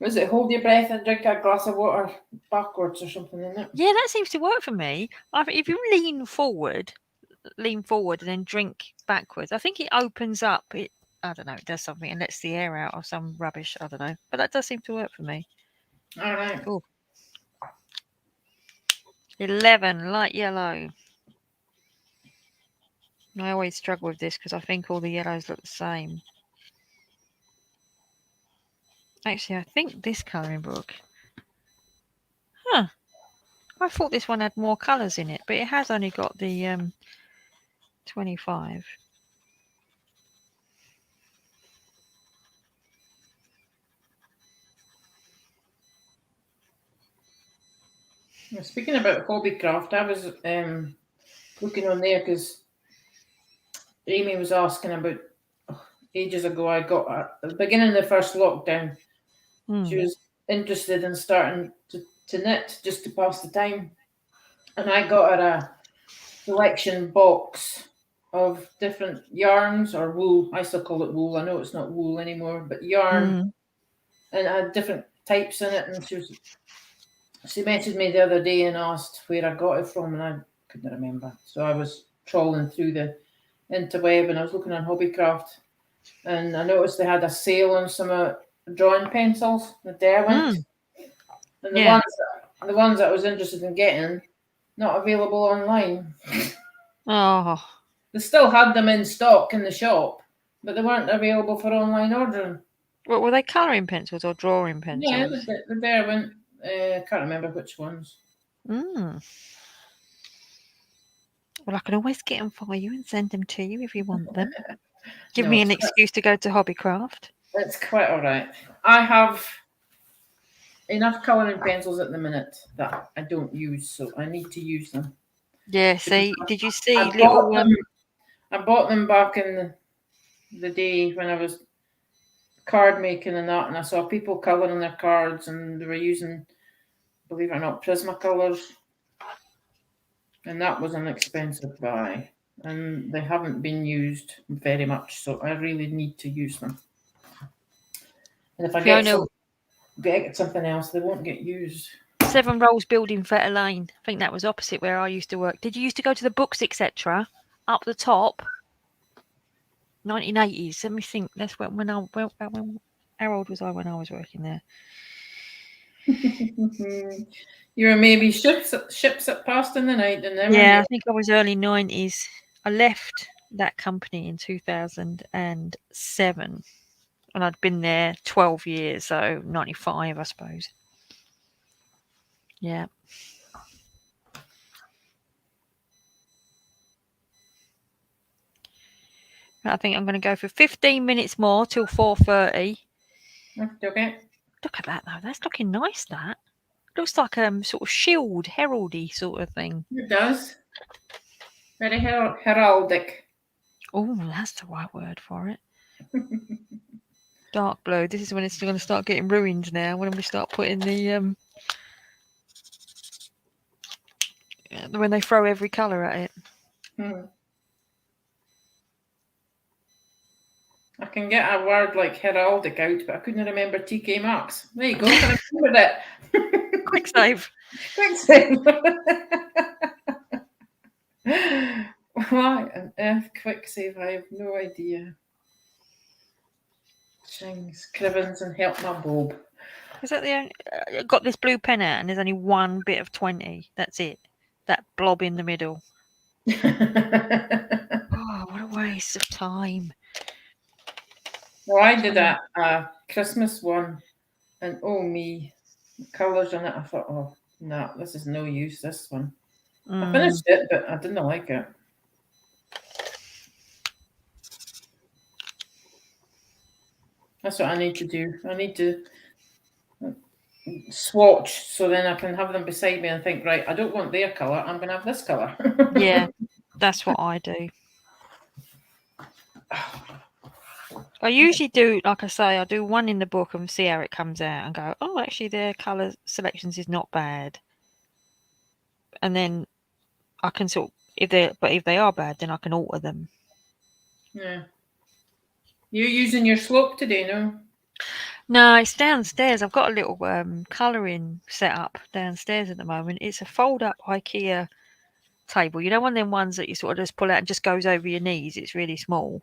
Was it hold your breath and drink a glass of water backwards or something, isn't it? Yeah, that seems to work for me. If you lean forward and then drink backwards, I think it opens up. I don't know, it does something and lets the air out or some rubbish. I don't know. But that does seem to work for me. All right. Cool. 11, light yellow. I always struggle with this because I think all the yellows look the same. Actually, I think this colouring book. Huh. I thought this one had more colours in it, but it has only got the 25. Well, speaking about hobbycraft, I was looking on there because Amy was asking about ages ago. I got at the beginning of the first lockdown. She Mm. was interested in starting to knit just to pass the time, and I got her a selection box of different yarns or wool. I still call it wool. I know it's not wool anymore, but yarn, Mm. and it had different types in it. And she messaged me the other day and asked where I got it from, and I couldn't remember. So I was trawling through the interweb, and I was looking on Hobbycraft, and I noticed they had a sale on some drawing pencils, the Derwent, and Yeah. the ones that I was interested in getting, not available online. Oh. They still had them in stock in the shop, but they weren't available for online ordering. What were they? Colouring pencils or drawing pencils? Yeah, the Derwent. Can't remember which ones. Mm. Well, I can always get them for you and send them to you if you want them. Give No, me an excuse to go to Hobbycraft. it's quite all right. I have enough colouring pencils at the minute that I don't use, so I need to use them. Yeah, see, did you see I little bought them back in the day when I was card making and that, and I saw people colouring their cards, and they were using, believe it or not, Prismacolors, and that was an expensive buy, and they haven't been used very much, so I really need to use them. And if I get something else, they won't get used. 7 Rolls building Fetter Lane? I think that was opposite where I used to work. Did you used to go to the books, etc., up the top? 1980s. Let me think. That's when how old was I when I was working there? You were maybe ships that passed in the night, and then Yeah, I think I was early 90s. I left that company in 2007, and I'd been there 12 years, so 95, I suppose. Yeah. I think I'm going to go for 15 minutes more till 4:30. Okay. Look at that though. That's looking nice. That looks like sort of shield, heraldy sort of thing. It does. Very heraldic. Oh, that's the right word for it. Dark blue. This is when it's going to start getting ruined now. When we start putting the when they throw every colour at it. I can get a word like heraldic out, but I couldn't remember TK Maxx. There you go. I remembered it. Quick save. Quick save. Why on earth quick save? I have no idea. Shings, Crivens, and help my Bob. Is that the only? Got this blue pen out, and there's only one bit of 20. That's it. That blob in the middle. Oh, what a waste of time. Well, I did a Christmas one, and oh me, the colours on it. I thought, oh no, this is no use. This one. I finished it, but I didn't like it. That's what I need to do. I need to swatch so then I can have them beside me and think, right, I don't want their colour, I'm going to have this colour. Yeah, that's what I do. I usually do, like I say, I do one in the book and see how it comes out and go, oh, actually their colour selections is not bad. And then I can sort of, if they are bad, then I can alter them. Yeah. You're using your slope today, no? No, it's downstairs. I've got a little colouring set up downstairs at the moment. It's a fold-up IKEA table. You know, one of them ones that you sort of just pull out and just goes over your knees. It's really small.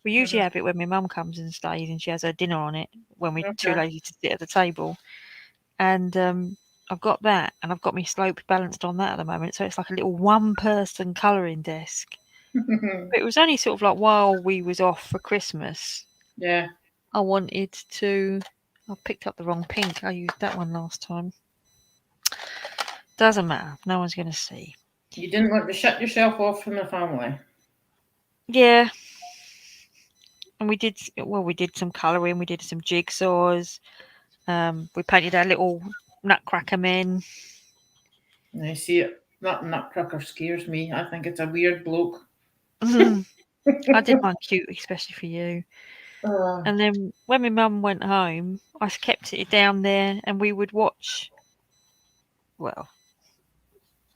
We usually have it when my mum comes and stays and she has her dinner on it when we're too Okay. lazy to sit at the table. And I've got that, and I've got my slope balanced on that at the moment. So it's like a little one-person colouring desk. But it was only sort of like while we was off for Christmas, Yeah. I wanted to... I picked up the wrong pink. I used that one last time. Doesn't matter. No one's going to see. You didn't want to shut yourself off from the family. Yeah. And we did some colouring. We did some jigsaws. We painted our little nutcracker men. And I see it. That nutcracker scares me. I think it's a weird bloke. I did mine cute, especially for you. Oh. And then when my mum went home, I kept it down there and we would watch, well,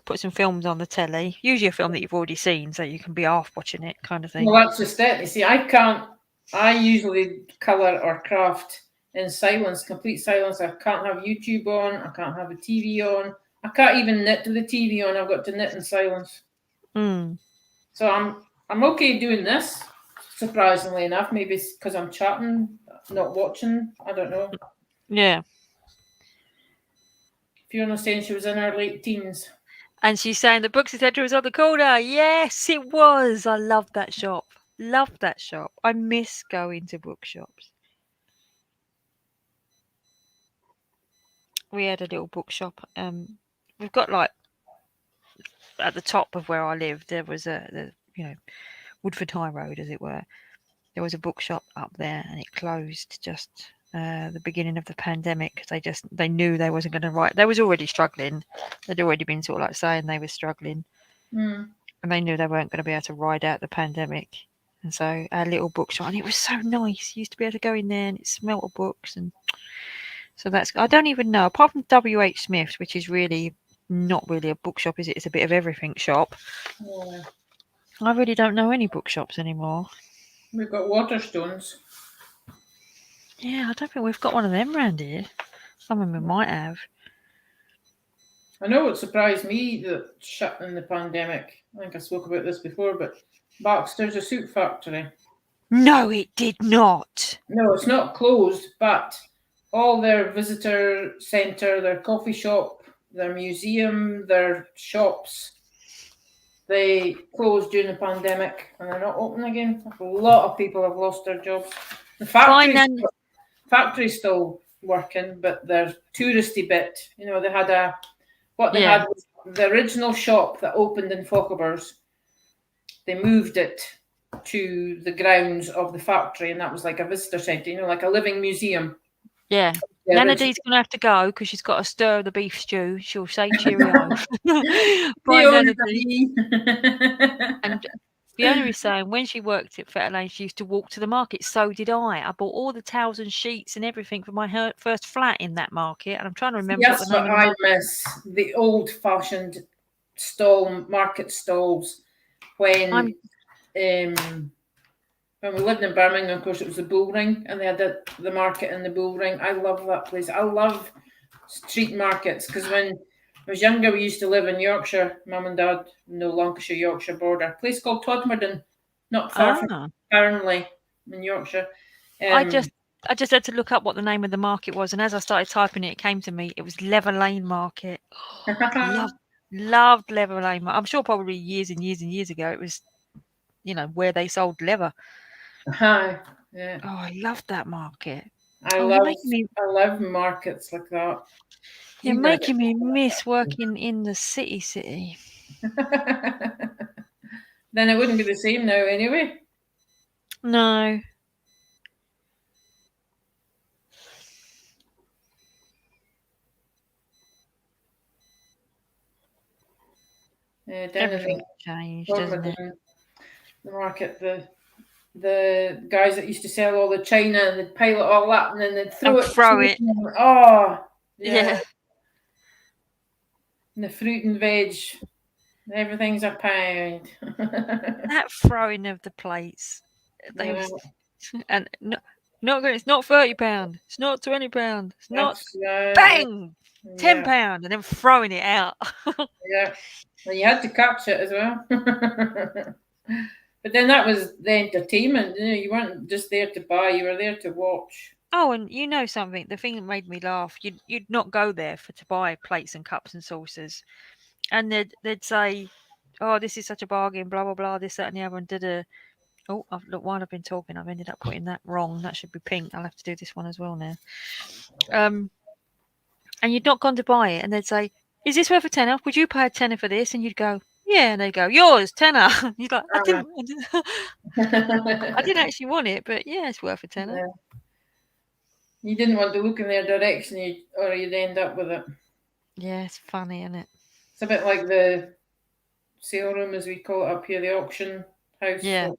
put some films on the telly, usually a film that you've already seen so you can be half watching it kind of thing. Well, that's just it. You see, I usually colour or craft in silence, complete silence. I can't have YouTube on. I can't have a TV on. I can't even knit with the TV on. I've got to knit in silence. Mm. So I'm okay doing this, surprisingly enough. Maybe it's because I'm chatting, not watching. I don't know. Yeah. Fiona saying she was in her late teens. And she's saying the books etc. was on the corner. Yes, it was. I loved that shop. Loved that shop. I miss going to bookshops. We had a little bookshop. We've got like at the top of where I lived, there was Woodford High Road, as it were. There was a bookshop up there, and it closed just the beginning of the pandemic because they knew they wasn't going to write. They was already struggling. They'd already been sort of like saying they were struggling, and they knew they weren't going to be able to ride out the pandemic. And so our little bookshop, and it was so nice. You used to be able to go in there, and it smelled of books, and so that's. I don't even know, apart from WH Smith's, which is really not really a bookshop, is it? It's a bit of everything shop. Yeah. I really don't know any bookshops anymore. We've got Waterstones. Yeah, I don't think we've got one of them around here. Some of them might have. I know it surprised me that shut in the pandemic. I think I spoke about this before, but Baxter's a suit factory. No, it did not. No, it's not closed, but all their visitor centre, their coffee shop, their museum, their shops, they closed during the pandemic and they're not open again. A lot of people have lost their jobs. The factory's still working, but their touristy bit, they had had was the original shop that opened in Fochabers. They moved it to the grounds of the factory, and that was like a visitor centre, like a living museum. Yeah. Nana Dee's going to have to go because she's got to stir the beef stew. She'll say cheerio. Bye, Nana Dee. And Fiona is saying when she worked at Fetter Lane, she used to walk to the market. So did I. I bought all the towels and sheets and everything for my first flat in that market. And I'm trying to remember what the name of the market. I miss the old-fashioned market stalls when we lived in Birmingham. Of course, it was the Bull Ring, and they had the market in the Bull Ring. I love that place. I love street markets because when I was younger, we used to live in Yorkshire, Mum and Dad, no Lancashire, Yorkshire border. A place called Todmorden, not far from Burnley in Yorkshire. I just had to look up what the name of the market was, and as I started typing it came to me. It was Lever Lane Market. Loved Lever Lane Market. I'm sure probably years and years and years ago it was, where they sold leather. Yeah. Oh, I loved that market. I love markets like that. You're making me miss working in the city. Then it wouldn't be the same now anyway. No. Everything changed, doesn't it? The market, the guys that used to sell all the china and they'd pile it all up and then they'd throw it. Oh, yeah. And the fruit and veg, everything's a pound. That throwing of the plates, and it's not £30. It's not £20. It's not bang. £10 and then throwing it out. Yeah, and you had to catch it as well. But then that was the entertainment. You weren't just there to buy; you were there to watch. Oh, and you know something? The thing that made me laugh, you'd not go there to buy plates and cups and saucers, and they'd say, "Oh, this is such a bargain," blah blah blah, this that and the other, and did a. Oh, look, while I've been talking, I've ended up putting that wrong. That should be pink. I'll have to do this one as well now. And you'd not gone to buy it, and they'd say, "Is this worth a tenner? Would you pay a tenner for this?" And you'd go, "Yeah," and they'd go, "Yours, tenner." You'd like, I didn't actually want it, but yeah, it's worth a tenner. Yeah. You didn't want to look in their direction, or you'd end up with it. Yeah, it's funny, isn't it? It's a bit like the sale room, as we call it up here, the auction house. Yeah.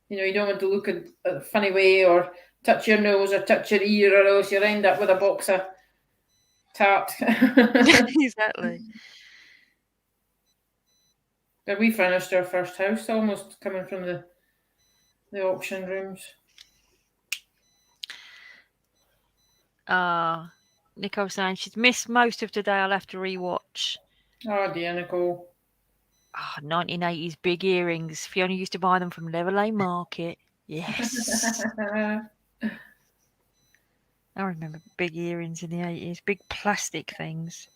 You don't want to look at a funny way or touch your nose or touch your ear, or else you'll end up with a box of tart. Exactly. But we finished our first house almost coming from the auction rooms. Nicole saying she's missed most of today. I'll have to rewatch. Oh dear, Nicole. 1980s big earrings. Fiona used to buy them from Leverley Market. Yes. I remember big earrings in the 80s. Big plastic things.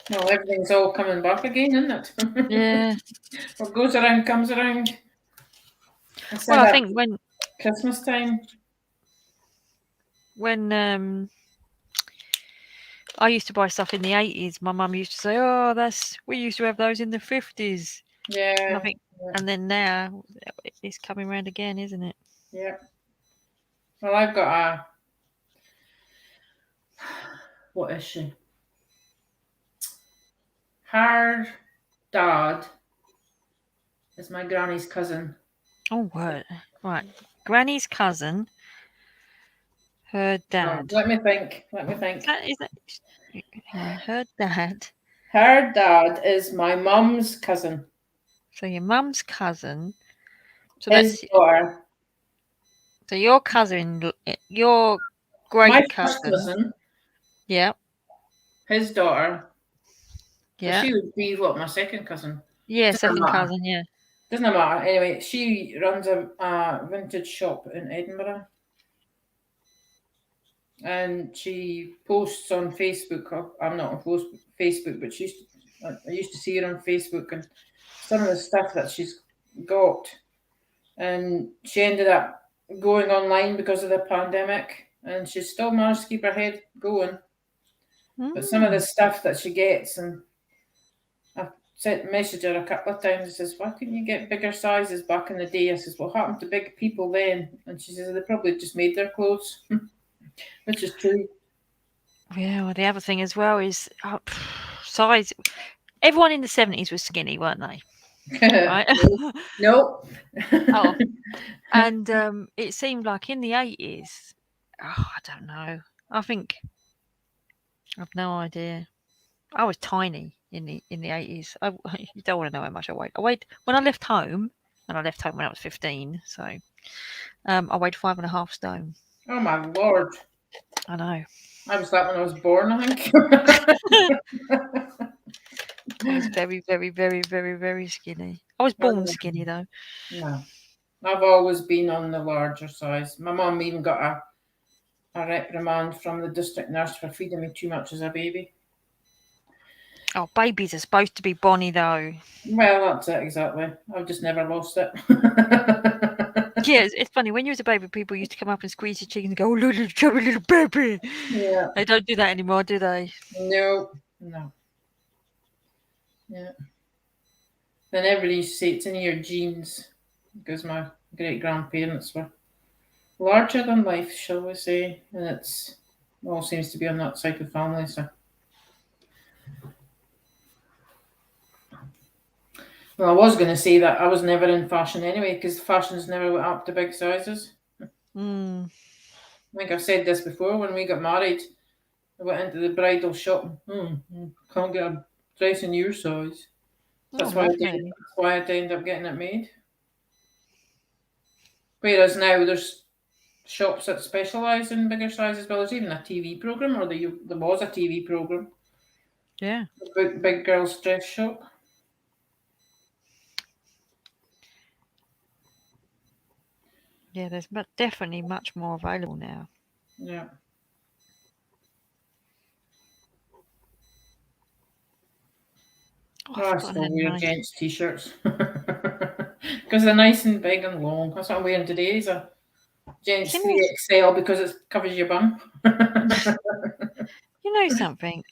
Well, everything's all coming back again, isn't it? Yeah. What goes around comes around. Well, I think when Christmas time. When I used to buy stuff in the 80s, my mum used to say, "Oh, we used to have those in the 50s." Yeah. And then now it's coming around again, isn't it? Yeah. Well, I've got what is she? Her dad is my granny's cousin. Oh, what? Right. Granny's cousin, her dad. Let me think. Is that her dad? Her dad is my mum's cousin. So your mum's cousin. So his daughter. So your cousin, your great my cousin. First cousin. Yeah. His daughter. Yeah. So she would be my second cousin. Yeah, second cousin. Yeah. Doesn't matter. Anyway, she runs a vintage shop in Edinburgh. And she posts on Facebook. I'm not on Facebook, but I used to see her on Facebook, and some of the stuff that she's got. And she ended up going online because of the pandemic, and she still managed to keep her head going. But some of the stuff that she gets, and I've messaged her a couple of times, and says, "Why couldn't you get bigger sizes back in the day?" I says, "What happened to big people then?" And she says, "They probably just made their clothes," which is true. Yeah, well, the other thing as well is size. Everyone in the 70s was skinny, weren't they? Right? Nope. Oh. And it seemed like in the 80s, I don't know. I've no idea. I was tiny in the 80s. You don't want to know how much I weighed. When I left home, and I left home when I was 15, so I weighed 5.5 stone. Oh my Lord. I know. I was that when I was born, I think. I was very, very, very, very, very skinny. I was born skinny, though. No. I've always been on the larger size. My mum even got a reprimand from the district nurse for feeding me too much as a baby. Oh, babies are supposed to be bonny, though. Well, that's it, exactly. I've just never lost it. Yeah, it's funny. When you was a baby, people used to come up and squeeze your cheek and go, "Oh, little chubby little baby." Yeah. They don't do that anymore, do they? No. Yeah. Then everybody used to say it's in your genes, because my great grandparents were larger than life, shall we say, and it's all seems to be on that side of the family. So, well, I was going to say that I was never in fashion anyway, because fashions never went up to big sizes. I think I've said this before. When we got married, I went into the bridal shop. Can't get a dress in your size. That's why I ended up getting it made. Whereas now there's shops that specialise in bigger sizes. Well, there's even a TV programme, or there was a TV programme. Yeah. Big girls' dress shop. Yeah, there's definitely much more available now. Yeah. Oh, No, I I've still forgotten wear how nice. gents t-shirts because they're nice and big and long. That's what I'm wearing today. Is a gents You know, 3XL because it covers your bum. you know something?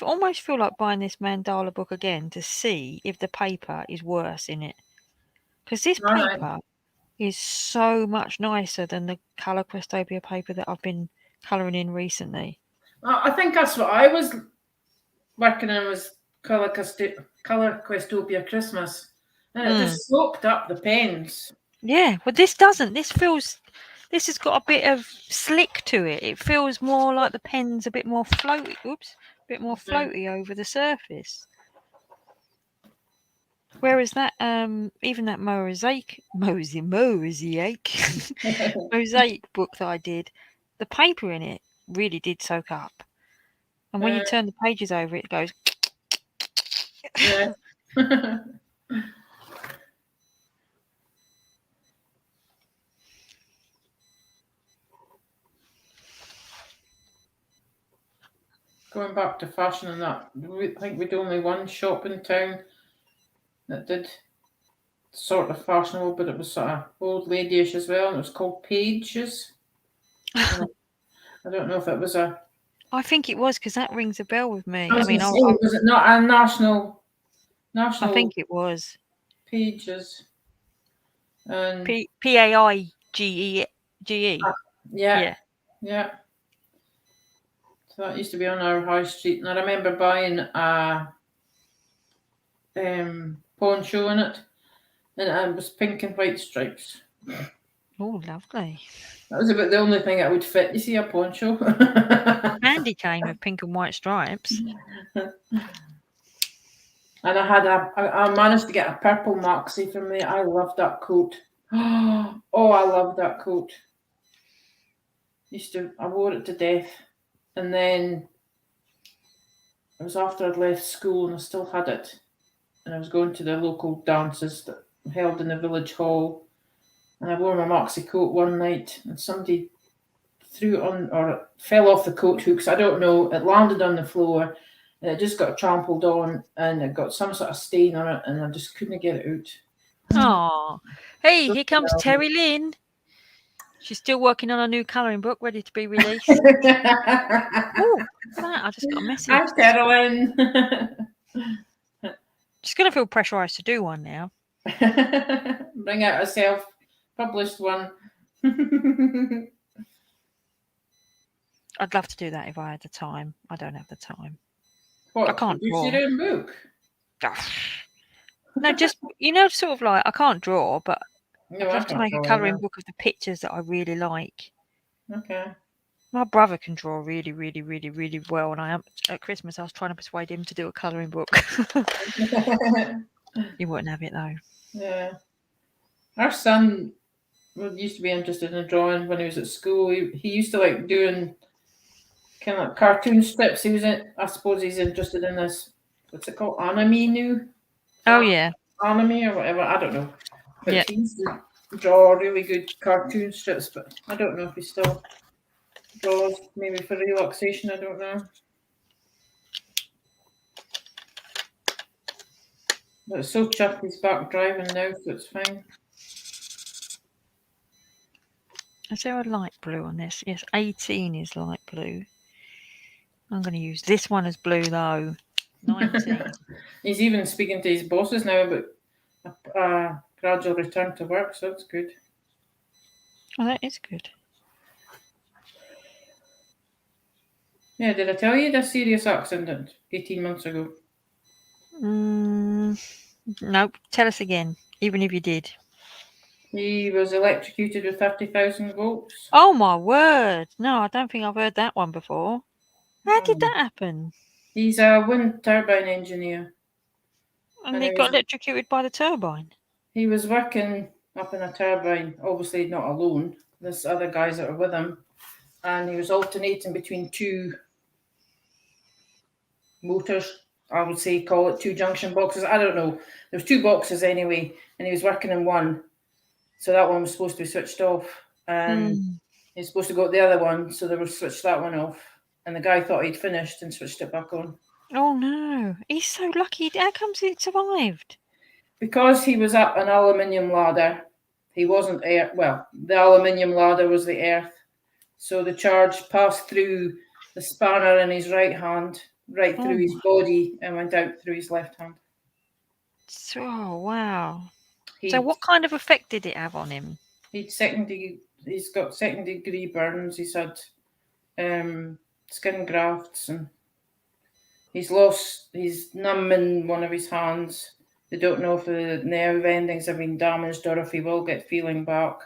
Almost feel like buying this mandala book again to see if the paper is worse in it. Because this All right. paper is so much nicer than the colour Questopia paper that I've been colouring in recently. I think that's what I was working on, was Colour Questopia Christmas. And it just soaked up the pens. Yeah, well, this doesn't. This has got a bit of slick to it. It feels more like the pen's a bit more floaty. Oops, a bit more floaty over the surface. Whereas that, even that mosaic book that I did, the paper in it really did soak up. And when you turn the pages over, it goes. Yeah. Going back to fashion and that, I think we'd only one shop in town that did sort of fashionable, but it was sort of old ladyish as well, and it was called Pages. I don't know if it was a. I think it was, because that rings a bell with me. Was it not a national? I think it was Pages. And Paigege. yeah. So that used to be on our high street, and I remember buying a poncho in it, and it was pink and white stripes. Oh, lovely. That was about the only thing that would fit. You see, a poncho. Candy cane with pink and white stripes. And I managed to get a purple maxi from me. I loved that coat. Oh, I loved that coat. I wore it to death. And then it was after I'd left school and I still had it. And I was going to the local dances that were held in the village hall. And I wore my maxi coat one night and somebody threw it on, or it fell off the coat hooks. I don't know. It landed on the floor. And it just got trampled on and it got some sort of stain on it and I just couldn't get it out. Oh, hey, here comes Terry Lynn. She's still working on a new colouring book, ready to be released. Oh, look at that. I just got a message. Hi, Carolyn. She's going to feel pressurised to do one now. Bring out a self-published one. I'd love to do that if I had the time. I don't have the time. What? I can't draw. Produce your own book? No, just, sort of like, I can't draw, but No, I'd love to make a colouring book of the pictures that I really like. Okay. My brother can draw really, really, really, really well, and at Christmas I was trying to persuade him to do a colouring book. He wouldn't have it though. Yeah. Our son used to be interested in drawing when he was at school. He used to like doing kind of like cartoon strips. I suppose he's interested in this. What's it called? Anime now? Oh yeah. Anime or whatever. I don't know. But Yeah. he used to draw really good cartoon strips, but I don't know if he still draws, maybe for relaxation, I don't know. But it's so chuffed he's back driving now, so it's fine. Is there a light blue on this? Yes, 18 is light blue. I'm going to use this one as blue though. 19. He's even speaking to his bosses now about a gradual return to work, so that's good. Oh, that is good. Yeah, did I tell you the serious accident 18 months ago? Nope. Tell us again, even if you did. He was electrocuted with 30,000 volts. Oh my word! No, I don't think I've heard that one before. How did that happen? He's a wind turbine engineer. And he got electrocuted by the turbine? He was working up in a turbine, obviously not alone. There's other guys that are with him. And he was alternating between two motors. I would say call it two junction boxes. I don't know. There was two boxes anyway, and he was working in one. So that one was supposed to be switched off, and he's supposed to go to the other one, so they were switched that one off. And the guy thought he'd finished and switched it back on. Oh no, he's so lucky. How comes it survived? Because he was up an aluminium ladder. He wasn't air. Well, the aluminium ladder was the earth, so the charge passed through the spanner in his right hand, right through his body, and went out through his left hand. Oh wow! So what kind of effect did it have on him? He's got second-degree burns. He's had skin grafts, and he's numb in one of his hands. They don't know if the nerve endings have been damaged or if he will get feeling back.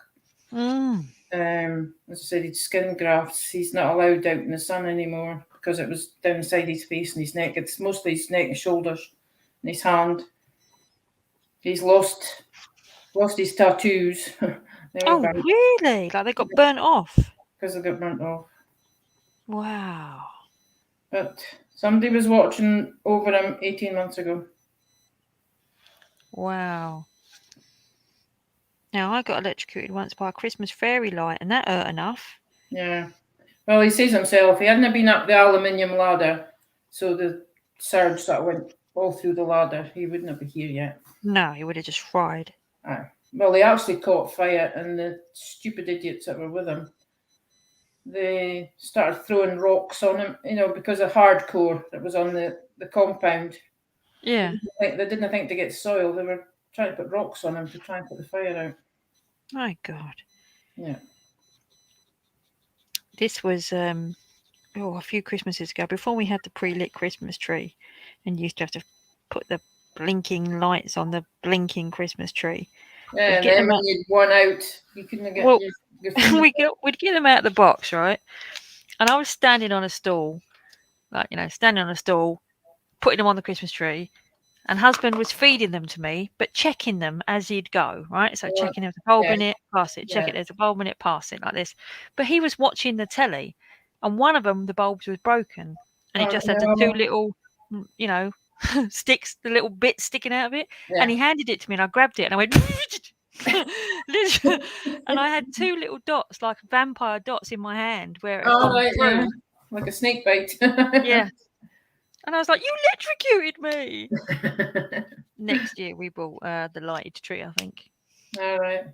As I said, he's skin grafts. He's not allowed out in the sun anymore because it was down inside his face and his neck. It's mostly his neck and shoulders and his hand. He's lost his tattoos. Really? Like they got burnt off? Because they got burnt off. Wow. But somebody was watching over him 18 months ago. Wow. Now, I got electrocuted once by a Christmas fairy light, and that hurt enough. Yeah. Well, he says himself, he hadn't been up the aluminium ladder, so the surge that went all through the ladder, he wouldn't be here yet. No, he would have just fried. Well, he actually caught fire, and the stupid idiots that were with him, they started throwing rocks on him, because of hardcore that was on the compound. Yeah. They didn't think to get soil. They were trying to put rocks on him to try and put the fire out. My God. Yeah. This was a few Christmases ago, before we had the pre-lit Christmas tree, and you used to have to put the blinking lights on the blinking Christmas tree. Yeah, and then when you'd worn out, you couldn't get we'd get them out of the box, right? And I was standing on a stool, putting them on the Christmas tree, and husband was feeding them to me, but checking them as he'd go, right? So checking there's a bulb in it, pass it, check it, there's a bulb in it, pass it, like this. But he was watching the telly, and one of them, the bulbs was broken, and it just had the two little, sticks, the little bits sticking out of it. And he handed it to me, and I grabbed it, and I went, and I had two little dots, like vampire dots, in my hand where it had gone through. Like a snake bite. Yeah. And I was like, you electrocuted me. Next year we bought the lighted tree, I think. All right.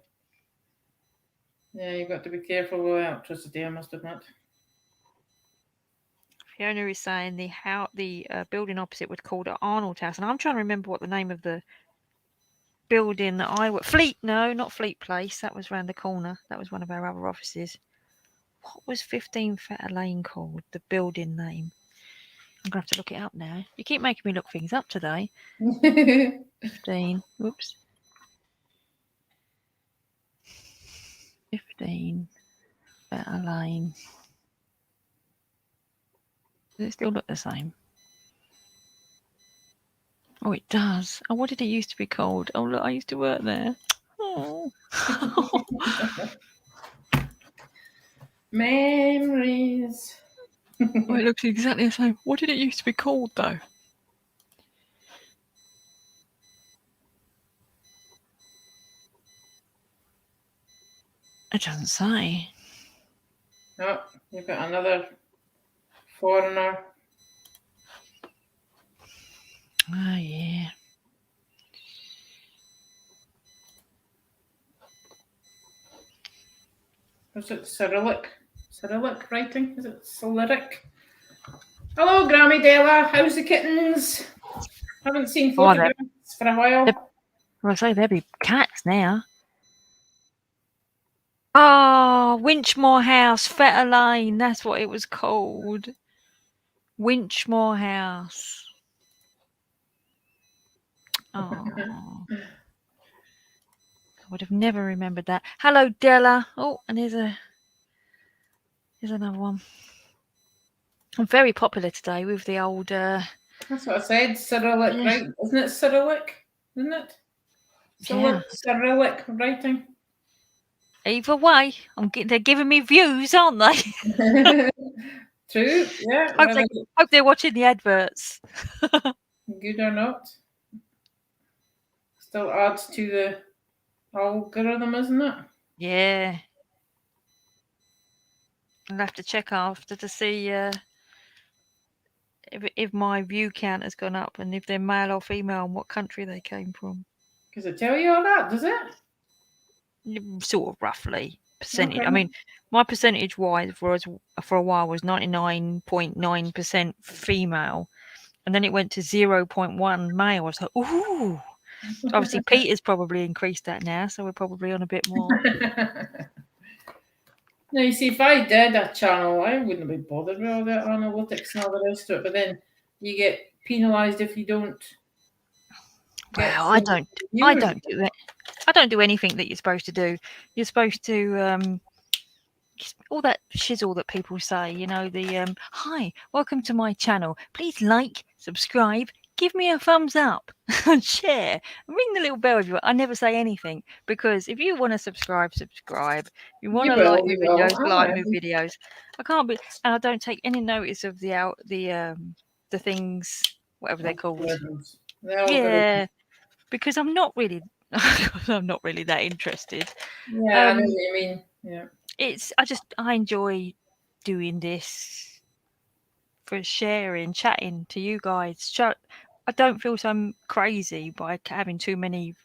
Yeah, you've got to be careful with electricity, I must admit. Fiona is saying the building opposite was called Arnold House, and I'm trying to remember what the name of the building that not Fleet Place. That was round the corner. That was one of our other offices. What was 15 Fetter Lane called? The building name. I'm going to have to look it up now. You keep making me look things up today. 15. Whoops. 15 Fetter Lane. Does it still look the same? Oh, it does. Oh, what did it used to be called? Oh, look, I used to work there. Oh. Memories. Oh, it looks exactly the same. What did it used to be called, though? It doesn't say. Oh, you've got another foreigner. Oh, yeah. Was it Cyrillic? Cyrillic writing? Is it Cyrillic? Hello, Grammy Della. How's the kittens? Haven't seen photographs for a while. I say they'd be cats now. Oh, Winchmore House, Fetter Lane. That's what it was called. Winchmore House. Oh. I would have never remembered that. Hello, Della. Oh, and here's another one. I'm very popular today with the old... That's what I said, Cyrillic, right? Isn't it Cyrillic? Isn't it? Cyrillic writing. Either way, they're giving me views, aren't they? True, yeah. Hope they're watching the adverts. Good or not. Still adds to algorithm, isn't it? Yeah. I'll have to check after to see if my view count has gone up and if they're male or female and what country they came from. Does it tell you all that? Does it? Sort of roughly percentage. Okay. I mean, my percentage wise for a while was 99.9% female, and then it went to 0.1 male. I was like, ooh. Obviously, Peter's probably increased that now, so we're probably on a bit more. Now, you see, if I did a channel, I wouldn't be bothered with all the analytics and all the rest of it. But then you get penalised if you don't. Well, I don't do it. I don't do anything that you're supposed to do. You're supposed to all that shizzle that people say, you know, the hi, welcome to my channel. Please like, subscribe, give me a thumbs up, and share. Ring the little bell if you want. I never say anything because if you want to subscribe. If you want to like my videos, like my videos. I can't be, and I don't take any notice of the things, whatever they're called. Yeah, because I'm not really that interested. Yeah, I know what you mean. Yeah. I enjoy doing this for sharing, chatting to you guys. I don't feel so crazy by having too many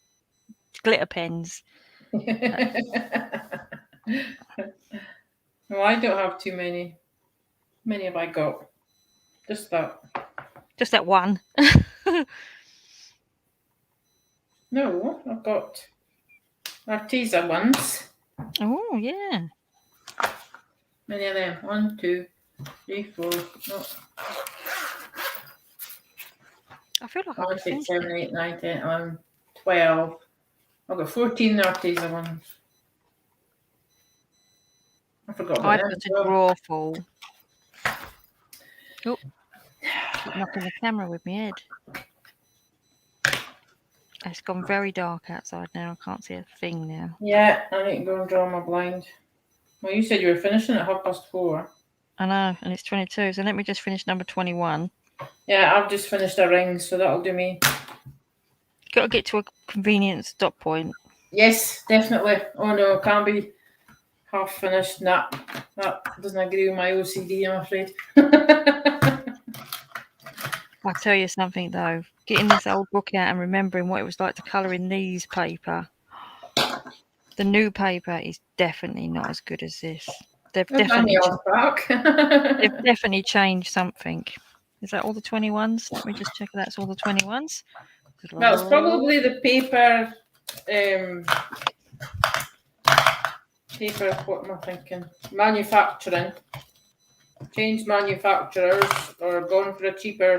glitter pens. Well, I don't have too many. How many have I got? Just that. Just that one. No, I've got Arteza ones. Oh, yeah. Many of them? 1, 2, 3, 4. No. I feel like I 5, could 6, finish 7, it. 8, 9, 10, 11, 12. I've got 14 Arteza ones. I forgot about I them. put a drawer full. Oh, keep knocking the camera with my head. It's gone very dark outside now. I can't see a thing now. Yeah, I need to go and draw my blind. Well, you said you were finishing at 4:30. I know, and it's 22, so let me just finish number 21. Yeah, I've just finished a ring, so that'll do me. Got to get to a convenient stop point. Yes, definitely. Oh no, can't be half finished. Nah, that doesn't agree with my OCD, I'm afraid. I'll tell you something though, getting this old book out and remembering what it was like to colour in these paper. The new paper is definitely not as good as this. They've definitely changed something. Is that all the 21s? Let me just check that's all the 21s. That's probably the paper. What am I thinking? Manufacturing. Changed manufacturers or gone for a cheaper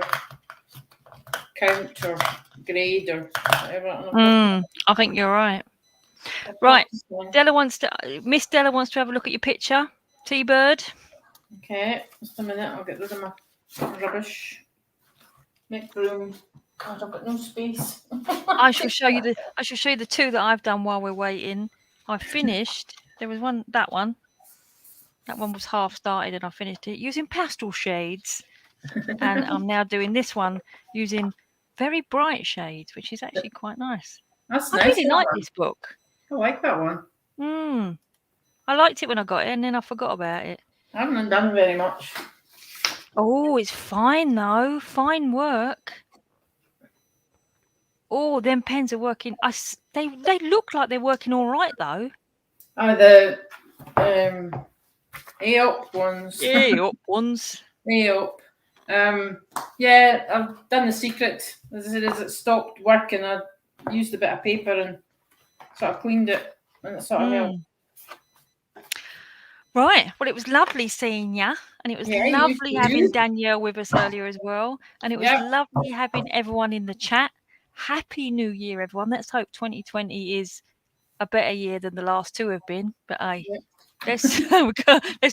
count or grade or whatever. I think you're right. Right, Miss Della wants to have a look at your picture. T-Bird. Okay, just a minute. I'll get rid of my rubbish. Make room. I've got no space. I shall show you the two that I've done while we're waiting. I finished. There was one. That one was half started, and I finished it using pastel shades. And I'm now doing this one using very bright shades, which is actually quite nice. That's I nice. really like this book. I like that one. I liked it when I got it, and then I forgot about it. I haven't done very much. Oh, it's fine though. Fine work. Oh, them pens are working. They look like they're working all right though. Oh, the AOP ones. AOP ones. AOP. Yeah, I've done the secret. As I said, as it stopped working, I used a bit of paper and sort of cleaned it, and it sort of helped. Right. Well, it was lovely seeing you, and it was lovely having Danielle with us earlier as well, and it was lovely having everyone in the chat. Happy New Year, everyone. Let's hope 2020 is a better year than the last two have been. But let's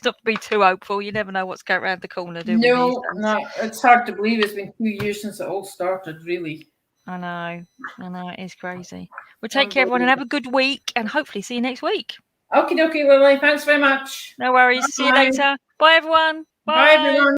not be too hopeful. You never know what's going around the corner, do we? No, it's hard to believe it's been 2 years since it all started, really. I know, it is crazy. Well, take care, everyone, and have a good week, and hopefully see you next week. Okie dokie, Lily. Thanks very much. No worries. Bye. See you later. Bye, everyone. Bye everyone.